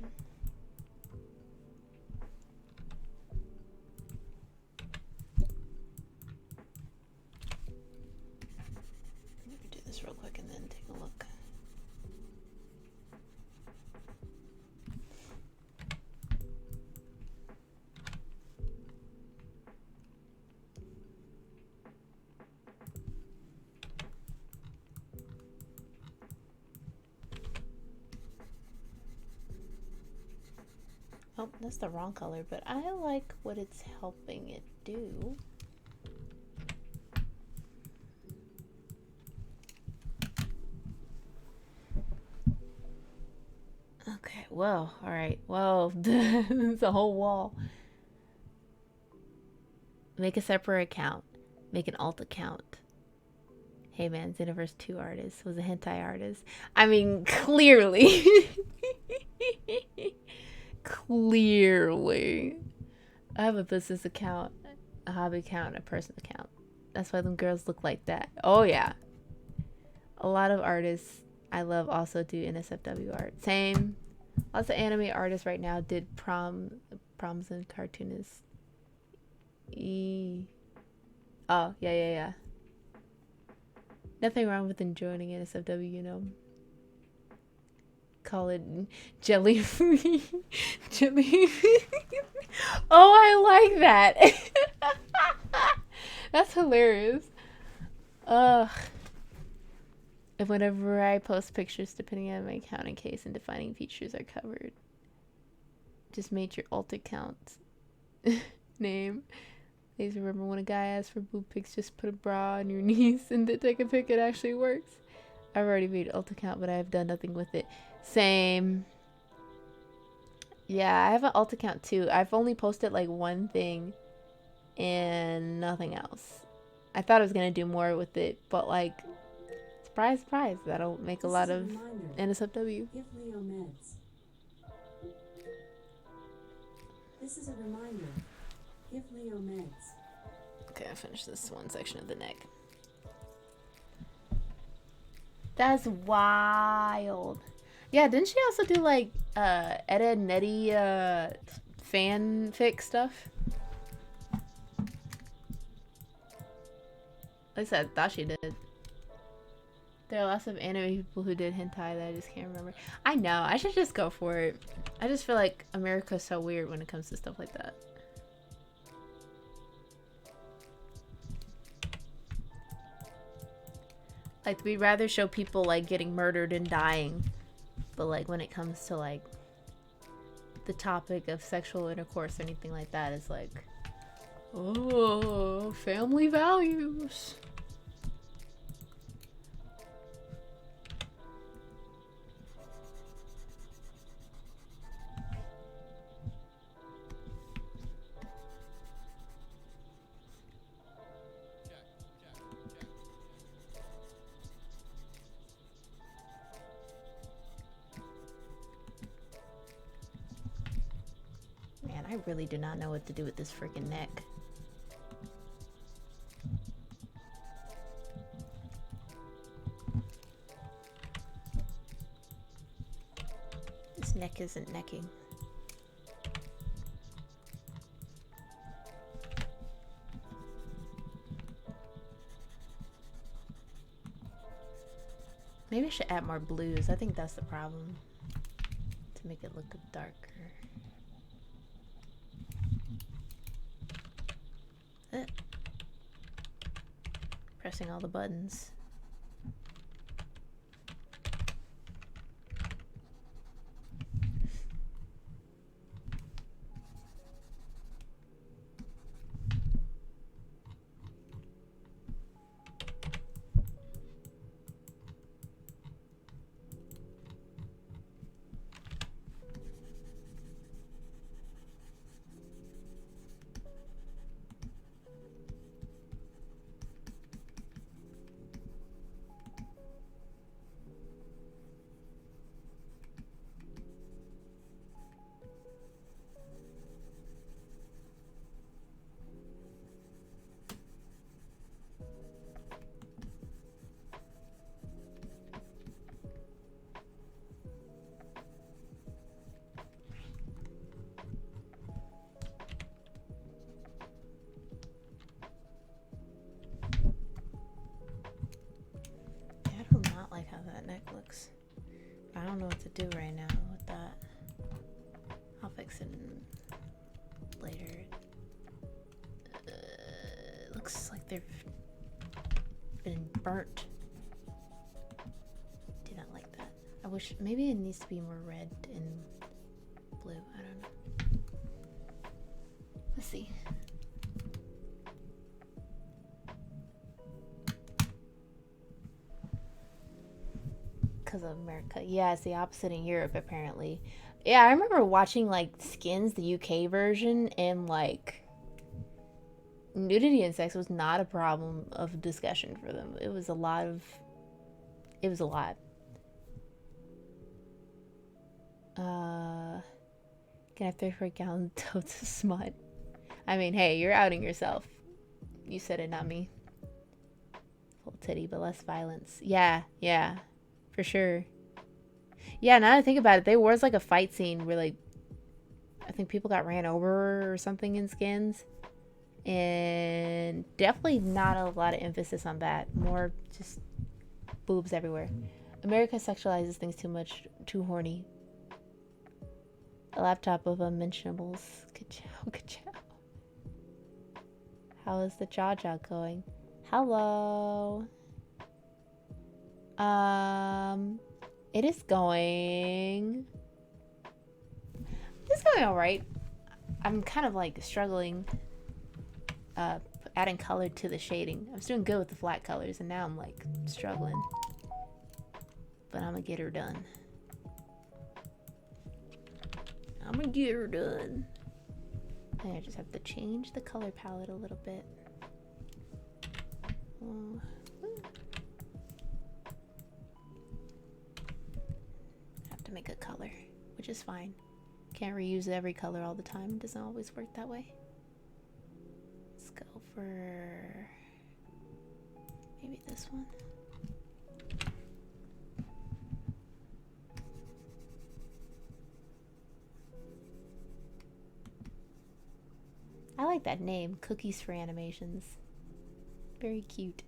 let me do this real quick and then take a look. Oh, that's the wrong color, but I like what it's helping it do. Okay, whoa, alright, whoa, it's a whole wall. Make a separate account. Make an alt account. Hey man, Xenoverse 2 artist was a hentai artist. I mean, clearly. Clearly. I have a business account, a hobby account, a personal account. That's why them girls look like that. Oh yeah. A lot of artists I love also do NSFW art. Same. Lots of anime artists right now did proms and cartoonists. Oh, yeah. Nothing wrong with enjoying NSFW, you know. Call it jelly free. Jelly. Oh, I like that. That's hilarious. Ugh. And whenever I post pictures, depending on my account, in case and defining features are covered, just made your alt account name. Please remember when a guy asks for boob pics, just put a bra on your knees and then take a pic. It actually works. I've already made an alt account, but I've done nothing with it. Same. Yeah, I have an alt account too. I've only posted like one thing and nothing else. I thought I was gonna do more with it, but like, surprise, surprise, that'll make a lot of NSFW. Give Leo meds. This is a reminder. Give Leo meds. Okay, I finished this one section of the neck. That's wild. Yeah, didn't she also do like Ed, Edd n Eddy fanfic stuff? At least I thought she did. There are lots of anime people who did hentai that I just can't remember. I know, I should just go for it. I just feel like America's so weird when it comes to stuff like that. Like, we'd rather show people like getting murdered and dying, but like when it comes to like the topic of sexual intercourse or anything like that, it's like, oh, family values. Man, I really do not know what to do with this freaking neck. This neck isn't necking. Maybe I should add more blues. I think that's the problem. To make it look darker. Pressing all the buttons. Like how that neck looks. I don't know what to do right now with that. I'll fix it later. It looks like they've been burnt. Do not like that. I wish maybe it needs to be more red and blue. I don't know. Let's see. Because of America. Yeah, it's the opposite in Europe, apparently. Yeah, I remember watching, like, Skins, the UK version, and, like, nudity and sex was not a problem of discussion for them. It was a lot of... It was a lot. Can I have 34 gallon totes of smut? I mean, hey, you're outing yourself. You said it, not me. Full titty, but less violence. Yeah, yeah. For sure. Yeah, now that I think about it, there was like a fight scene where like I think people got ran over or something in Skins. And definitely not a lot of emphasis on that. More just boobs everywhere. America sexualizes things too much, too horny. A laptop of unmentionables. Ka-chow, ka-chow. How is the Jaja going? Hello. It is going... It's going alright. I'm kind of like struggling adding color to the shading. I was doing good with the flat colors and now I'm like struggling. But I'm gonna get her done. I'm gonna get her done. I think I just have to change the color palette a little bit. Have to make a color, which is fine. Can't reuse every color all the time. It doesn't always work that way. Let's go for maybe this one. I like that name, Cookies for Animations. Very cute.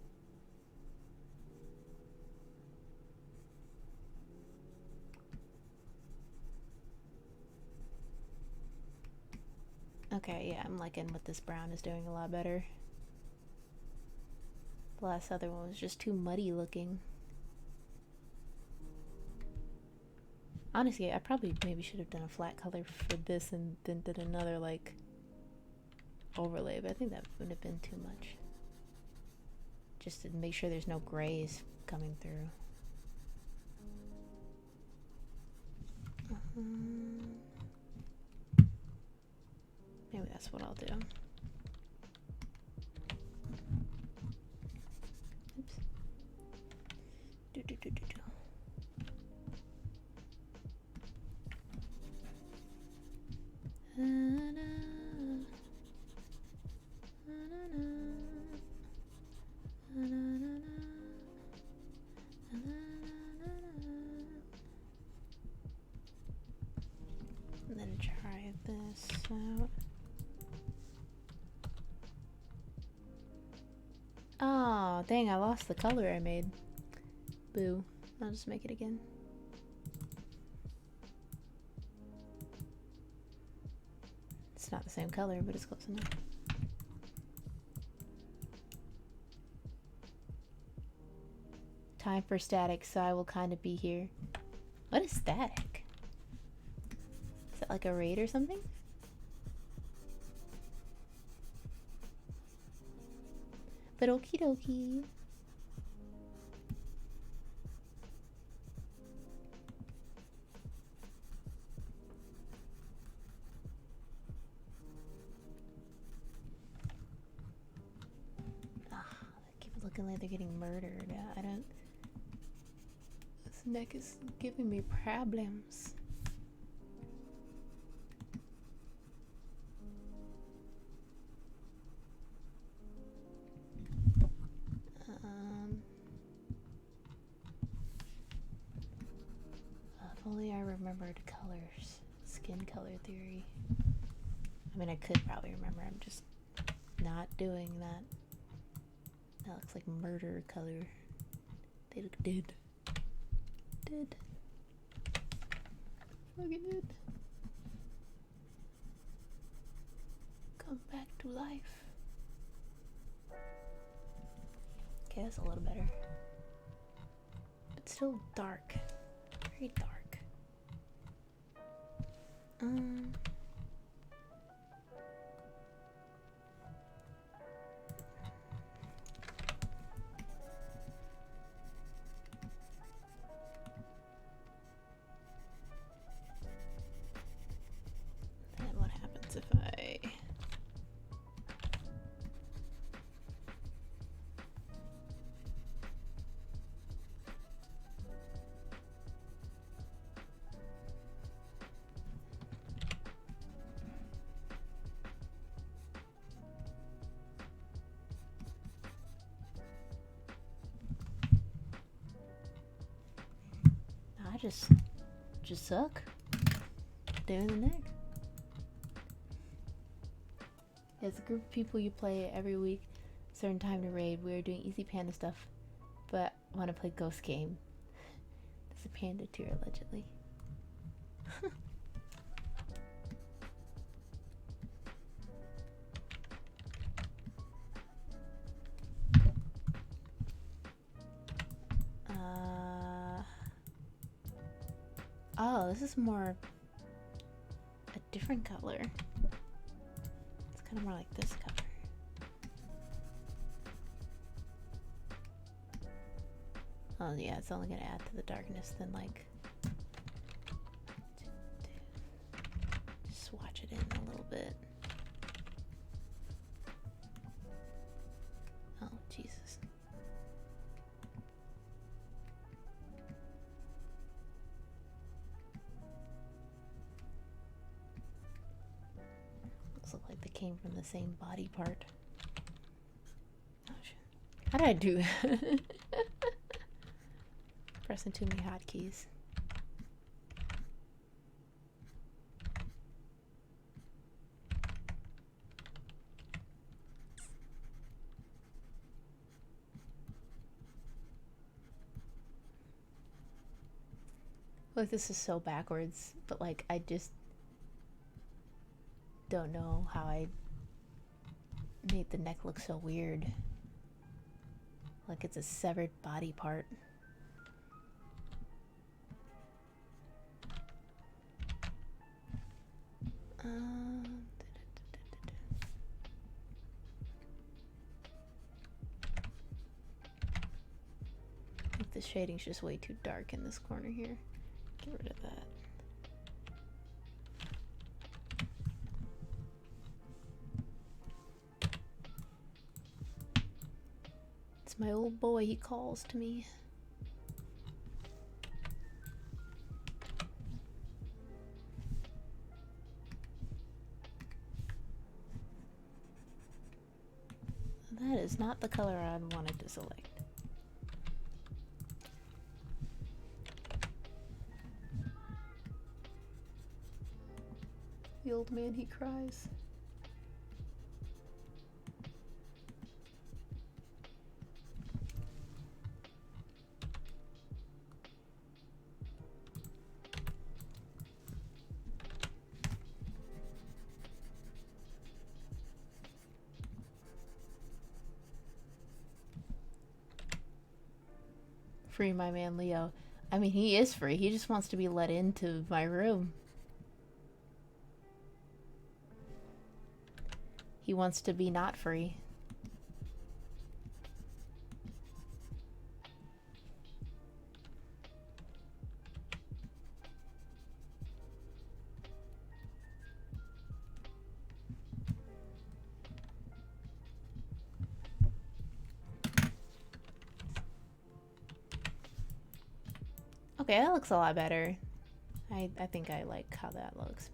Okay, yeah, I'm liking what this brown is doing a lot better. The last other one was just too muddy looking. Honestly, I probably maybe should have done a flat color for this and then did another like overlay, but I think that would have been too much. Just to make sure there's no grays coming through. Maybe that's what I'll do. Oops. Do. And then try this out. Oh, dang, I lost the color I made. Boo. I'll just make it again. It's not the same color, but it's close enough. Time for static, so I will kind of be here. What is static? Is that like a raid or something? But okie dokie. They keep looking like they're getting murdered. I don't... This neck is giving me problems. If only I remembered colors. Skin color theory. I mean, I could probably remember. I'm just not doing that. That looks like murder color. They look dead. Dead. Fucking dead. Come back to life. Okay, that's a little better. But still dark. Very dark. just suck. Doing the neck. As a group of people, you play every week, certain time to raid. We are doing easy panda stuff, but I want to play ghost game. There's a panda tier allegedly. Oh, this is more a different color. It's kind of more like this color. Oh yeah, it's only gonna add to the darkness then like just swatch it in a little bit. Oh Jesus. Those look like they came from the same body part. Oh shit. How did I do that? Pressing too many hotkeys. Like this is so backwards, but like I just don't know how I made the neck look so weird. Like it's a severed body part. I think the shading's just way too dark in this corner here. Get rid of that. It's my old boy, he calls to me. That is not the color I wanted to select. The old man, he cries. Free my man Leo. I mean, he is free. He just wants to be let into my room. He wants to be not free. Okay, that looks a lot better. I think I like how that looks.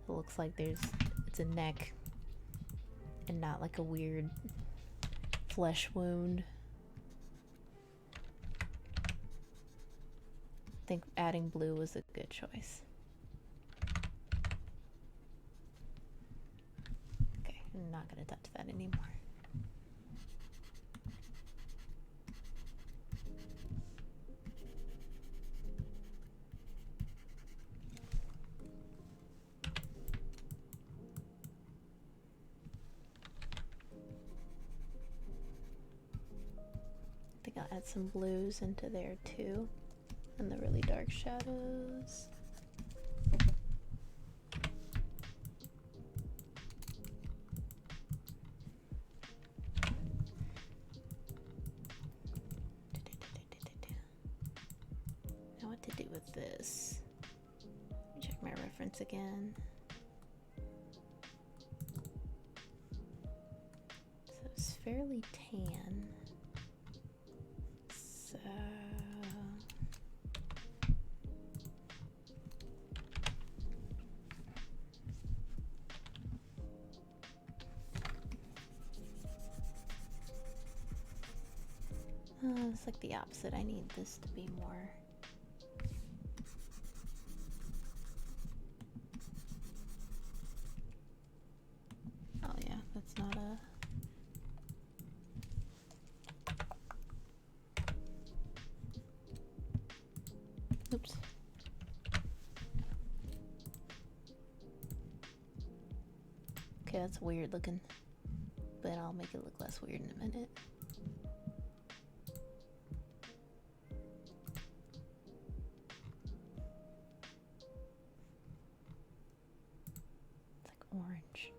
It looks like it's a neck and not like a weird flesh wound. I think adding blue was a good choice. Okay, I'm not gonna touch that anymore. I'll add some blues into there too, and the really dark shadows. Now what to do with this? Check my reference again. So it's fairly tan. It's like the opposite. I need this to be more Okay, that's weird looking. But I'll make it look less weird in a minute. It's like orange.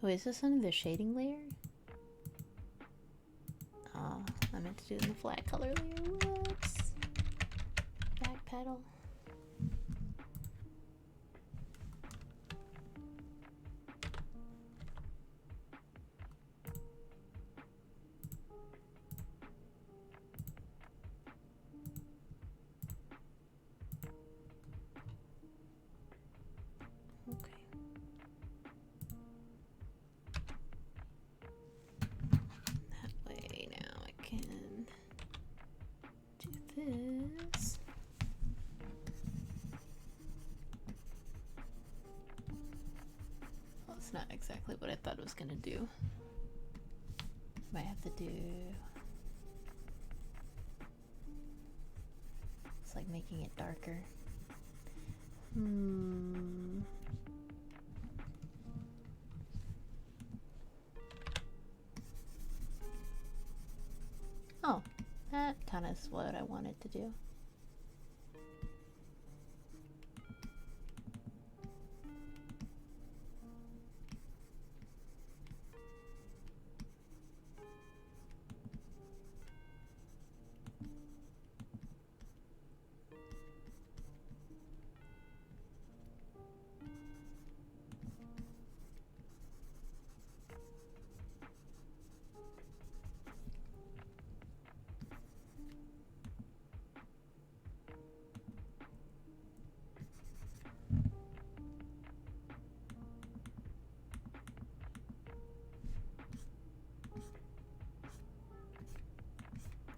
Wait, is this under the shading layer? Oh, I meant to do it in the flat color layer. Whoops. Back pedal. Okay. That way now I can do this. Well, it's not exactly what I thought it was gonna do. Might have to do. It's like making it darker. Oh, that kind of is what I wanted to do.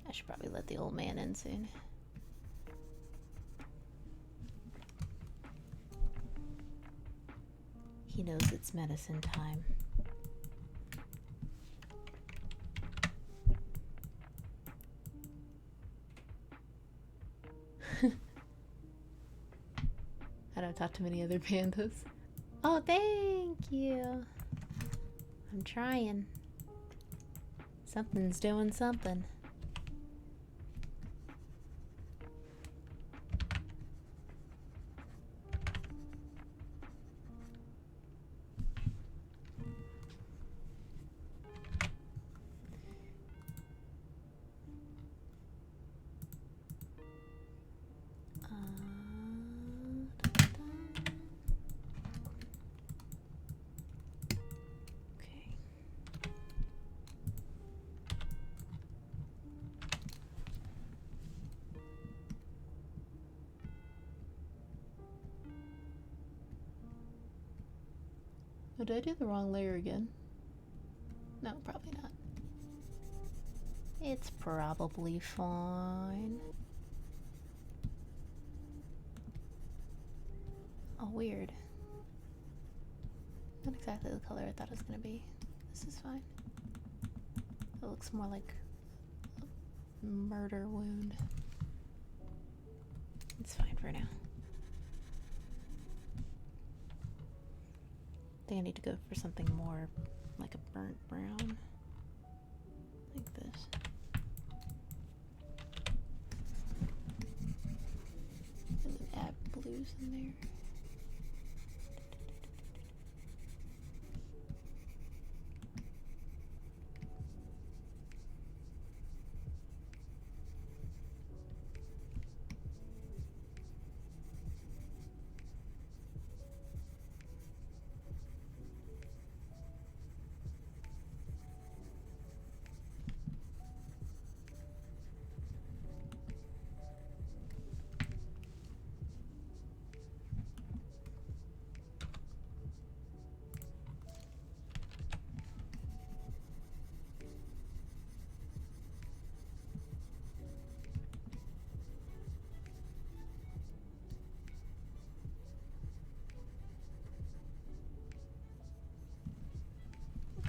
I should probably let the old man in soon. He knows it's medicine time. I don't talk to many other pandas. Oh, thank you. I'm trying. Something's doing something. Okay. Oh, did I do the wrong layer again? No, probably not. It's probably fine. Oh, weird. Not exactly the color I thought it was gonna be. This is fine. It looks more like a murder wound. It's fine for now. I think I need to go for something more like a burnt brown. Like this. And then add blues in there.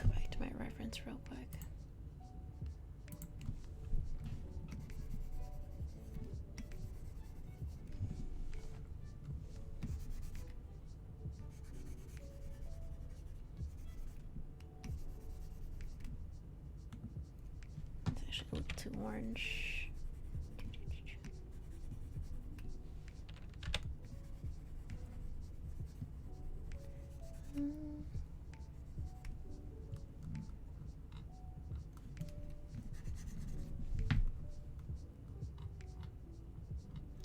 Go back to my reference real quick. Actually, look too orange.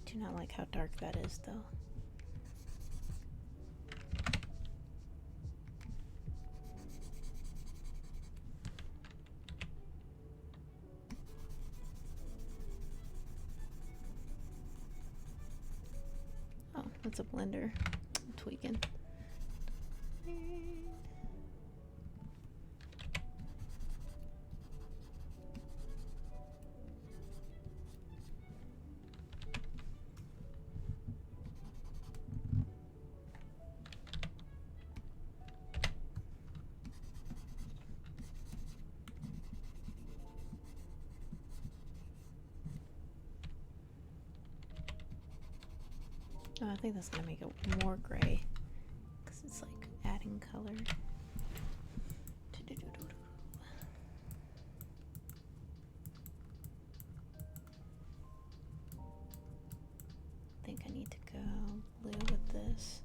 Do not like how dark that is, though. Oh, that's a blender. I'm tweaking. Oh, I think that's gonna make it more gray because it's like adding color. I think I need to go blue with this.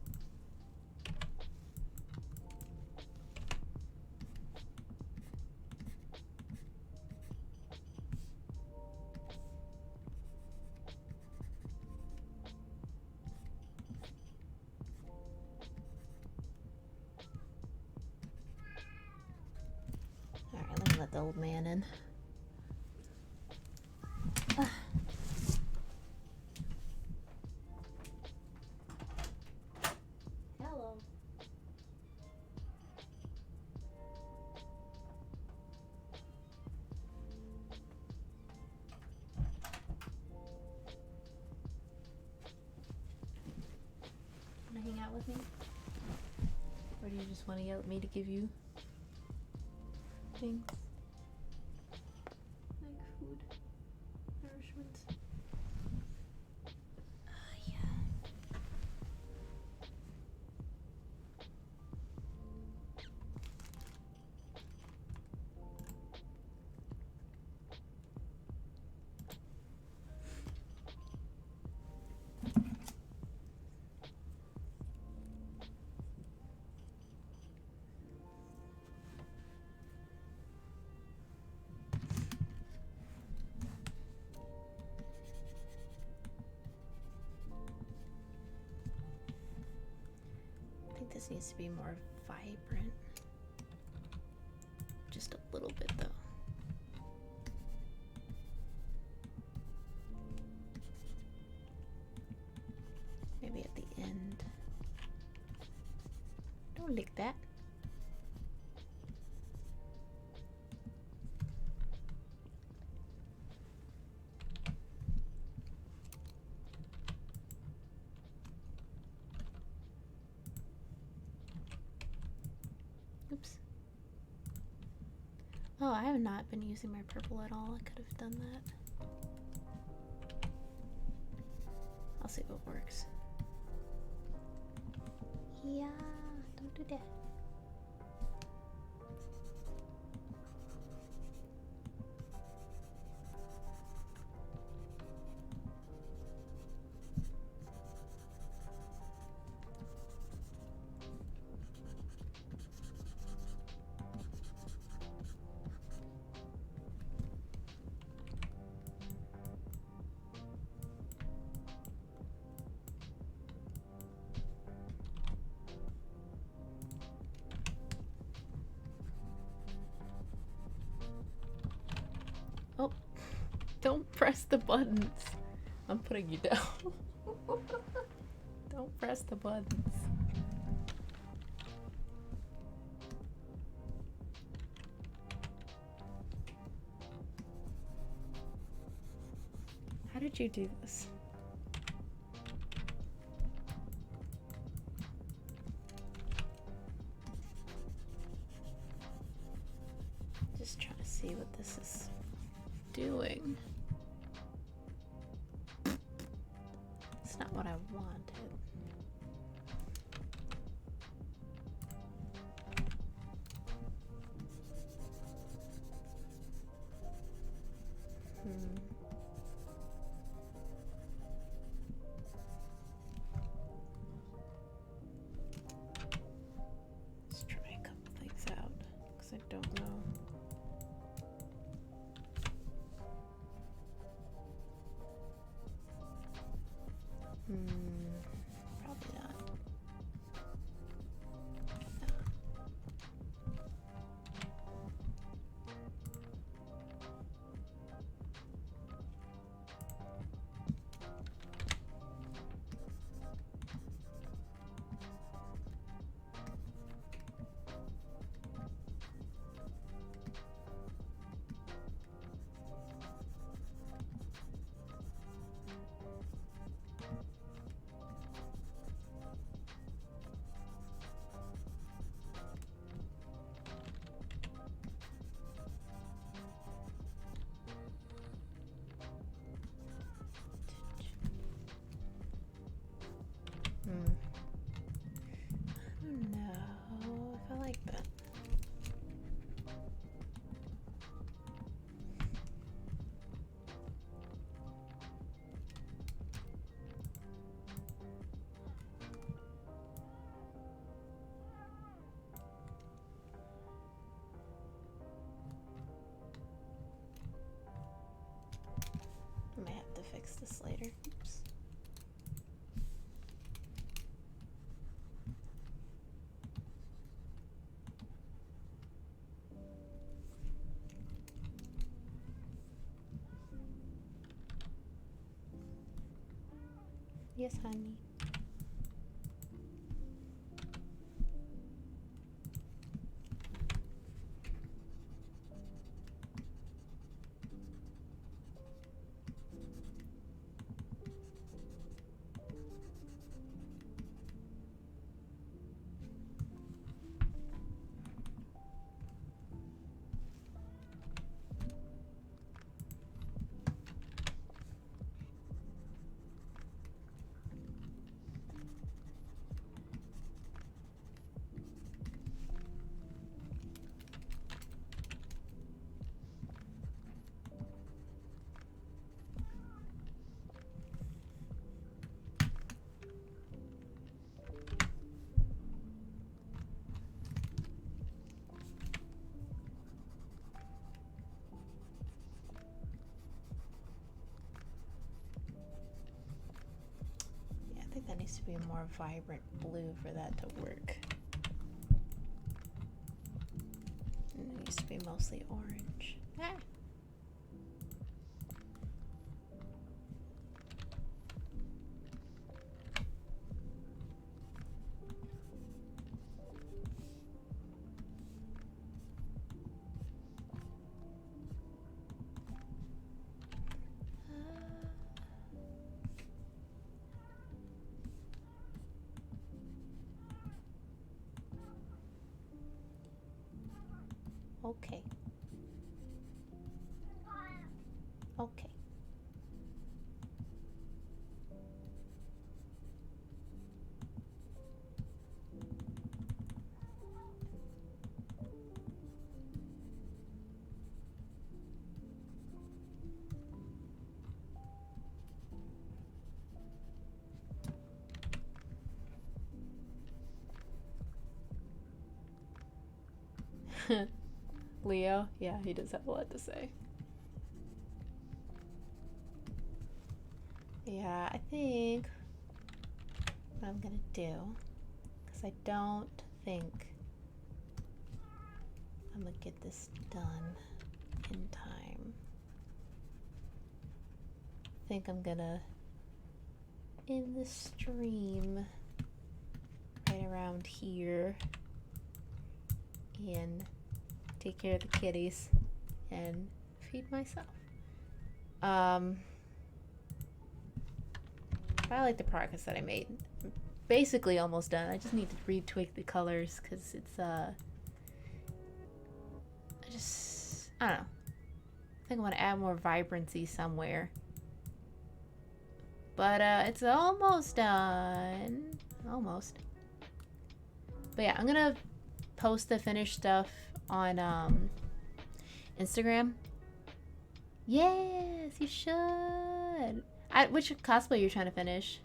Alright, let me let the old man in. Hello. Wanna hang out with me? Or do you just want to yell at me to give you things? Like food, nourishment. Yeah. I think this needs to be more vibrant. Just a little bit though. Maybe at the end. Don't lick that. Oops. Oh, I have not been using my purple at all. I could have done that. I'll see what works. Yeah, don't do that. Oh, don't press the buttons. I'm putting you down. Don't press the buttons. How did you do this? Just trying to see what this is doing. It's not what I wanted. Yes, honey. Yeah, I think that needs to be a more vibrant blue for that to work. And it needs to be mostly orange. Ah. Okay. Okay. Leo? Yeah, he does have a lot to say. Yeah, I think what I'm gonna do, because I don't think I'm gonna get this done in time. I think I'm gonna end the stream right around here and take care of the kitties and feed myself. I like the progress that I made. I'm basically almost done. I just need to retwig the colors because it's I don't know. I think I want to add more vibrancy somewhere. But it's almost done. Almost. But yeah, I'm gonna post the finished stuff on Instagram. Yes, you should. Which cosplay you're trying to finish?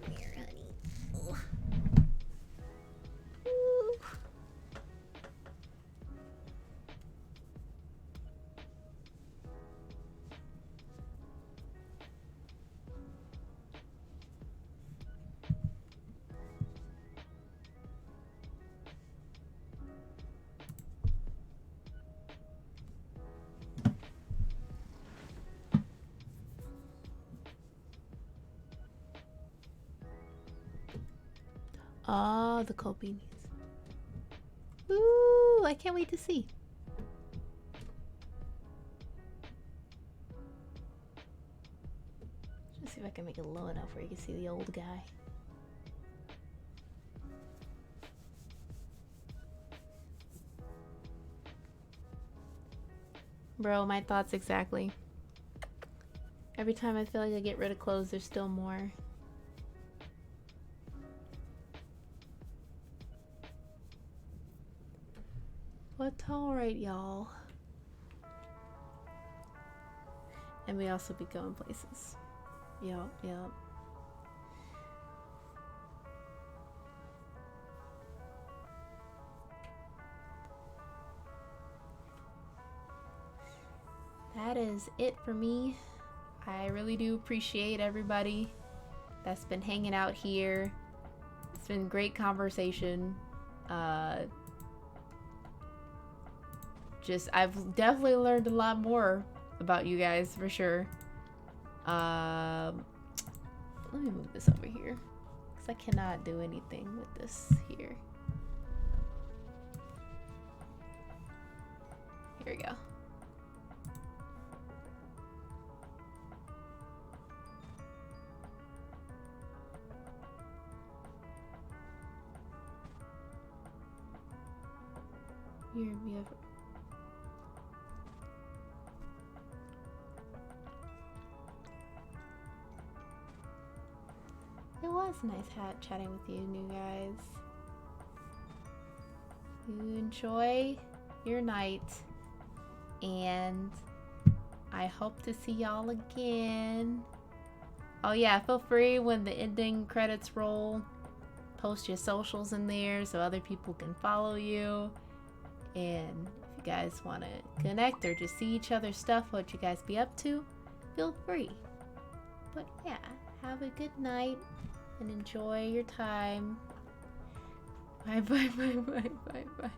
Come here, honey. Ooh. Oh, the cold beanies. Ooh, I can't wait to see. Let's see if I can make it low enough where you can see the old guy. Bro, my thoughts exactly. Every time I feel like I get rid of clothes, there's still more. But alright, y'all. And we also be going places. Yup, yup. That is it for me. I really do appreciate everybody that's been hanging out here. It's been great conversation. I've definitely learned a lot more about you guys for sure. Let me move this over here because I cannot do anything with this here. Here we go. Here we have. It was nice chatting with you, new guys. You enjoy your night, and I hope to see y'all again. Oh yeah, feel free when the ending credits roll, post your socials in there so other people can follow you. And if you guys want to connect or just see each other's stuff, what you guys be up to, feel free. But yeah, have a good night and enjoy your time. Bye bye bye bye bye bye.